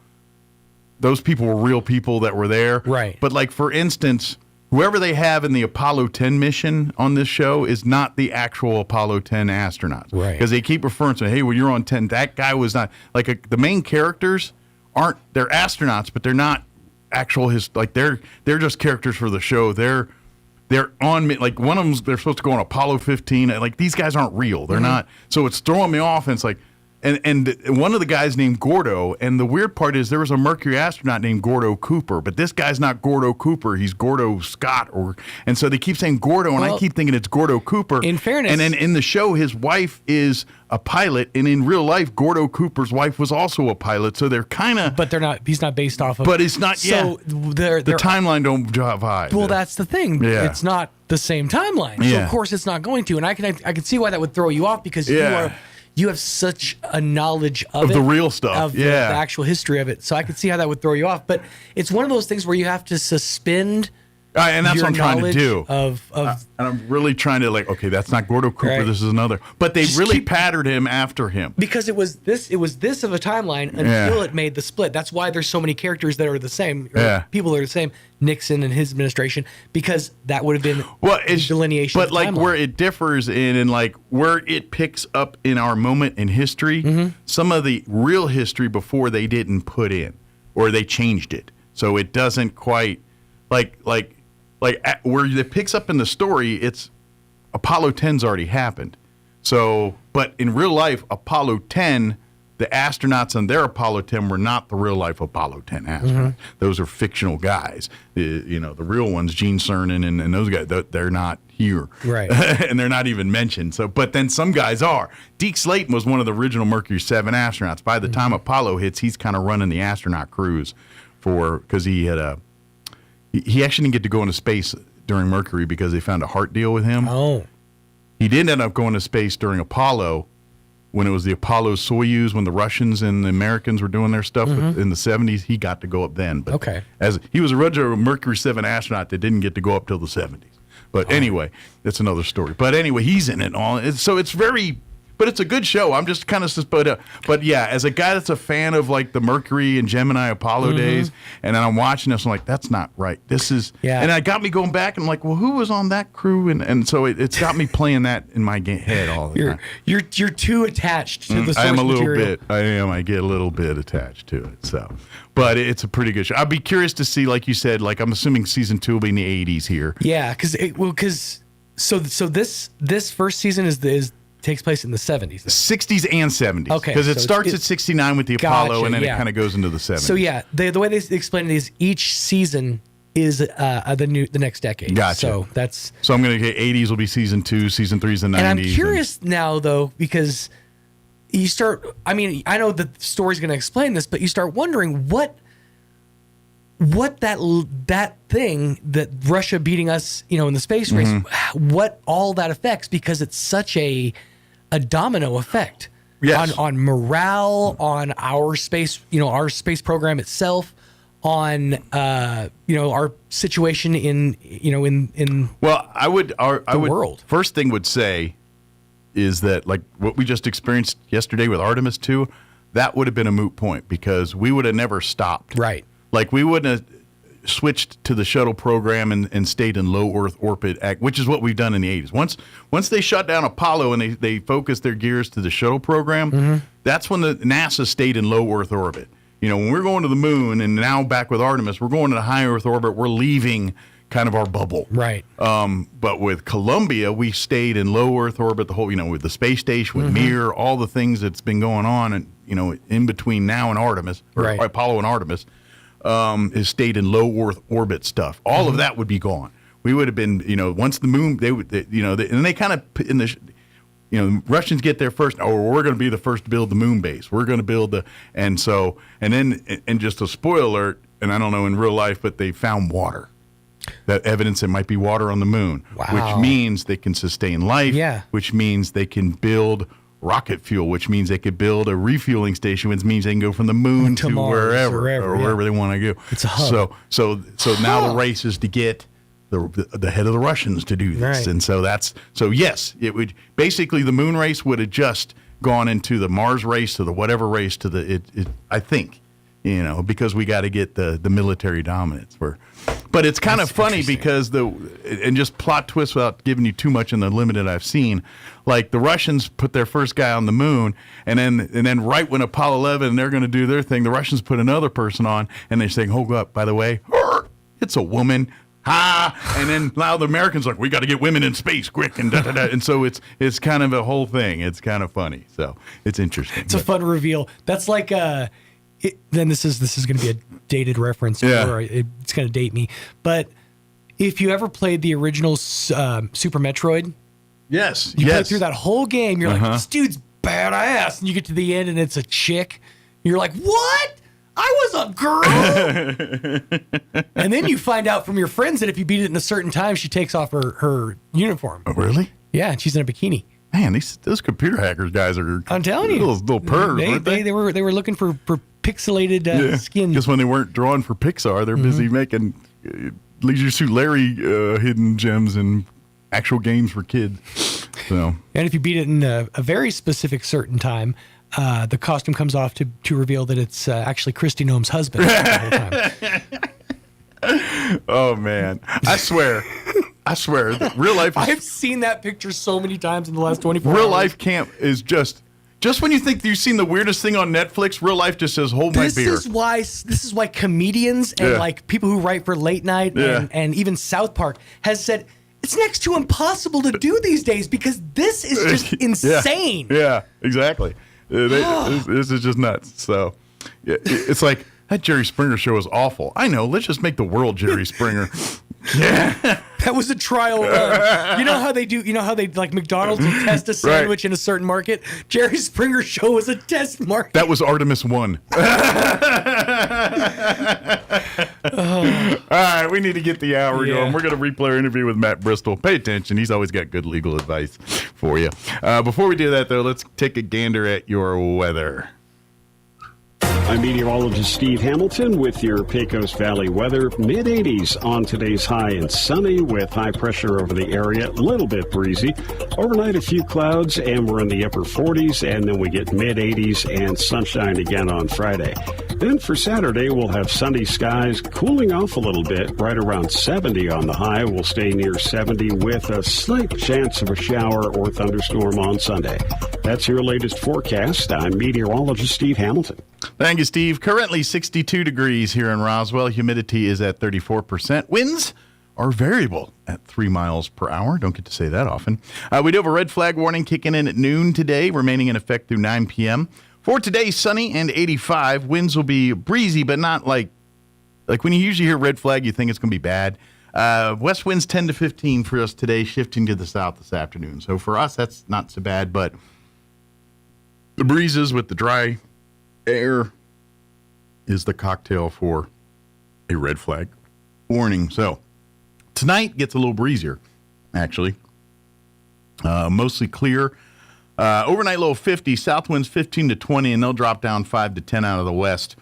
Those people were real people that were there. Right. But like, for instance, whoever they have in the Apollo 10 mission on this show is not the actual Apollo 10 astronauts. Right. Because they keep referring to, hey, well, you're on 10. That guy was not, like, the main characters they're astronauts, but they're not actual, they're just characters for the show. They're on, like, one of them, they're supposed to go on Apollo 15. Like, these guys aren't real. They're not. So it's throwing me off, and it's like, And one of the guys named Gordo, and the weird part is there was a Mercury astronaut named Gordo Cooper, but this guy's not Gordo Cooper, he's Gordo Scott, and so they keep saying Gordo, and I keep thinking it's Gordo Cooper. In fairness, and then in the show, his wife is a pilot, and in real life, Gordo Cooper's wife was also a pilot, so they're kind of. But they're not. He's not based off of. But it's not. So the timeline don't jive. Well, that's the thing. Yeah. It's not the same timeline, so of course it's not going to, and I can see why that would throw you off, because you have such a knowledge of the real stuff, of the actual history of it. So I could see how that would throw you off. But it's one of those things where you have to suspend. And that's what I'm trying to do. And I'm really trying to okay, that's not Gordo Cooper. Right. This is another. But they just really patterned him after him because it was this of a timeline until it made the split. That's why there's so many characters that are the same. People that are the same. Nixon and his administration, because that would have been delineation. But like where it differs in like where it picks up in our moment in history, some of the real history before they didn't put in or they changed it, so it doesn't quite like where it picks up in the story, it's Apollo 10's already happened. So, but in real life, Apollo 10, the astronauts on their Apollo 10 were not the real life Apollo 10 astronauts. Those are fictional guys. The real ones, Gene Cernan and those guys, they're not here. Right. And they're not even mentioned. So, but then some guys are. Deke Slayton was one of the original Mercury 7 astronauts. By the time Apollo hits, he's kind of running the astronaut crews because he had he actually didn't get to go into space during Mercury because they found a heart deal with him. Oh. He did end up going to space during Apollo when it was the Apollo Soyuz, when the Russians and the Americans were doing their stuff in the 70s. He got to go up then. But as he was originally a Mercury 7 astronaut that didn't get to go up till the 70s. But anyway, that's another story. But anyway, he's in it all. So it's very... But it's a good show. I'm just kind of, but yeah, as a guy that's a fan of like the Mercury and Gemini Apollo days, and then I'm watching this, I'm like, that's not right. This is, and it got me going back. And I'm like, well, who was on that crew? And so it's got me playing that in my head all the time. You're too attached to the source I am a little material. bit. I am. I get a little bit attached to it. So, but it's a pretty good show. I'd be curious to see, like you said, like I'm assuming season 2 will be in the 80s here. Yeah, because this first season takes place in the 70s. 60s and 70s. Okay. Because it starts at 69 with the Apollo, and then it kind of goes into the 70s. So, yeah, the way they explain it is each season is the next decade. Gotcha. So I'm going to get 80s will be season 2, season 3 is the 90s. And I'm curious now, though, because you start, I mean, I know the story's going to explain this, but you start wondering what that thing that Russia beating us, in the space race, what all that affects, because it's such a domino effect on morale, on our space, our space program itself, on our situation in the world. First thing would say is that like what we just experienced yesterday with Artemis 2, that would have been a moot point because we would have never stopped. Right. Like we wouldn't have switched to the shuttle program and stayed in low Earth orbit, which is what we've done in the 80s. Once they shut down Apollo and they focused their gears to the shuttle program, that's when the NASA stayed in low Earth orbit. When we're going to the moon and now back with Artemis, we're going to the high Earth orbit. We're leaving kind of our bubble. Right. But with Columbia, we stayed in low Earth orbit the whole, with the space station, with Mir, all the things that's been going on, and in between now and Artemis, or Apollo and Artemis. Is stayed in low Earth orbit stuff. All of that would be gone. We would have been, once the moon, and they kind of in the, Russians get there first. Oh, we're going to be the first to build the moon base. We're going to build and just a spoiler alert, and I don't know in real life, but they found water. That evidence there might be water on the moon, which means they can sustain life. Yeah. Which means they can build rocket fuel, which means they could build a refueling station, which means they can go from the moon to wherever they want to go. It's a hub. So now the race is to get the head of the Russians to do this, and so yes, it would basically the moon race would have just gone into the Mars race to the whatever race to the I think. Because we got to get the military dominance. But it's kind of funny because and just plot twist without giving you too much in the limited I've seen, like the Russians put their first guy on the moon, and then right when Apollo 11 they're going to do their thing, the Russians put another person on, and they're saying, "Hold up, by the way, it's a woman." And then now the Americans are like, we got to get women in space quick, and and so it's kind of a whole thing. It's kind of funny, so it's interesting. It's a fun reveal. That's like then this is going to be a dated reference, or it's going to date me. But if you ever played the original Super Metroid, you play through that whole game, you're like, this dude's badass, and you get to the end and it's a chick. You're like, what? I was a girl. And then you find out from your friends that if you beat it in a certain time, she takes off her uniform. Oh, really? Yeah, and she's in a bikini. Man, those computer hackers guys are. I'm telling you, little pervs, weren't they? They were looking for pixelated skin. Because when they weren't drawing for Pixar, they're busy making Leisure Suit Larry hidden gems and actual games for kids. So, and if you beat it in a very specific certain time, the costume comes off to reveal that it's actually Kristi Noem's husband the whole time. Oh man, I swear, real life. I've seen that picture so many times in the last 24 hours. Real life camp is just when you think you've seen the weirdest thing on Netflix, real life just says, "Hold my beer." This is why comedians and like people who write for late night and even South Park has said it's next to impossible to do these days because this is just insane. Yeah, exactly. This is just nuts. So it's like that Jerry Springer show is awful. I know. Let's just make the world Jerry Springer. Yeah. That was a trial run. You know how they do, like McDonald's will test a sandwich in a certain market? Jerry Springer show was a test market. That was Artemis 1. All right, we need to get the hour going. We're going to replay our interview with Matt Bristol. Pay attention. He's always got good legal advice for you. Before we do that, though, let's take a gander at your weather. I'm meteorologist Steve Hamilton with your Pecos Valley weather. Mid-80s on today's high and sunny with high pressure over the area, a little bit breezy. Overnight, a few clouds, and we're in the upper 40s, and then we get mid-80s and sunshine again on Friday. Then for Saturday, we'll have sunny skies, cooling off a little bit, right around 70 on the high. We'll stay near 70 with a slight chance of a shower or thunderstorm on Sunday. That's your latest forecast. I'm meteorologist Steve Hamilton. Thank you, Steve. Currently 62 degrees here in Roswell. Humidity is at 34%. Winds are variable at 3 miles per hour. Don't get to say that often. We do have a red flag warning kicking in at noon today, remaining in effect through 9 p.m. For today, sunny and 85. Winds will be breezy, but not like when you usually hear red flag, you think it's going to be bad. West winds 10 to 15 for us today, shifting to the south this afternoon. So for us, that's not so bad, but the breezes with the dry air is the cocktail for a red flag warning. So tonight gets a little breezier, actually. Mostly clear. Overnight low 50, south winds 15 to 20, and they'll drop down 5 to 10 out of the west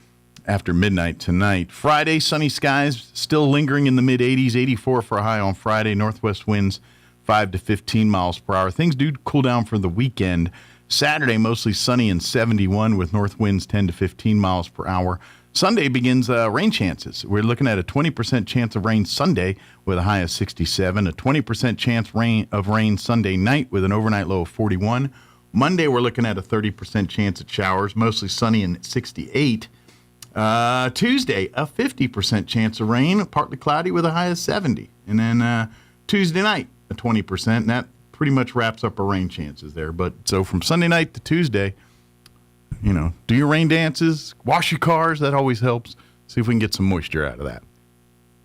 after midnight tonight. Friday, sunny skies still lingering in the mid-80s, 84 for a high on Friday. Northwest winds 5 to 15 miles per hour. Things do cool down for the weekend. Saturday, mostly sunny and 71 with north winds 10 to 15 miles per hour. Sunday begins rain chances. We're looking at a 20% chance of rain Sunday with a high of 67, a 20% chance of rain Sunday night with an overnight low of 41. Monday, we're looking at a 30% chance of showers, mostly sunny and 68. Tuesday, a 50% chance of rain, partly cloudy with a high of 70. And then Tuesday night, a 20%, and that pretty much wraps up our rain chances there. But so from Sunday night to Tuesday, do your rain dances, wash your cars. That always helps. See if we can get some moisture out of that.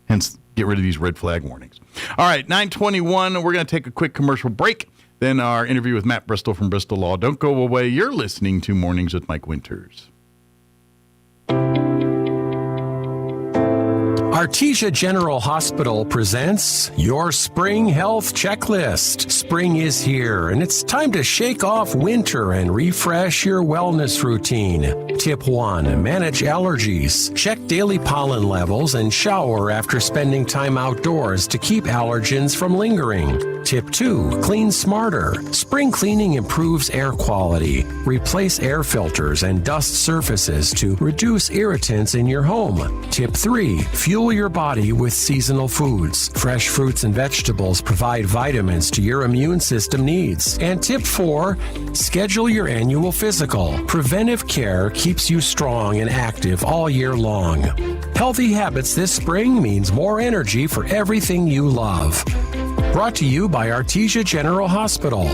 Hence, get rid of these red flag warnings. All right, 9:21. We're going to take a quick commercial break. Then our interview with Matt Bristol from Bristol Law. Don't go away. You're listening to Mornings with Mike Winters. Artesia General Hospital presents your Spring Health Checklist. Spring is here, and it's time to shake off winter and refresh your wellness routine. Tip 1. Manage allergies. Check daily pollen levels and shower after spending time outdoors to keep allergens from lingering. Tip 2. Clean smarter. Spring cleaning improves air quality. Replace air filters and dust surfaces to reduce irritants in your home. Tip 3. Fuel your body with seasonal foods. Fresh fruits and vegetables provide vitamins to your immune system needs. And tip 4, schedule your annual physical. Preventive care keeps you strong and active all year long. Healthy habits this spring means more energy for everything you love. Brought to you by Artesia General Hospital.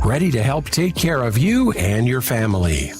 Ready to help take care of you and your family.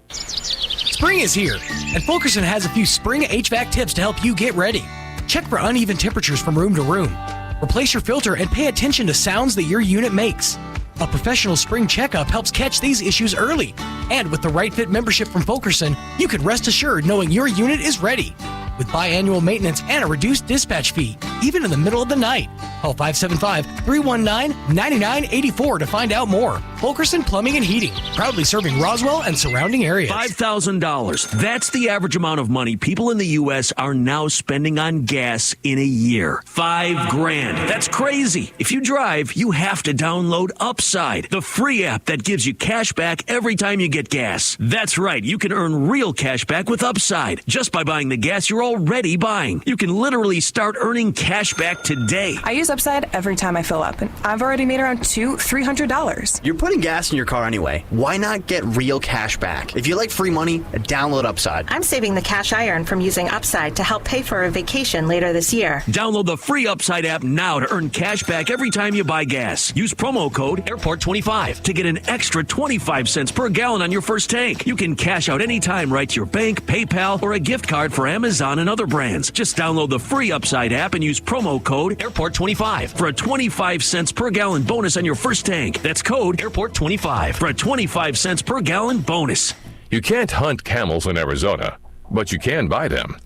Spring is here, and Fulkerson has a few spring HVAC tips to help you get ready. Check for uneven temperatures from room to room. Replace your filter and pay attention to sounds that your unit makes. A professional spring checkup helps catch these issues early. And with the Right Fit membership from Fulkerson, you can rest assured knowing your unit is ready. With biannual maintenance and a reduced dispatch fee, even in the middle of the night. Call 575-319-9984 to find out more. Fulkerson Plumbing and Heating, proudly serving Roswell and surrounding areas. $5,000. That's the average amount of money people in the U.S. are now spending on gas in a year. $5,000. That's crazy. If you drive, you have to download Upside, the free app that gives you cash back every time you get gas. That's right. You can earn real cash back with Upside just by buying the gas you're already buying. You can literally start earning cash back today. I use Upside every time I fill up, and I've already made around $300. You're putting gas in your car anyway. Why not get real cash back? If you like free money, download Upside. I'm saving the cash I earn from using Upside to help pay for a vacation later this year. Download the free Upside app now to earn cash back every time you buy gas. Use promo code AIRPORT25 to get an extra 25 cents per gallon on your first tank. You can cash out anytime right to your bank, PayPal, or a gift card for Amazon and other brands. Just download the free Upside app and use promo code AIRPORT25 for a 25 cents per gallon bonus on your first tank. That's code AIRPORT25 for a 25 cents per gallon bonus. You can't hunt camels in Arizona, but you can buy them.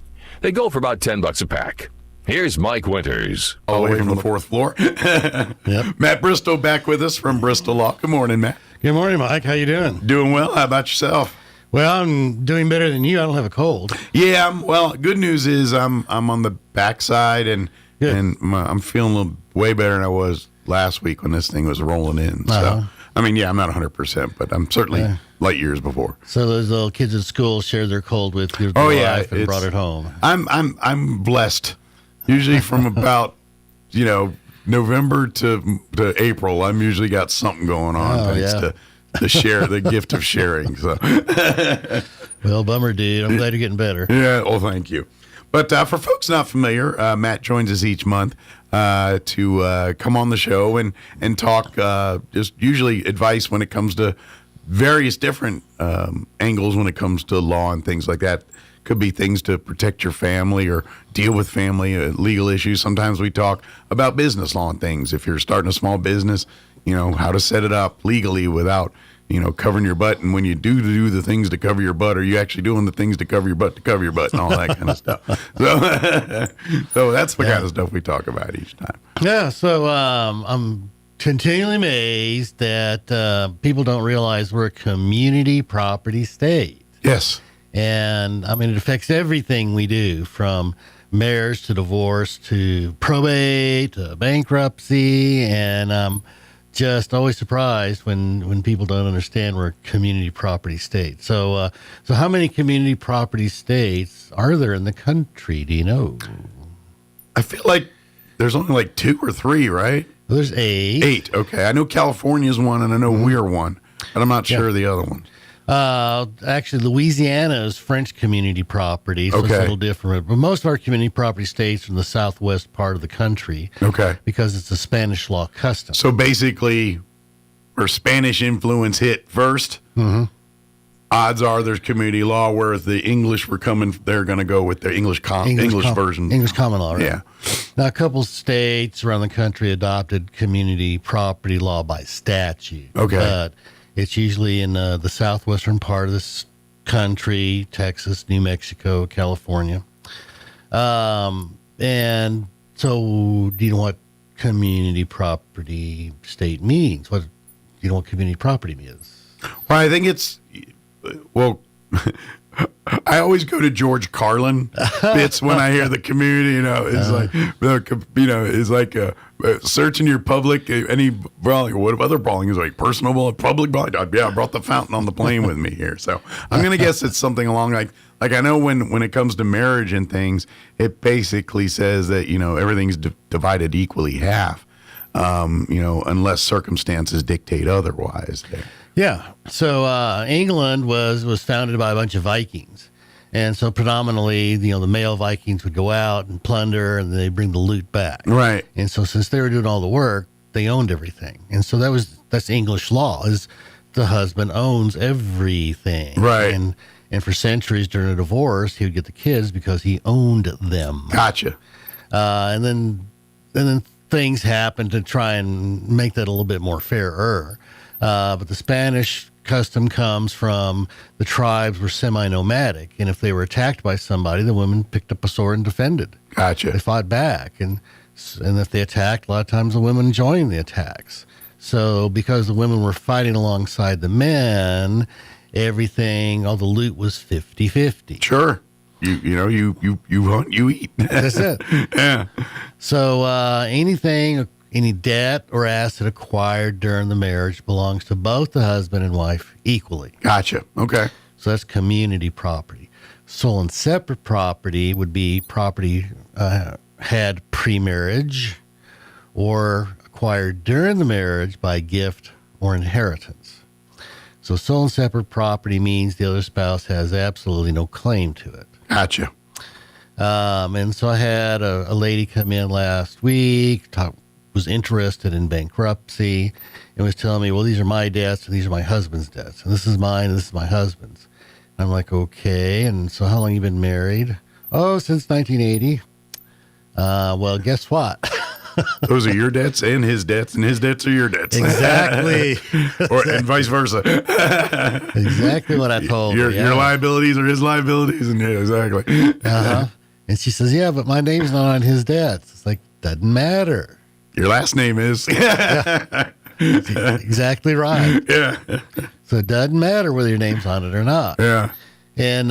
They go for about $10 a pack. Here's Mike Winters. All the way from the fourth floor. Yep. Matt Bristow back with us from Bristol Law. Good morning, Matt. Good morning, Mike. How you doing? Doing well. How about yourself? Well, I'm doing better than you. I don't have a cold. Yeah. Well, good news is I'm on the backside and I'm feeling a little way better than I was last week when this thing was rolling in. So, I mean, yeah, I'm not 100%, but I'm certainly light years before. So those little kids at school shared their cold with your wife and brought it home. I'm blessed. Usually from about November to April, I'm usually got something going on thanks to the gift of sharing. So, well, bummer, dude. I'm glad you're getting better. Yeah. Well, thank you. But for folks not familiar, Matt joins us each month to come on the show and talk just usually advice when it comes to various different angles when it comes to law and things like that. Could be things to protect your family or deal with family legal issues. Sometimes we talk about business law and things. If you're starting a small business, how to set it up legally without covering your butt. And when you do the things to cover your butt, are you actually doing the things to cover your butt and all that kind of stuff? So that's the kind of stuff we talk about each time. Yeah. So I'm continually amazed that people don't realize we're a community property state. Yes. And I mean, it affects everything we do, from marriage to divorce to probate to bankruptcy. And I'm just always surprised when people don't understand we're a community property state. So how many community property states are there in the country? Do you know? I feel like there's only like 2 or 3, right? Well, there's 8. 8. Okay. I know California's one and I know we're one, but I'm not sure of the other ones. Actually, Louisiana is French community property, so it's a little different. But most of our community property states are in the southwest part of the country. Okay. Because it's a Spanish law custom. So basically, where Spanish influence hit first, odds are there's community law, where the English were coming, they're going to go with the English version. English common law, right? Yeah. Now, a couple states around the country adopted community property law by statute. Okay. But it's usually in the southwestern part of this country, Texas, New Mexico, California. And so do you know what community property state means? What do you know what community property means? Well, I think it's, I always go to George Carlin bits when I hear the community, it's like searching your public, any brawling, what other brawling is like personal, public brawling. Yeah, I brought the fountain on the plane with me here. So I'm going to guess it's something along like I know when it comes to marriage and things, it basically says that, everything's divided equally half, unless circumstances dictate otherwise there. Yeah. So England was founded by a bunch of Vikings. And so predominantly, the male Vikings would go out and plunder, and they bring the loot back. Right. And so since they were doing all the work, they owned everything. And so that's English law, is the husband owns everything. Right. And for centuries during a divorce, he would get the kids because he owned them. Gotcha. And then things happened to try and make that a little bit more fairer. But the Spanish custom comes from the tribes were semi-nomadic, and if they were attacked by somebody, the women picked up a sword and defended. Gotcha. They fought back, and And if they attacked, a lot of times the women joined the attacks. So because the women were fighting alongside the men, everything, all the loot was 50-50. Sure. You hunt, you eat. That's it. Yeah. So any debt or asset acquired during the marriage belongs to both the husband and wife equally. Gotcha. Okay. So that's community property. Sole and separate property would be property had pre-marriage or acquired during the marriage by gift or inheritance. So sole and separate property means the other spouse has absolutely no claim to it. Gotcha. And so I had a lady come in last week, was interested in bankruptcy, and was telling me, well, these are my debts and these are my husband's debts. And this is mine and this is my husband's. And I'm like, okay. And so how long you been married? Oh, since 1980. Well, guess what? Those are your debts and his debts are your debts. Exactly. And vice versa. Exactly what I told her. Your liabilities are his liabilities. And yeah, exactly. Uh-huh. And she says, yeah, but my name's not on his debts. It's like, doesn't matter. Your last name is. Exactly right. Yeah. So it doesn't matter whether your name's on it or not. Yeah. And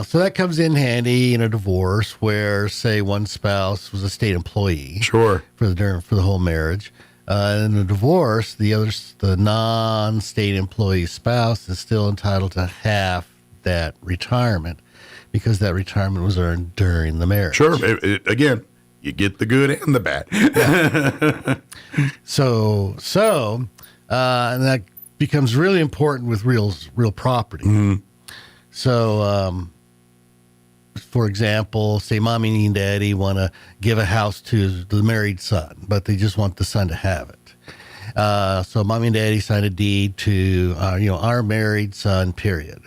so that comes in handy in a divorce where, say, one spouse was a state employee. Sure. For the whole marriage. In a divorce, the non-state employee spouse is still entitled to half that retirement because that retirement was earned during the marriage. Sure. Again, you get the good and the bad. Yeah. So and that becomes really important with real property. Mm-hmm. So, for example, say mommy and daddy want to give a house to the married son, but they just want the son to have it. So mommy and daddy sign a deed to, our married son, period.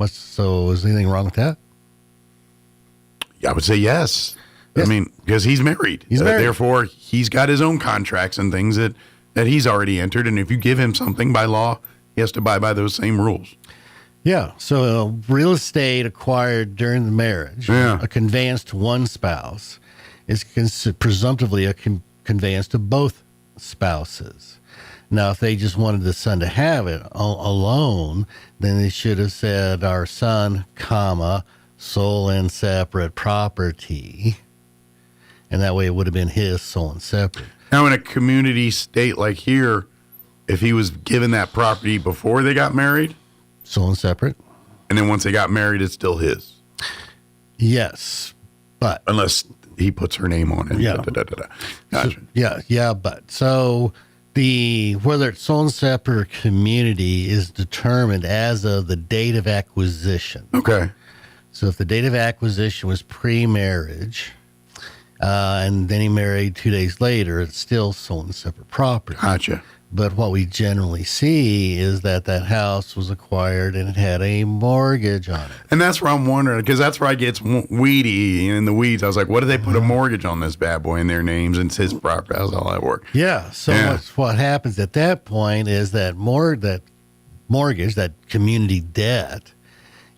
So is anything wrong with that? I would say yes. I mean, because he's married. He's married. Therefore, he's got his own contracts and things that he's already entered. And if you give him something by law, he has to abide by those same rules. Yeah. So real estate acquired during the marriage, a conveyance to one spouse, is presumptively a conveyance to both spouses. Now, if they just wanted the son to have it alone, then they should have said our son, sole and separate property. And that way it would have been his sole and separate. Now, in a community state like here, if he was given that property before they got married, sole and separate. And then once they got married, it's still his. Yes, but unless he puts her name on it. Yeah. Gotcha. But so whether it's sole and separate or community is determined as of the date of acquisition. Okay. So if the date of acquisition was pre-marriage, and then he married 2 days later, it's still sole and separate property. Gotcha. But what we generally see is that house was acquired and it had a mortgage on it. And that's where I'm wondering, because that's where I get weedy in the weeds. I was like, what do they put a mortgage on this bad boy in their names and it's his property? How's all that work? Yeah. So what happens at that point is that mortgage, that community debt,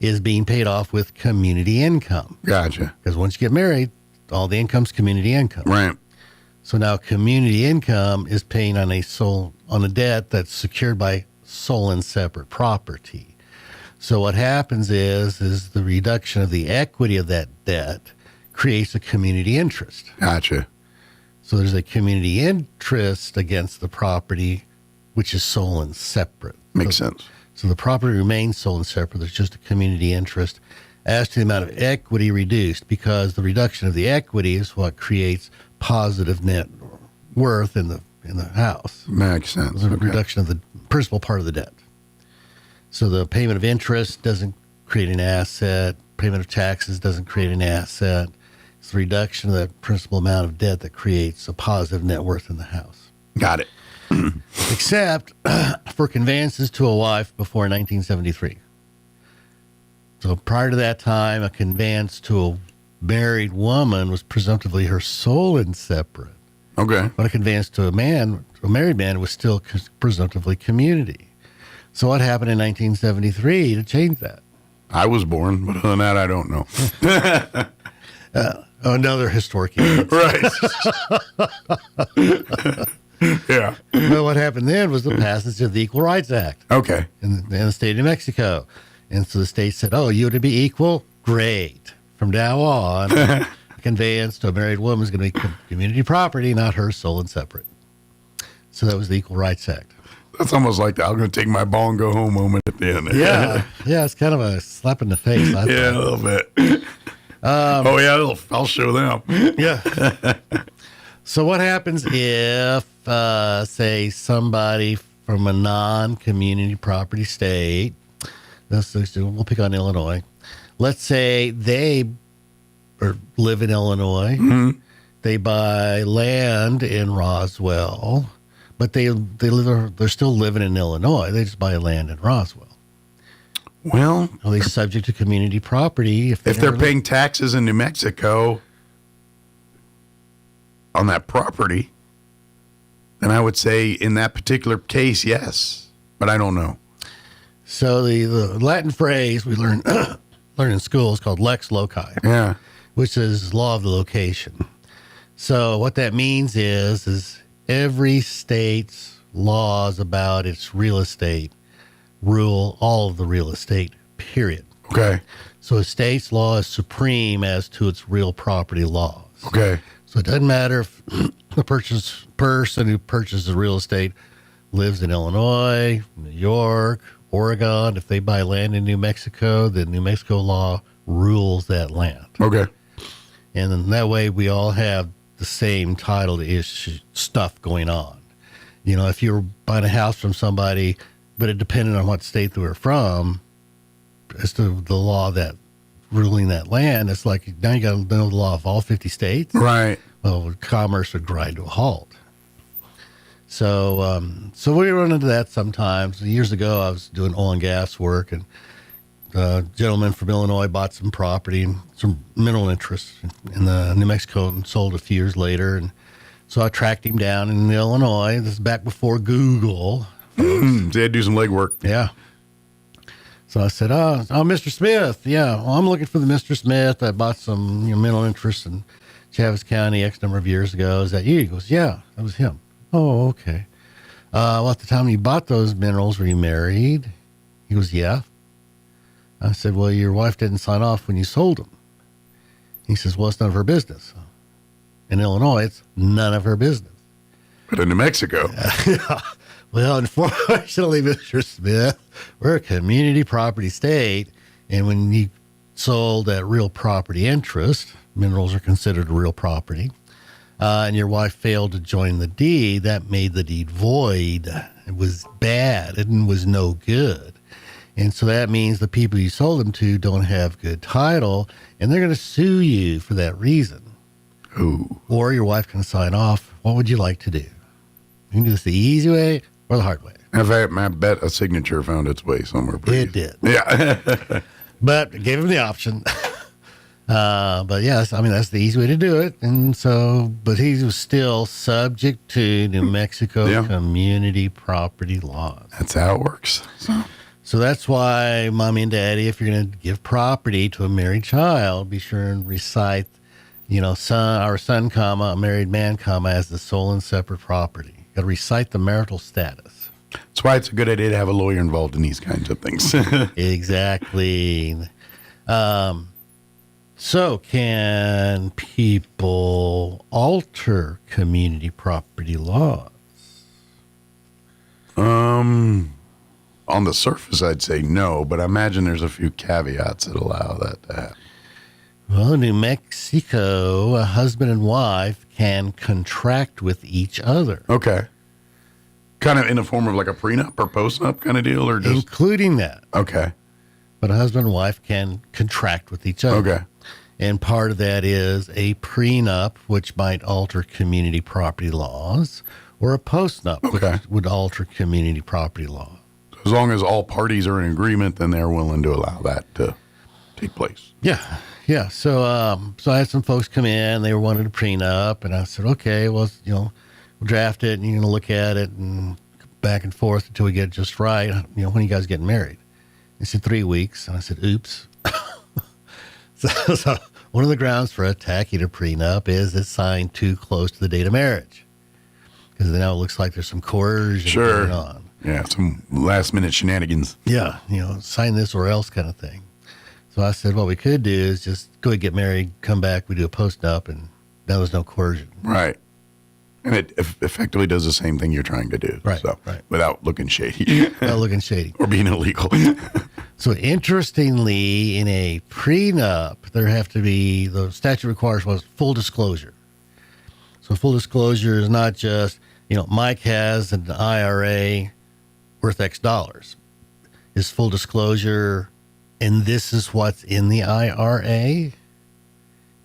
is being paid off with community income. Gotcha. Because once you get married, all the income's community income. Right. So now community income is paying on a debt that's secured by sole and separate property. So what happens is the reduction of the equity of that debt creates a community interest. Gotcha. So there's a community interest against the property, which is sole and separate. Makes sense. So the property remains sole and separate. There's just a community interest as to the amount of equity reduced, because the reduction of the equity is what creates positive net worth in the house. Makes sense. The reduction of the principal part of the debt. So the payment of interest doesn't create an asset. Payment of taxes doesn't create an asset. It's the reduction of the principal amount of debt that creates a positive net worth in the house. Got it. Except for conveyances to a wife before 1973. So prior to that time, a conveyance to a married woman was presumptively her sole and separate. Okay. But a conveyance to a married man, was still presumptively community. So what happened in 1973 to change that? I was born, but other than that, I don't know. Another historic event. Right. Yeah. Well, what happened then was the passage of the Equal Rights Act. Okay. In the state of New Mexico. And so the state said, oh, you to be equal? Great. From now on, conveyance to a married woman is going to be community property, not hers, sole and separate. So that was the Equal Rights Act. That's almost like the I'm going to take my ball and go home moment at the end. Yeah. Yeah, it's kind of a slap in the face. I Yeah, a little bit. I'll show them. Yeah. So what happens if, say, somebody from a non-community property state, we'll pick on Illinois. Let's say they live in Illinois. Mm-hmm. They buy land in Roswell, but they're still living in Illinois. They just buy land in Roswell. Well, are they subject to community property if they're paying taxes in New Mexico on that property? Then I would say in that particular case, yes, but I don't know. So the Latin phrase we learn in school is called lex loci. Yeah, which is law of the location. So what that means is every state's laws about its real estate rule all of the real estate, period. Okay. So a state's law is supreme as to its real property laws. Okay. So it doesn't matter if the person who purchases real estate lives in Illinois, New York, Oregon. If they buy land in New Mexico, the New Mexico law rules that land. Okay. And then that way we all have the same title to issue stuff going on. You know, if you were buying a house from somebody, but it depended on what state they were from, as to the law that ruling that land, it's like now you got to know the law of all 50 states. Right. Well, commerce would grind to a halt. So we run into that sometimes. Years ago, I was doing oil and gas work, and a gentleman from Illinois bought some property and some mineral interests in the New Mexico and sold a few years later. And so I tracked him down in Illinois. This is back before Google. So you had to do some legwork. Yeah. So I said, oh, Mr. Smith. Yeah, well, I'm looking for the Mr. Smith. I bought some mineral interests in Chaves County X number of years ago. Is that you? He goes, yeah, that was him. Oh, okay. Well, at the time you bought those minerals, were you married? He goes, yeah. I said, well, your wife didn't sign off when you sold them. He says, well, it's none of her business. In Illinois, it's none of her business. But in New Mexico. Yeah. Well, unfortunately, Mr. Smith, we're a community property state, and when you sold that real property interest, minerals are considered real property, and your wife failed to join the deed, that made the deed void. It was bad. It was no good. And so that means the people you sold them to don't have good title, and they're going to sue you for that reason. Ooh. Or your wife can sign off. What would you like to do? You can do this the easy way or the hard way. In fact, I bet a signature found its way somewhere. It did. Yeah. But it gave him the option. But yes, I mean, that's the easy way to do it. And so, but he was still subject to New Mexico community property laws. That's how it works. So that's why, Mommy and Daddy, if you're going to give property to a married child, be sure and recite, son, comma, a married man, comma, as the sole and separate property. You got to recite the marital status. That's why it's a good idea to have a lawyer involved in these kinds of things. Exactly. So can people alter community property laws? On the surface, I'd say no, but I imagine there's a few caveats that allow that to happen. Well, in New Mexico, a husband and wife can contract with each other. Okay. Kind of in the form of like a prenup or postnup kind of deal, or just including that. Okay. But a husband and wife can contract with each other. Okay. And part of that is a prenup, which might alter community property laws, or a postnup, which would alter community property law. As long as all parties are in agreement, then they're willing to allow that to take place. Yeah. Yeah. So I had some folks come in, they wanted a prenup, and I said, okay, well, we'll draft it and you're going to look at it and back and forth until we get it just right. When are you guys getting married? They said 3 weeks. And I said, oops. So One of the grounds for attacking a prenup is it's signed too close to the date of marriage. Because now it looks like there's some coercion going on. Yeah, some last-minute shenanigans. Yeah, sign this or else kind of thing. So I said, what we could do is just go ahead and get married, come back, we do a post-nup, and now there's no coercion. Right. And it effectively does the same thing you're trying to do. Right, so, right. Without looking shady. Without looking shady. Or being illegal. So interestingly, in a prenup, there have to be, the statute requires full disclosure. So full disclosure is not just, Mike has an IRA worth X dollars. Is full disclosure, and this is what's in the IRA?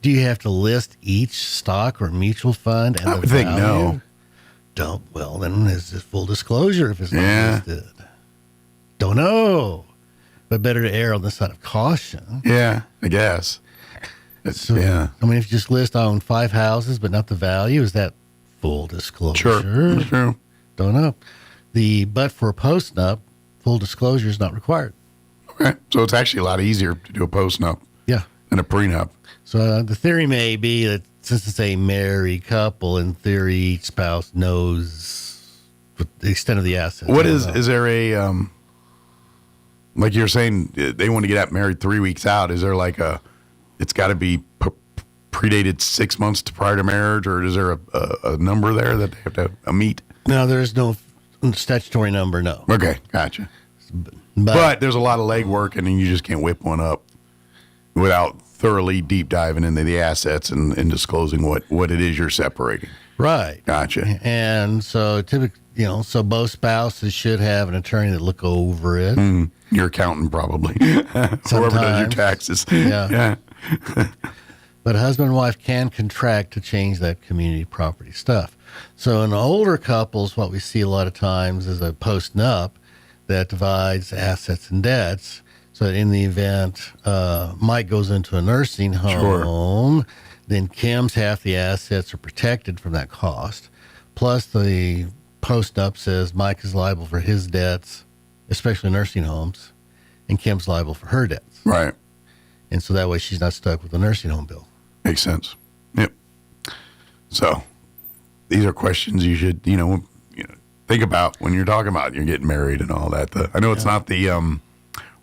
Do you have to list each stock or mutual fund and I would think no. Don't. Well, then is it full disclosure if it's not listed? Don't know. But better to err on the side of caution. Yeah, I guess. If you just list I own 5 houses but not the value, is that full disclosure? Sure. True. Don't know. But for a post-nup, full disclosure is not required. Okay. So it's actually a lot easier to do a post-nup than a prenup. So the theory may be that since it's a married couple, in theory, each spouse knows the extent of the assets. What is there a, like you're saying, they want to get married 3 weeks out. Is there it's got to be predated 6 months prior to marriage, or is there a number there that they have to meet? No, there's no statutory number, no. Okay, gotcha. But there's a lot of legwork, and then you just can't whip one up without thoroughly deep diving into the assets and disclosing what it is you're separating. Right. Gotcha. And so typically, so both spouses should have an attorney that look over it. Your accountant probably. Whoever does your taxes. Yeah. But husband and wife can contract to change that community property stuff. So in older couples, what we see a lot of times is a post-nup that divides assets and debts. So in the event Mike goes into a nursing home, then Kim's half the assets are protected from that cost. Plus the post-nup says Mike is liable for his debts, especially nursing homes, and Kim's liable for her debts. Right. And so that way she's not stuck with the nursing home bill. Makes sense. Yep. So these are questions you should, think about when you're talking about you're getting married and all that. I know it's not the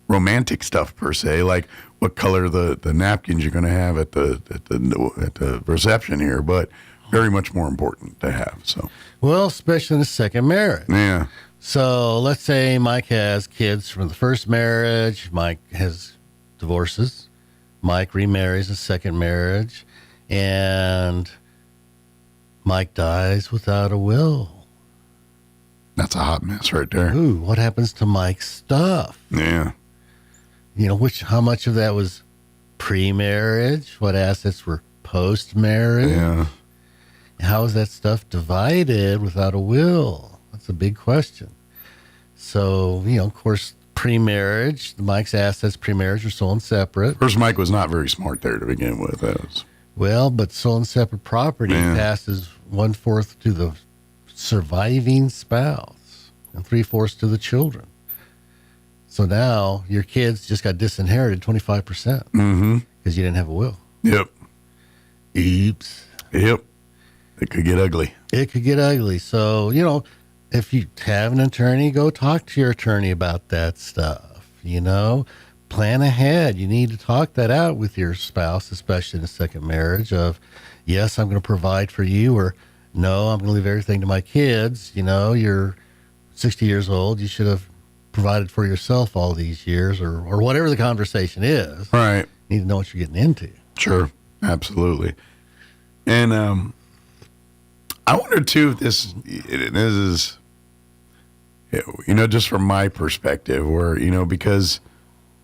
romantic stuff per se, like what color the napkins you're going to have at the reception here, but very much more important to have. So, well, especially in the second marriage. Yeah. So let's say Mike has kids from the first marriage. Mike has divorces. Mike remarries a second marriage, and Mike dies without a will. That's a hot mess right there. Ooh, what happens to Mike's stuff? Yeah. How much of that was pre-marriage? What assets were post-marriage? Yeah. How is that stuff divided without a will? That's a big question. So, of course, pre-marriage, Mike's assets pre-marriage are sold separate. First, Mike was not very smart there to begin with. Well, but sold separate property passes 1/4 to the surviving spouse and 3/4 to the children. So now your kids just got disinherited 25% because you didn't have a will. Yep. Oops. Yep. It could get ugly. It could get ugly. So, if you have an attorney, go talk to your attorney about that stuff. Plan ahead. You need to talk that out with your spouse, especially in a second marriage of, yes, I'm going to provide for you, or no, I'm going to leave everything to my kids. You're 60 years old. You should have provided for yourself all these years, or whatever the conversation is. Right. You need to know what you're getting into. Sure. Absolutely. And I wonder, too, if this is, just from my perspective, where, because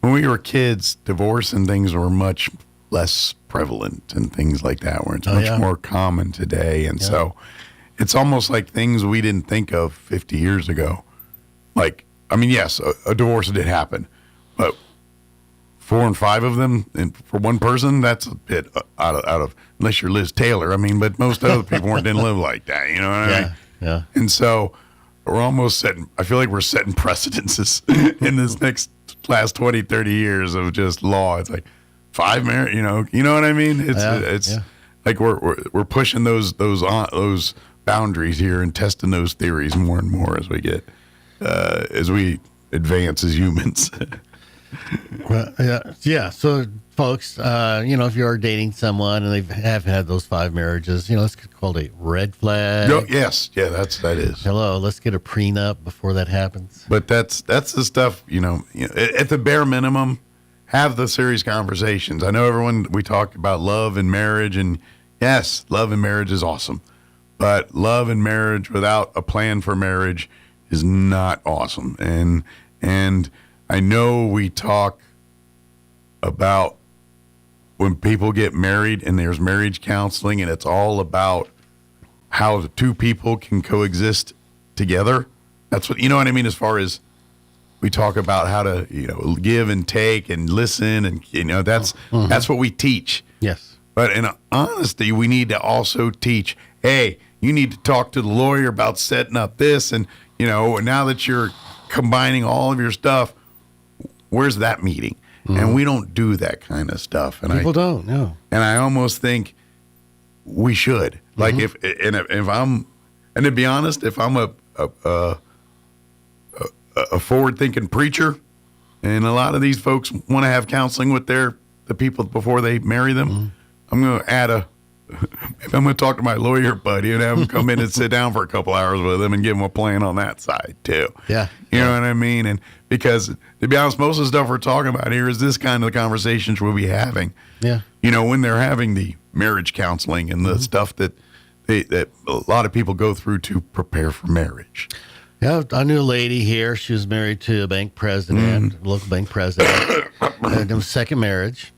when we were kids, divorce and things were much less prevalent and things like that, where it's much more common today. And so it's almost like things we didn't think of 50 years ago. Like, yes, a divorce did happen, but 4 and 5 of them, and for one person, that's a bit out of unless you're Liz Taylor. But most other people didn't live like that. You know what I mean? Yeah. And so we're almost I feel like we're setting precedences in this last 20, 30 years of just law. It's like, 5 marriage. You know what I mean? It's like we're pushing those boundaries here and testing those theories more and more as we get as we advance as humans. Well, yeah. So, folks, if you are dating someone and they have had those 5 marriages, that's called a red flag. Oh, yes, yeah, that is. Hello, let's get a prenup before that happens. But that's the stuff. At the bare minimum, have the serious conversations. I know we talk about love and marriage, and yes, love and marriage is awesome. But love and marriage without a plan for marriage is not awesome. And I know we talk about when people get married and there's marriage counseling, and it's all about how the two people can coexist together. That's what, what I mean, as far as we talk about how to, give and take and listen, and that's what we teach. Yes. But in honesty, we need to also teach, hey, you need to talk to the lawyer about setting up this, and now that you're combining all of your stuff, where's that meeting? And we don't do that kind of stuff. And People don't, no. And I almost think we should. Like if I'm, and to be honest, if I'm a forward-thinking preacher, and a lot of these folks want to have counseling with the people before they marry them, I'm going to add if I'm going to talk to my lawyer buddy and have him come in and sit down for a couple hours with him and give him a plan on that side too. Yeah. You know what I mean? And because to be honest, most of the stuff we're talking about here is this kind of conversations we'll be having. Yeah. When they're having the marriage counseling and the stuff that that a lot of people go through to prepare for marriage. Yeah, I knew a lady here. She was married to a bank president, local bank president. And it was second marriage.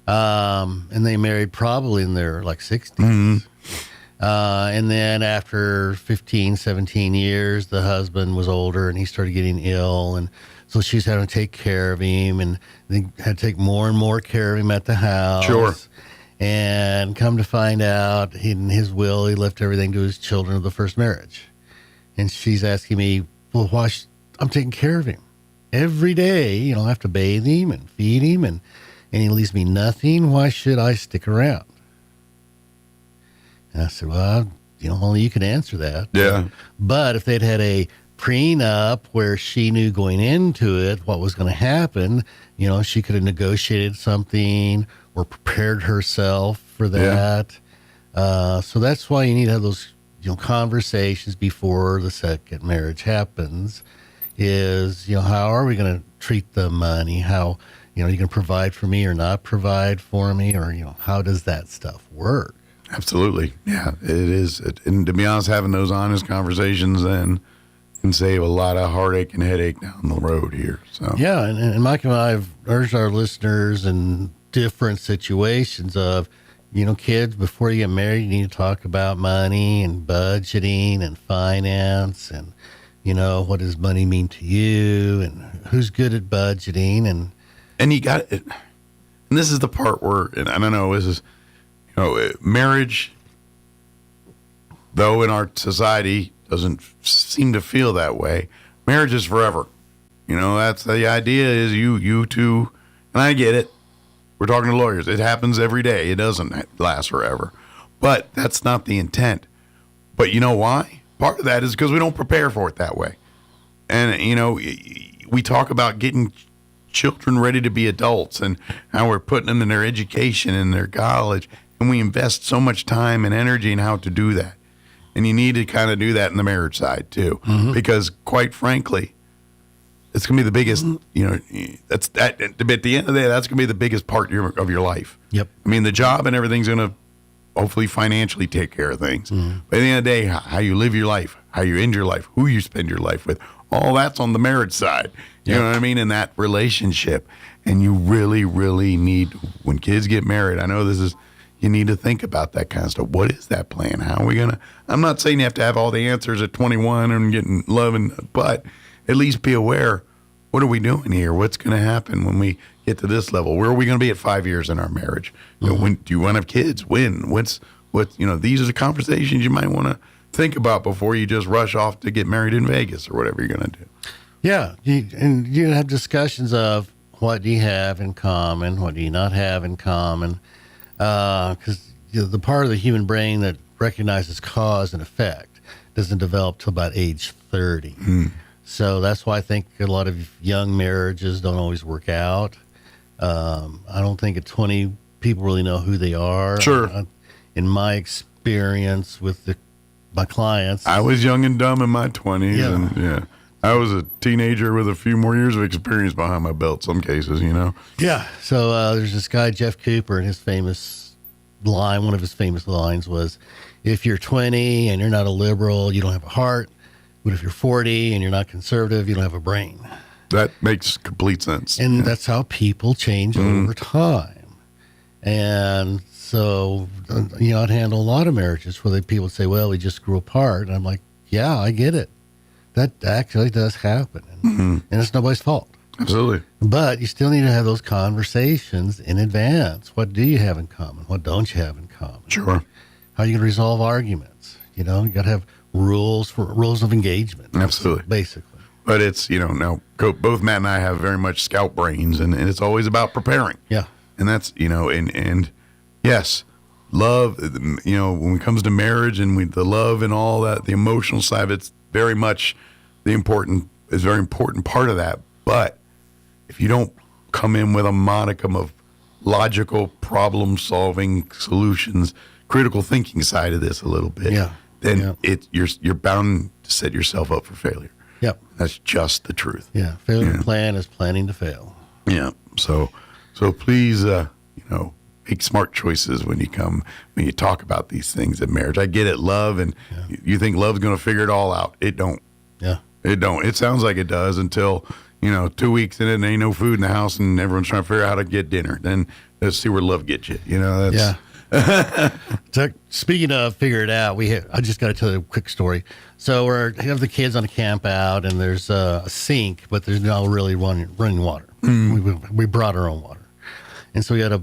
And they married probably in their 60s. And then after 15, 17 years, the husband was older and he started getting ill. And so she's having to take care of him, and they had to take more and more care of him at the house. Sure. And come to find out, in his will, he left everything to his children of the first marriage. And she's asking me, well, why I'm taking care of him every day. I have to bathe him and feed him, and he leaves me nothing. Why should I stick around? And I said, well, only you can answer that. Yeah. But if they'd had a prenup where she knew going into it what was going to happen, she could have negotiated something or prepared herself for that. Yeah. So that's why you need to have those conversations before the second marriage happens. Is how are we going to treat the money? How you going to provide for me or not provide for me, or how does that stuff work? Absolutely, yeah, it is. And to be honest, having those honest conversations then can save a lot of heartache and headache down the road here. So yeah, and Mike and I have urged our listeners in different situations of, kids, before you get married, you need to talk about money and budgeting and finance, and what does money mean to you, and who's good at budgeting, and you got it. And this is the part where, and I don't know, this is, marriage, though in our society doesn't seem to feel that way. Marriage is forever. That's the idea, is you two, and I get it. We're talking to lawyers. It happens every day. It doesn't last forever. But that's not the intent. But you know why? Part of that is because we don't prepare for it that way. And, we talk about getting children ready to be adults and how we're putting them in their education and their college. And we invest so much time and energy in how to do that. And you need to kind of do that in the marriage side, too. Because, quite frankly, it's going to be the biggest, at the end of the day, that's going to be the biggest part of your life. Yep. I mean, the job and everything's going to hopefully financially take care of things. But at the end of the day, how you live your life, how you end your life, who you spend your life with, all that's on the marriage side. You know what I mean? In that relationship. And you really, really need, when kids get married, I know you need to think about that kind of stuff. What is that plan? How are we going to, I'm not saying you have to have all the answers at 21 and getting loving, but at least be aware, what are we doing here? What's going to happen when we get to this level? Where are we going to be at 5 years in our marriage? When do you want to have kids? When? These are the conversations you might want to think about before you just rush off to get married in Vegas or whatever you're going to do. Yeah. You have discussions of, what do you have in common, what do you not have in common, because the part of the human brain that recognizes cause and effect doesn't develop till about age 30. So that's why I think a lot of young marriages don't always work out. I don't think at 20 people really know who they are. Sure. In my experience with my clients, I was young and dumb in my 20s. Yeah. And I was a teenager with a few more years of experience behind my belt, some cases, Yeah. So there's this guy, Jeff Cooper, and his famous line, one of his famous lines was, if you're 20 and you're not a liberal, you don't have a heart. But if you're 40 and you're not conservative, you don't have a brain. That makes complete sense. And that's how people change over time. And so, I'd handle a lot of marriages where people say, well, we just grew apart. And I'm like, yeah, I get it. That actually does happen. And it's nobody's fault. Absolutely. But you still need to have those conversations in advance. What do you have in common? What don't you have in common? Sure. How are you going to resolve arguments? You got to have rules of engagement. Absolutely. Basically. But it's, now both Matt and I have very much scout brains, and it's always about preparing. Yeah. And that's, and yes, love, when it comes to marriage and the love and all that, the emotional side, it's very much very important part of that. But if you don't come in with a modicum of logical problem-solving solutions, critical thinking side of this a little bit, then you're bound to set yourself up for failure. Yep. That's just the truth. Yeah. Failure to plan is planning to fail. Yeah. So please, make smart choices when you talk about these things in marriage. I get it, love, and you think love's going to figure it all out. It don't. Yeah. It don't. It sounds like it does until, 2 weeks in it and ain't no food in the house and everyone's trying to figure out how to get dinner. Then let's see where love gets you. That's, So, speaking of figure it out, I just got to tell you a quick story. So we have the kids on a camp out, and there's a sink, but there's no really running water. We brought our own water, and so we had a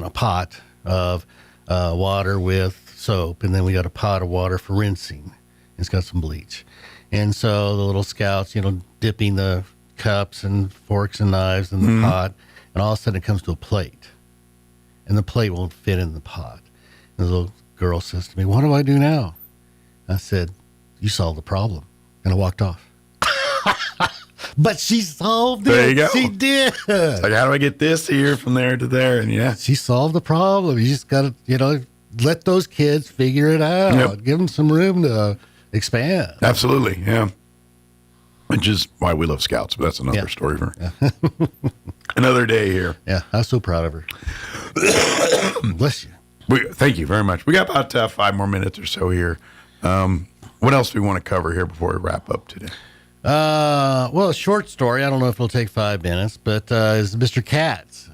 pot of water with soap, and then we got a pot of water for rinsing. It's got some bleach, and so the little scouts, dipping the cups and forks and knives in the pot, and all of a sudden it comes to a plate. And the plate won't fit in the pot. And the little girl says to me, what do I do now? I said, you solved the problem. And I walked off. But she solved it. There you go. She did. It's like, how do I get this here from there to there? And she solved the problem. You just got to, let those kids figure it out. Yep. Give them some room to expand. Absolutely, yeah. Which is why we love Scouts, but that's another story for another day here. Yeah, I'm so proud of her. Bless you. Thank you very much. We got about 5 more minutes or so here. What else do we want to cover here before we wrap up today? Well, a short story. I don't know if it'll take 5 minutes, but is Mr. Katz.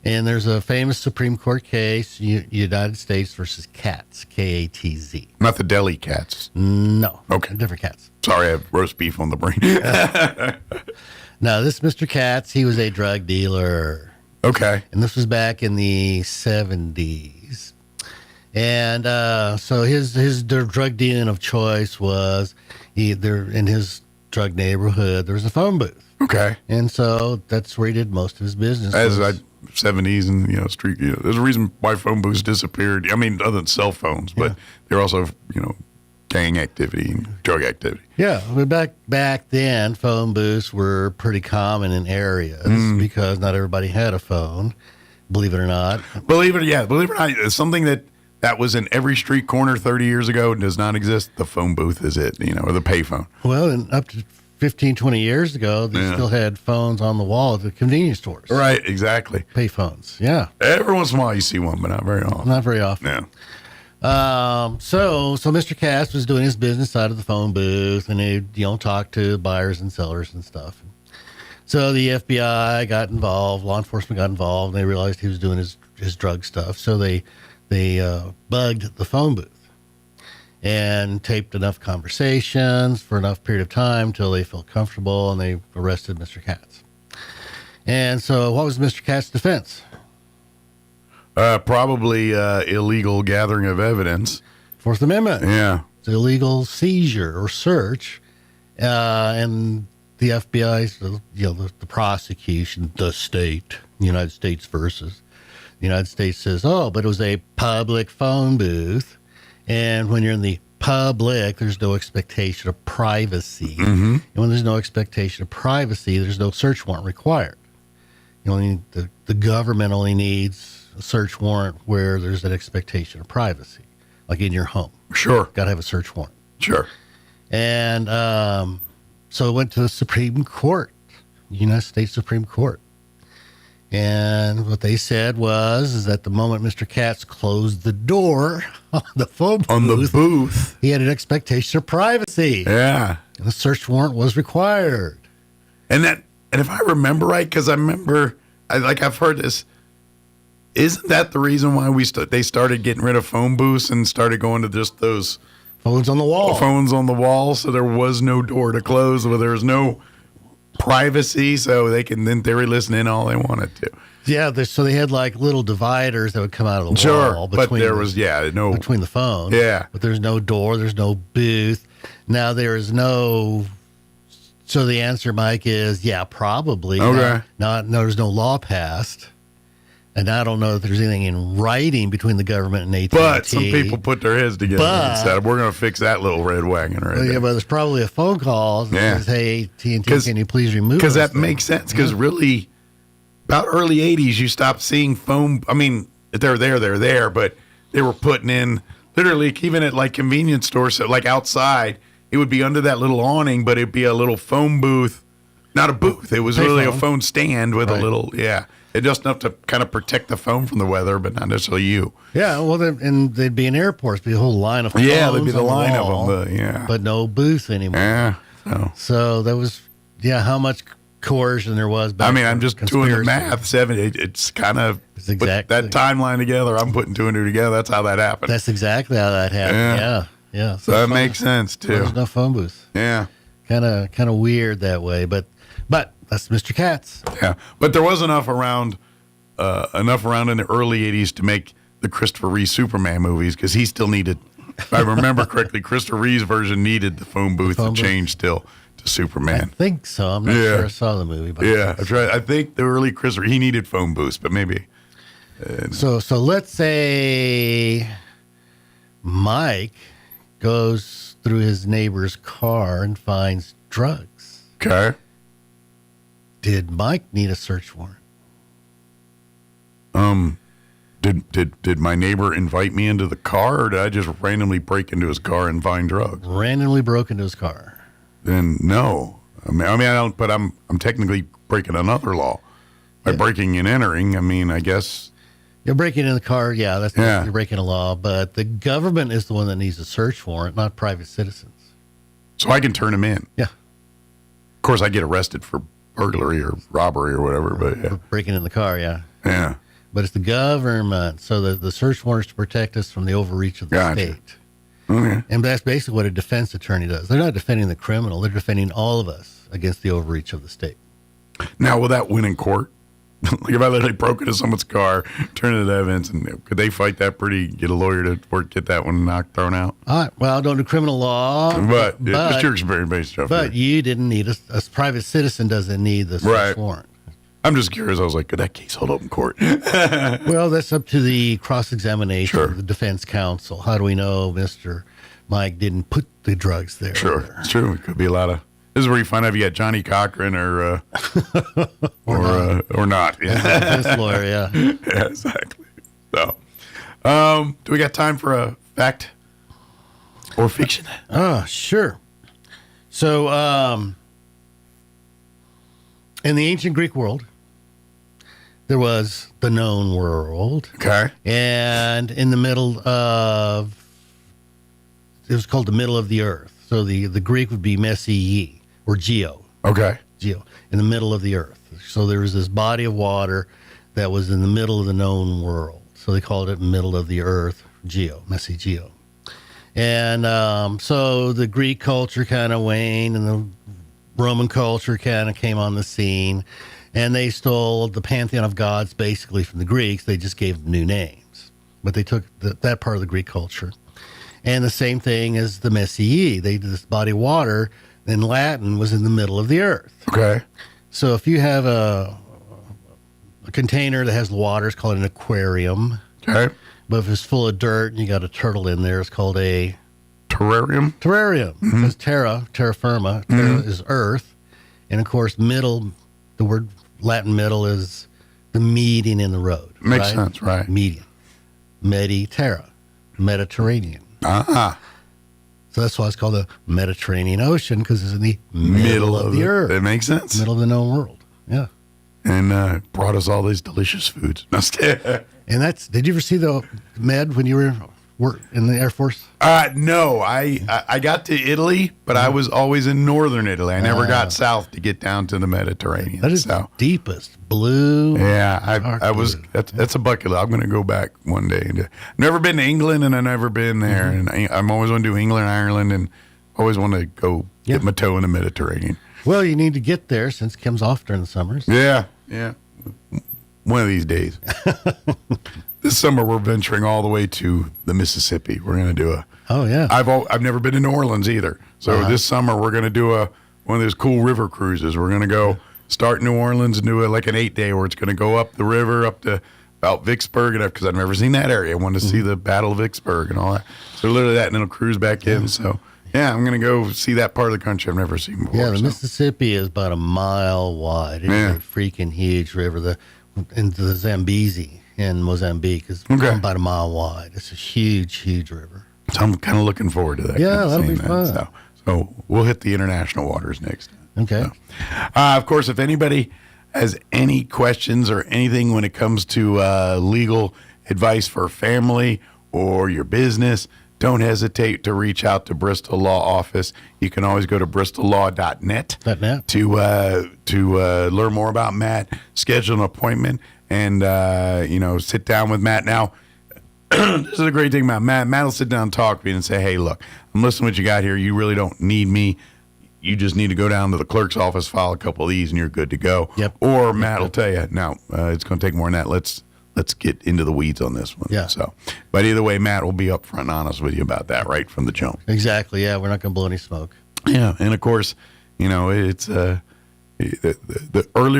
And there's a famous Supreme Court case, United States versus Katz, K-A-T-Z. Not the deli cats. No. Okay. Different cats. Sorry, I have roast beef on the brain. No, this Mr. Katz, he was a drug dealer. Okay. And this was back in the 70s. And so his drug dealing of choice was either in his drug neighborhood, there was a phone booth. Okay. And so that's where he did most of his business. 70s and street. There's a reason why phone booths disappeared. I mean, other than cell phones, but they're also gang activity and drug activity. Yeah, but back then, phone booths were pretty common in areas because not everybody had a phone. Believe it or not. Believe it or not, it's something that was in every street corner 30 years ago and does not exist. The phone booth is it, or the payphone. Well, and up to 15, 20 years ago, they still had phones on the wall at the convenience stores. Right, exactly. Pay phones, yeah. Every once in a while you see one, but not very often. Not very often. Yeah. So Mr. Cass was doing his business out of the phone booth, and he'd, talk to buyers and sellers and stuff. So the FBI got involved, law enforcement got involved, and they realized he was doing his drug stuff. So they bugged the phone booth and taped enough conversations for enough period of time till they felt comfortable, and they arrested Mr. Katz. And so what was Mr. Katz's defense? Probably illegal gathering of evidence. Fourth Amendment. Yeah. It's illegal seizure or search. And the FBI's, the prosecution, the state, United States versus the United States says, oh, but it was a public phone booth. And when you're in the public, there's no expectation of privacy. Mm-hmm. And when there's no expectation of privacy, there's no search warrant required. The government only needs a search warrant where there's an expectation of privacy, like in your home. Sure. Got to have a search warrant. Sure. And so it went to the Supreme Court, United States Supreme Court. And what they said is that the moment Mr. Katz closed the door on the phone booth, he had an expectation of privacy. Yeah. And the search warrant was required. And if I remember right, because I remember, I've heard this, isn't that the reason why they started getting rid of phone booths and started going to just those phones on the wall? Phones on the wall, so there was no door to close, where there was no privacy, so they can, in theory, listen in all they wanted to. Yeah, so they had like little dividers that would come out of the wall. But there was, no... Between the phone. Yeah. But there's no door, there's no booth. Now there is no... So the answer, Mike, is probably. Okay. No, there's no law passed. And I don't know if there's anything in writing between the government and AT&T. But some people put their heads together and said, we're going to fix that little red wagon right there. Yeah, but there's probably a phone call that says, hey, AT&T, can you please remove Because that makes sense, because really, about early 80s, you stopped seeing phone. I mean, they're there, but they were putting in, literally, even at like convenience stores, so like outside, it would be under that little awning, but it'd be a little phone booth. Not a booth. It was really a phone stand with a little, It just enough to kind of protect the phone from the weather, but not necessarily you. Yeah, well, and they'd be in airports, be a whole line of phones. Yeah, there'd be the line of them. But no booth anymore. Yeah. So that was, how much coercion there was back I mean, I'm just doing the math. It's kind of put that timeline together. I'm putting two and two together. That's how that happened. That's exactly how that happened. Yeah. So that makes sense, too. There's no phone booth. Yeah. Kind of weird that way, but that's Mr. Katz. Yeah, but there was enough around in the early 80s to make the Christopher Reeve Superman movies, because he still needed, if I remember correctly, Christopher Reeve's version needed the phone booth to change still to Superman. I think so. I'm not sure I saw the movie. But that's right. I think the early Christopher, he needed phone booths, but maybe. So let's say Mike goes through his neighbor's car and finds drugs. Okay. Did Mike need a search warrant? Did my neighbor invite me into the car, or did I just randomly break into his car and find drugs? Randomly broke into his car. Then no. I mean, I don't. But I'm technically breaking another law by breaking and entering. I mean, I guess you're breaking in the car. Yeah, you're breaking a law. But the government is the one that needs a search warrant, not private citizens. So I can turn him in. Yeah. Of course, I get arrested for burglary or robbery or whatever, but breaking in the car, yeah. But it's the government, so the search warrant is to protect us from the overreach of the state. Okay. And that's basically what a defense attorney does. They're not defending the criminal; they're defending all of us against the overreach of the state. Now, will that win in court? Like if I literally broke into someone's car, turn it into evidence, and could they fight that get a lawyer to get that one thrown out? Well, I don't do criminal law. But just your experience-based stuff. But you didn't need a private citizen doesn't need the search warrant. I'm just curious. I was like, could that case hold up in court? Well, that's up to the cross-examination of the defense counsel. How do we know Mr. Mike didn't put the drugs there? Sure, it's true. It could be a lot of... This is where you find out if you got Johnny Cochran or not. Yeah. Defense lawyer, yeah. Yeah, exactly. So, do we got time for a fact or fiction? Sure. So, in the ancient Greek world, there was the known world. Okay. And in the middle of... It was called the middle of the earth. So the Greek would be Messiae. Or Geo. Okay. Geo, in the middle of the earth. So there was this body of water that was in the middle of the known world. So they called it middle of the earth, Geo, Messi Geo. And so the Greek culture kind of waned and the Roman culture kind of came on the scene. And they stole the pantheon of gods basically from the Greeks. They just gave them new names. But they took that part of the Greek culture. And the same thing as the Messiae. They did this body of water in Latin was in the middle of the earth. Okay. So if you have a container that has water, it's called an aquarium. Okay. But if it's full of dirt and you got a turtle in there, it's called a terrarium. Terrarium. Mm-hmm. Because terra firma, terra is earth. And of course, middle, the word Latin middle is the median in the road. Makes sense, right? Median. Mediterra. Mediterranean. So that's why it's called the Mediterranean Ocean, because it's in the middle of the earth. That makes sense. Middle of the known world. Yeah. And brought us all these delicious foods. And did you ever see the Med when you were in the Air Force? No, I got to Italy, but I was always in northern Italy. I never got south to get down to the Mediterranean. That is the deepest blue. Yeah, I was. That's a bucket list. I'm going to go back one day. I've never been to England, and I've never been there. And I'm always want to do England, Ireland, and always want to go get my toe in the Mediterranean. Well, you need to get there since it comes off during the summers. Yeah. One of these days. This summer we're venturing all the way to the Mississippi. We're going to do I've never been to New Orleans either. So this summer we're going to do one of those cool river cruises. We're going to go start in New Orleans and do like an 8-day where it's going to go up the river up to about Vicksburg, and because I've never seen that area. I wanted to see the Battle of Vicksburg and all that. So literally that, and then it'll cruise back in. So yeah, I'm going to go see that part of the country I've never seen before. Yeah, the Mississippi is about a mile wide. It's a freaking huge river. Into the Zambezi in Mozambique is about a mile wide. It's a huge, huge river. So I'm kind of looking forward to that. Yeah, that'll be fun. So we'll hit the international waters next. Okay. So, of course, if anybody has any questions or anything when it comes to legal advice for family or your business, don't hesitate to reach out to Bristol Law Office. You can always go to bristollaw.net to learn more about Matt, schedule an appointment, and sit down with Matt. Now, this is a great thing about Matt. Matt will sit down and talk to me and say, hey, look, I'm listening to what you got here. You really don't need me. You just need to go down to the clerk's office, file a couple of these, and you're good to go. Yep. Or Matt will tell you, no, it's going to take more than that. Let's get into the weeds on this one. Yeah. So, but either way, Matt will be upfront and honest with you about that right from the jump. Exactly. Yeah, we're not going to blow any smoke. Yeah, and of course, it's the earlier